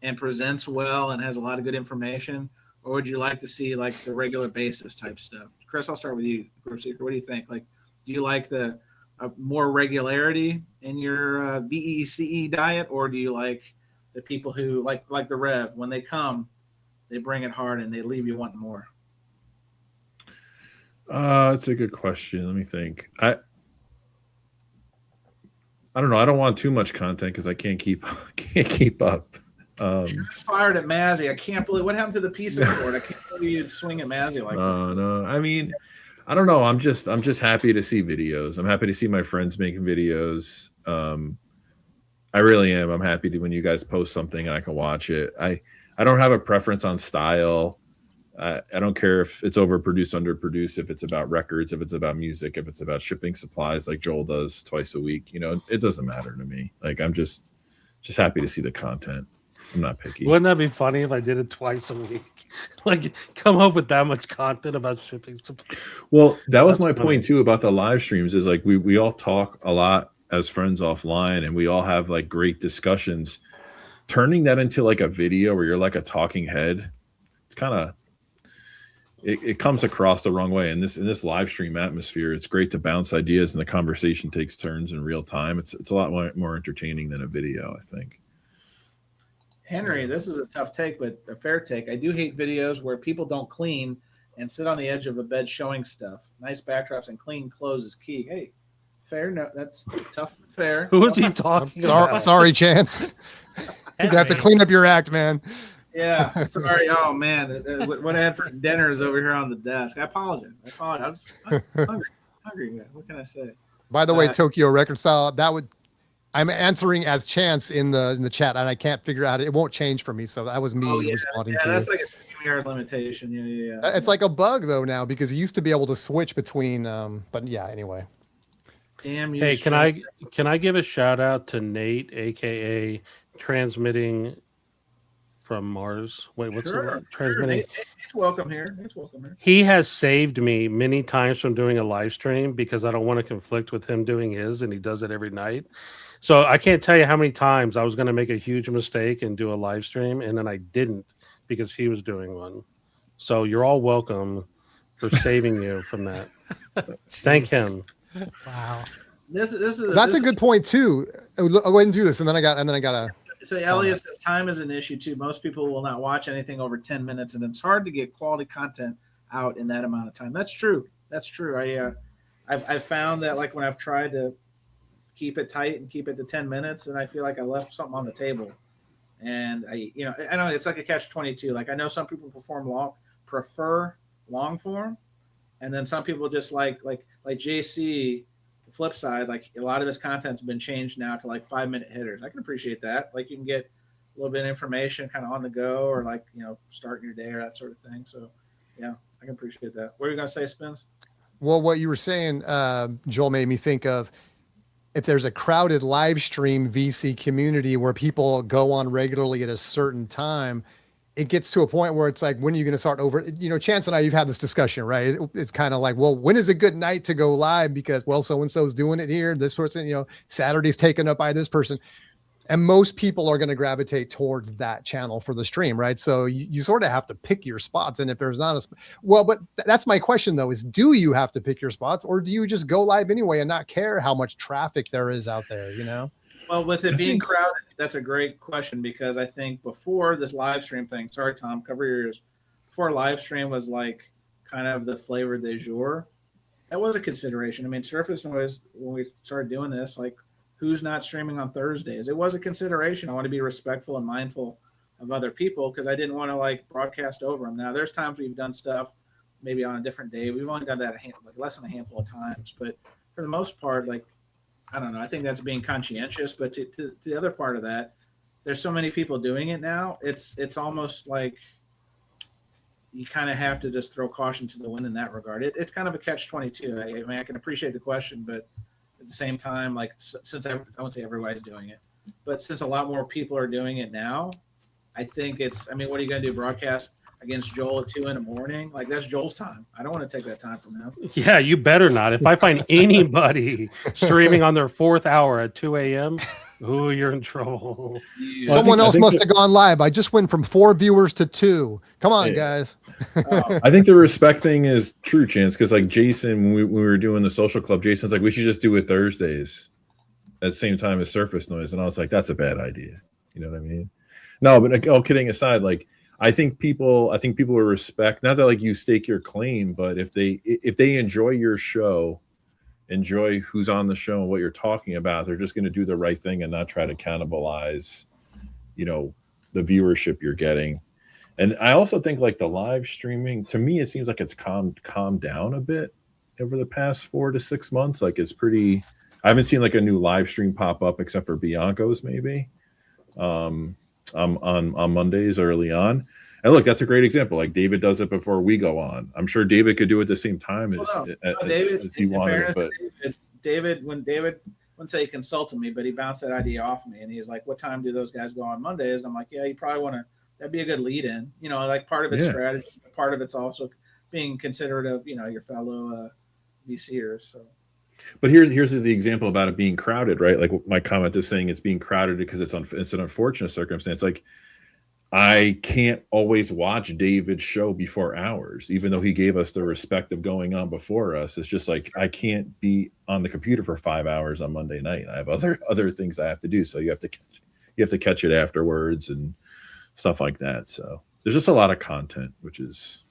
and presents well and has a lot of good information? Or would you like to see like the regular basis type stuff? Chris, I'll start with you. What do you think? Like, do you like the more regularity in your VECE diet, or do you like the people who like the Rev, when they come, they bring it hard and they leave you wanting more? That's a good question. Let me think. I don't know. I don't want too much content because I can't keep up. Shots fired at Mazzy. I can't believe what happened to the piece of board. I can't believe you'd swing at Mazzy like that. No. I mean, I don't know. I'm just happy to see videos. I'm happy to see my friends making videos. I really am. I'm happy when you guys post something and I can watch it. I don't have a preference on style. I don't care if it's overproduced, underproduced, if it's about records, if it's about music, if it's about shipping supplies like Joel does twice a week. It doesn't matter to me. Like, I'm just happy to see the content. I'm not picky. Wouldn't that be funny if I did it twice a week? Like, come up with that much content about shipping supplies. Well, that was my point too about the live streams, is like we all talk a lot as friends offline, and we all have like great discussions. Turning that into like a video where you're like a talking head, it's kind of it comes across the wrong way. In this live stream atmosphere, it's great to bounce ideas and the conversation takes turns in real time. It's a lot more entertaining than a video, I think. Henry, this is a tough take, but a fair take. I do hate videos where people don't clean and sit on the edge of a bed showing stuff. Nice backdrops and clean clothes is key. Hey, fair. No, that's tough. Fair. Who is he talking about? Sorry, Chance. You have to clean up your act, man. Yeah, sorry. Oh man, what I had for dinner is over here on the desk. I apologize. I'm hungry. What can I say? By the way, Tokyo Record Style, I'm answering as Chance in the chat, and I can't figure out it won't change for me. So that was me responding to that's it. like a StreamYard limitation. Yeah. It's like a bug though now, because you used to be able to switch between. But yeah, anyway. Damn you. Hey, can I give a shout out to Nate, aka Transmitting from Mars? Wait, what's the transmitting? It's welcome here. He has saved me many times from doing a live stream because I don't want to conflict with him doing his, and he does it every night. So I can't tell you how many times I was going to make a huge mistake and do a live stream, and then I didn't because he was doing one. So you're all welcome for saving you from that. Thank him. Wow. This is That's a good point too. I'll go ahead and do this, and then I got a. So Elliot says time is an issue too. Most people will not watch anything over 10 minutes, and it's hard to get quality content out in that amount of time. That's true. That's true. I've found that like when I've tried to keep it tight and keep it to 10 minutes, and I feel like I left something on the table. And I know it's like a catch-22. Like I know some people prefer long form, and then some people just like JC. The flip side, like a lot of his content's been changed now to like 5-minute hitters. I can appreciate that. Like you can get a little bit of information kind of on the go, or like starting your day or that sort of thing. So yeah, I can appreciate that. What are you gonna say, Spinz? Well, what you were saying, Joel, made me think of if there's a crowded live stream VC community where people go on regularly at a certain time, it gets to a point where it's like, when are you going to start over? Chance and I, you've had this discussion, right? It's kind of like, well, when is a good night to go live? Because, well, so-and-so's doing it here. This person, Saturday's taken up by this person. And most people are going to gravitate towards that channel for the stream, right? So you sort of have to pick your spots. And if there's not but that's my question though, is do you have to pick your spots, or do you just go live anyway and not care how much traffic there is out there, Well, with it being crowded, that's a great question, because I think before this live stream thing, sorry, Tom, cover your ears. Before live stream was like kind of the flavor du jour, that was a consideration. I mean, Surface Noise, when we started doing this, like, who's not streaming on Thursdays? It was a consideration. I want to be respectful and mindful of other people because I didn't want to like broadcast over them. Now, there's times we've done stuff maybe on a different day. We've only done that less than a handful of times, but for the most part, like, I don't know. I think that's being conscientious, but to the other part of that, there's so many people doing it now. It's almost like you kind of have to just throw caution to the wind in that regard. It's kind of a catch-22. I mean, I can appreciate the question, but at the same time, like, since I won't say everybody's doing it, but since a lot more people are doing it now, I think what are you going to do? Broadcast against Joel at 2 a.m? Like, that's Joel's time. I don't want to take that time from him. Yeah, you better not. If I find anybody streaming on their 4th hour at 2 a.m., ooh, you're in trouble. Someone else must have gone live. I just went from 4 viewers to 2. Come on, guys. I think the respect thing is true, Chance, because like Jason, when we were doing the social club, Jason's like, we should just do it Thursdays at the same time as Surface Noise. And I was like, that's a bad idea. You know what I mean? No, but all kidding aside, like, I think people will respect, not that like you stake your claim, but if they enjoy your show, enjoy who's on the show and what you're talking about, they're just going to do the right thing and not try to cannibalize, the viewership you're getting. And I also think like the live streaming, to me, it seems like it's calmed down a bit over the past 4 to 6 months. Like it's pretty, I haven't seen like a new live stream pop up except for Bianco's maybe on Mondays early on. And look, that's a great example. Like David does it before we go on. I'm sure David could do it at the same time as he wanted. But David, when David wouldn't say he consulted me, but he bounced that idea off me, and he's like, "What time do those guys go on Mondays?" And I'm like, "Yeah, you probably want to. That'd be a good lead-in. Like part of it's strategy, part of it's also being considerate of your fellow VCers." So. But here's the example about it being crowded, right? Like my comment is saying it's being crowded because it's an unfortunate circumstance. Like I can't always watch David's show before ours, even though he gave us the respect of going on before us. It's just like I can't be on the computer for 5 hours on Monday night. I have other things I have to do, so you have to catch it afterwards and stuff like that. So there's just a lot of content, which is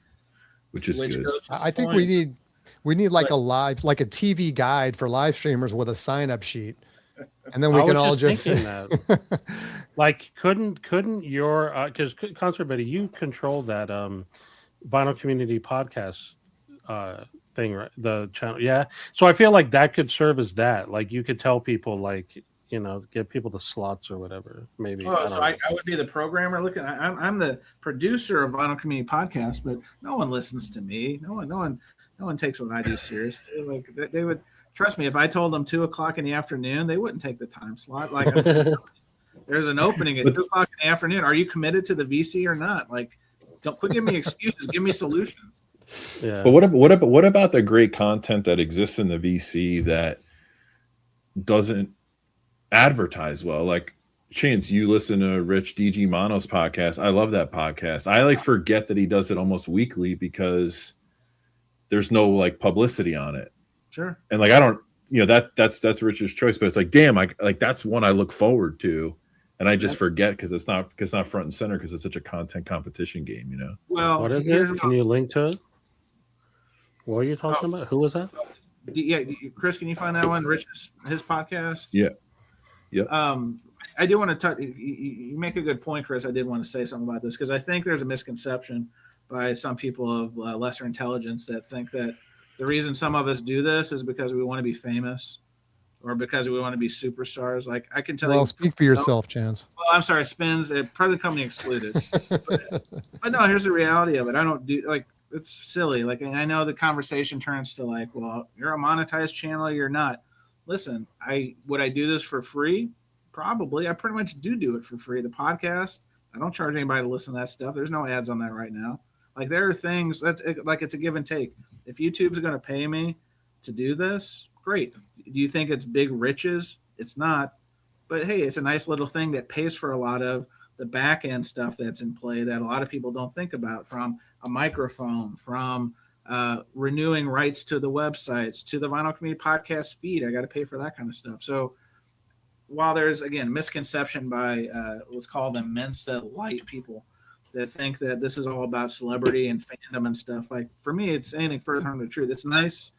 good. I think we need like a TV guide for live streamers with a sign-up sheet, and then we can all just thinking that. Like, couldn't your because Concert Buddy, you control that Vinyl Community Podcast thing, right? The channel, yeah. So I feel like that could serve as that. Like, you could tell people, like, get people the slots or whatever. Maybe. Oh, I would be the programmer. I'm the producer of Vinyl Community Podcast, but no one listens to me. No one takes what I do seriously. Like they would trust me if I told them 2:00 in the afternoon, they wouldn't take the time slot. Like there's an opening at 2:00 in the afternoon. Are you committed to the VC or not? Like, don't quit giving me excuses. Give me solutions. Yeah. But what about the great content that exists in the VC that doesn't advertise well. Like, Chance, you listen to Rich DG Mono's podcast. I love that podcast. I like forget that he does it almost weekly because there's no like publicity on it. Sure. And like, I don't, that's Rich's choice, but it's like, damn, that's one I look forward to. And I just forget because it's not front and center because it's such a content competition game, Well, What is it? Can you link to it? What are you talking about? Who was that? Yeah, Chris, can you find that one? Rich's his podcast. Yeah. I do want to touch. You make a good point, Chris. I did want to say something about this because I think there's a misconception by some people of lesser intelligence that think that the reason some of us do this is because we want to be famous or because we want to be superstars. Like I can tell you. Well, speak for yourself, Chance. Well, I'm sorry, Spinz, present company excluded. but no, here's the reality of it. I don't do like it's silly. Like I know the conversation turns to like, well, you're a monetized channel, or you're not. Listen, would I do this for free? Probably. I pretty much do it for free. The podcast, I don't charge anybody to listen to that stuff. There's no ads on that right now. Like there are things that's like it's a give and take. If YouTube's going to pay me to do this, great. Do you think it's big riches? It's not. But hey, it's a nice little thing that pays for a lot of the back end stuff that's in play that a lot of people don't think about, from a microphone, from renewing rights to the websites, to the Vinyl Community Podcast feed. I got to pay for that kind of stuff. So while there's, again, misconception by let's call them Mensa light people that think that this is all about celebrity and fandom and stuff, like for me, it's anything further from the truth. It's nice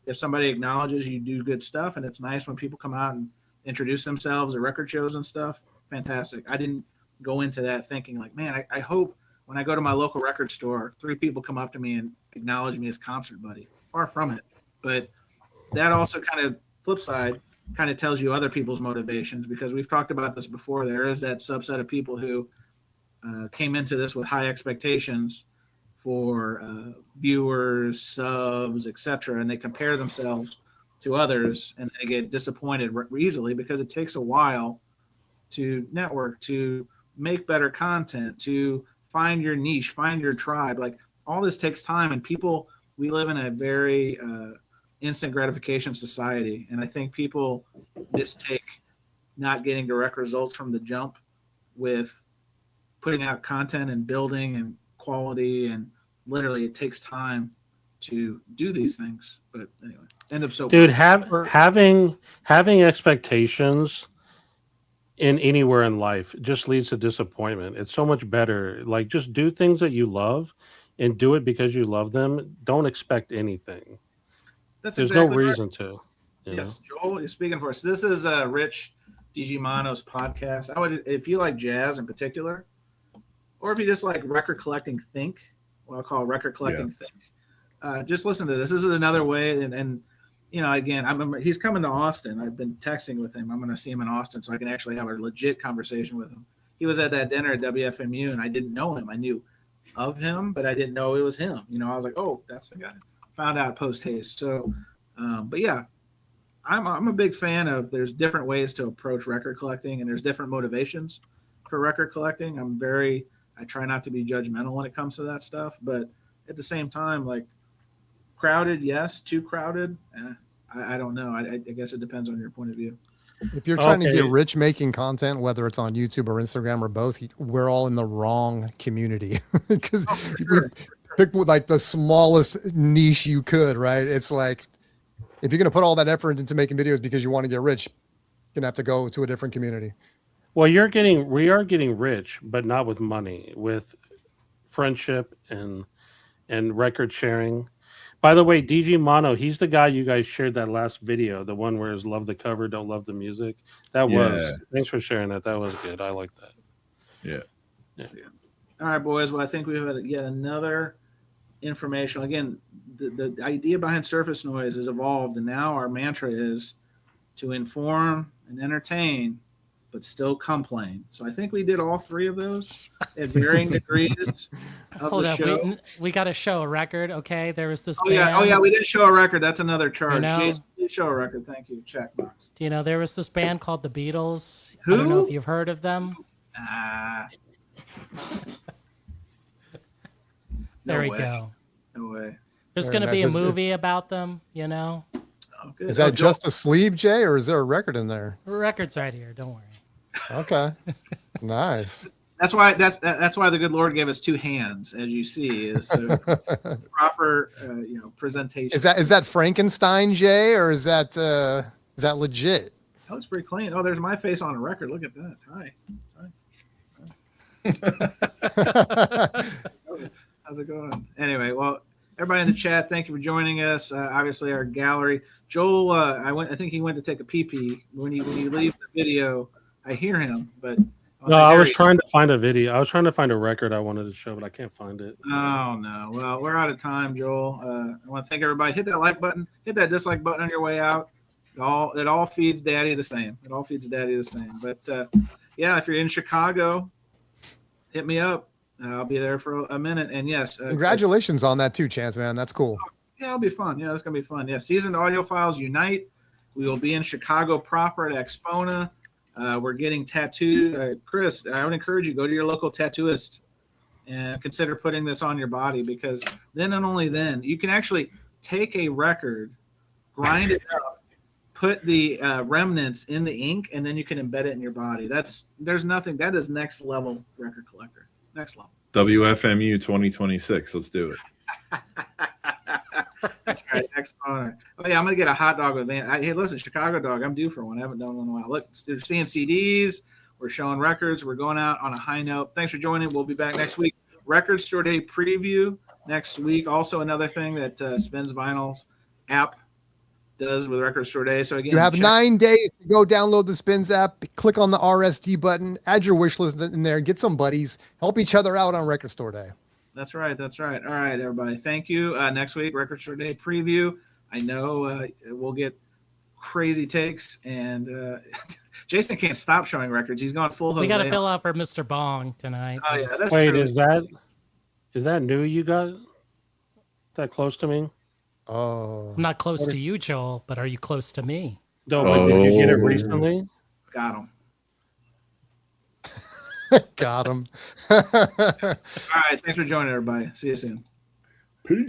if somebody acknowledges you do good stuff, and it's nice when people come out and introduce themselves at record shows and stuff. Fantastic. I didn't go into that thinking like, man, I hope when I go to my local record store, 3 people come up to me and acknowledge me as concert buddy. Far from it. But that also kind of flip side kind of tells you other people's motivations, because we've talked about this before. There is that subset of people who came into this with high expectations for viewers, subs, etc., and they compare themselves to others, and they get disappointed easily because it takes a while to network, to make better content, to find your niche, find your tribe. Like all this takes time, and people, we live in a very instant gratification society, and I think people mistake not getting direct results from the jump with putting out content and building and quality, and literally it takes time to do these things. But anyway, end of soap. Dude, having expectations in anywhere in life just leads to disappointment. It's so much better. Like, just do things that you love and do it because you love them. Don't expect anything. There's no reason to. Yes, Joel, you're speaking for us. This is Rich DG Mono's podcast. I would, if you like jazz in particular, or if you just like record collecting think, what I call record collecting think, just listen to this. This is another way. And you know, again, he's coming to Austin. I've been texting with him. I'm going to see him in Austin so I can actually have a legit conversation with him. He was at that dinner at WFMU, and I didn't know him. I knew of him, but I didn't know it was him. You know, I was like, oh, that's the guy. Found out post haste. So, but yeah, I'm a big fan of, there's different ways to approach record collecting, and there's different motivations for record collecting. I try not to be judgmental when it comes to that stuff, but at the same time, like, crowded, yes. Too crowded, I don't know. I guess it depends on your point of view. If you're trying to get rich making content, whether it's on YouTube or Instagram or both, we're all in the wrong community, because pick like the smallest niche you could, right? It's like, if you're going to put all that effort into making videos because you want to get rich, you're going to have to go to a different community. Well, we are getting rich, but not with money, with friendship and record sharing. By the way, DG Mono, he's the guy you guys shared that last video, the one where it's love the cover, don't love the music. That was, thanks for sharing that. That was good. I like that. Yeah. All right, boys. Well, I think we've had yet another informational. Again, the idea behind Surface Noise has evolved, and now our mantra is to inform and entertain, but still complain. So I think we did all 3 of those at varying degrees of Hold the up, show. we got to show a record, okay? There was this band. Yeah, we didn't show a record. That's another charge. You know, Jason, please show a record. Thank you. Checkbox. Do you know there was this band called the Beatles? Who? I don't know if you've heard of them. No there we way. go. No way. There's going to be a movie about them, you know? Oh, good. Is that Joel- just a sleeve, Jay, or is there a record in there? Record's right here. Don't worry. Okay. Nice. That's why the good Lord gave us two hands, as you see, is proper presentation. Is that Frankenstein, Jay, or is that legit? That looks pretty clean. Oh, there's my face on a record. Look at that. Hi. How's it going? Anyway, well, everybody in the chat, thank you for joining us. Obviously, our gallery. Joel, I think he went to take a pee-pee. When you leave the video, I hear him, but No, I was trying to find a video. I was trying to find a record I wanted to show, but I can't find it. Oh no! Well, we're out of time, Joel. I want to thank everybody. Hit that like button. Hit that dislike button on your way out. It all feeds Daddy the same. It all feeds Daddy the same. But yeah, if you're in Chicago, hit me up. I'll be there for a minute. And yes, congratulations on that too, Chance, man. That's cool. Yeah, it'll be fun. Yeah, it's gonna be fun. Yeah, Seasoned Audiophiles Unite. We will be in Chicago proper at Axpona. We're getting tattooed. Chris, I would encourage you, go to your local tattooist and consider putting this on your body, because then and only then you can actually take a record, grind it up, put the remnants in the ink, and then you can embed it in your body. There's nothing. That is next level record collector. Next level. WFMU 2026. Let's do it. That's right. Exponent. Oh yeah, I'm gonna get a hot dog event. Hey, listen, Chicago dog. I'm due for one. I haven't done one in a while. Look, we're seeing CDs. We're showing records. We're going out on a high note. Thanks for joining. We'll be back next week. Record Store Day preview next week. Also, another thing that Spinz Vinyl's app does with Record Store Day. So again, you have 9 days to go download the Spinz app. Click on the RSD button. Add your wish list in there. Get some buddies. Help each other out on Record Store Day. That's right. That's right. All right, everybody. Thank you. Next week, Record Store Day preview. I know we'll get crazy takes, and Jason can't stop showing records. He's gone full. We got to fill out for Mr. Bong tonight. Oh yeah, that's Wait, true. is that new? You got that close to me? Oh, I'm not close to you, Joel, but are you close to me? No, but did you get it recently? Got him. got him. All right. Thanks for joining, everybody. See you soon. Peace.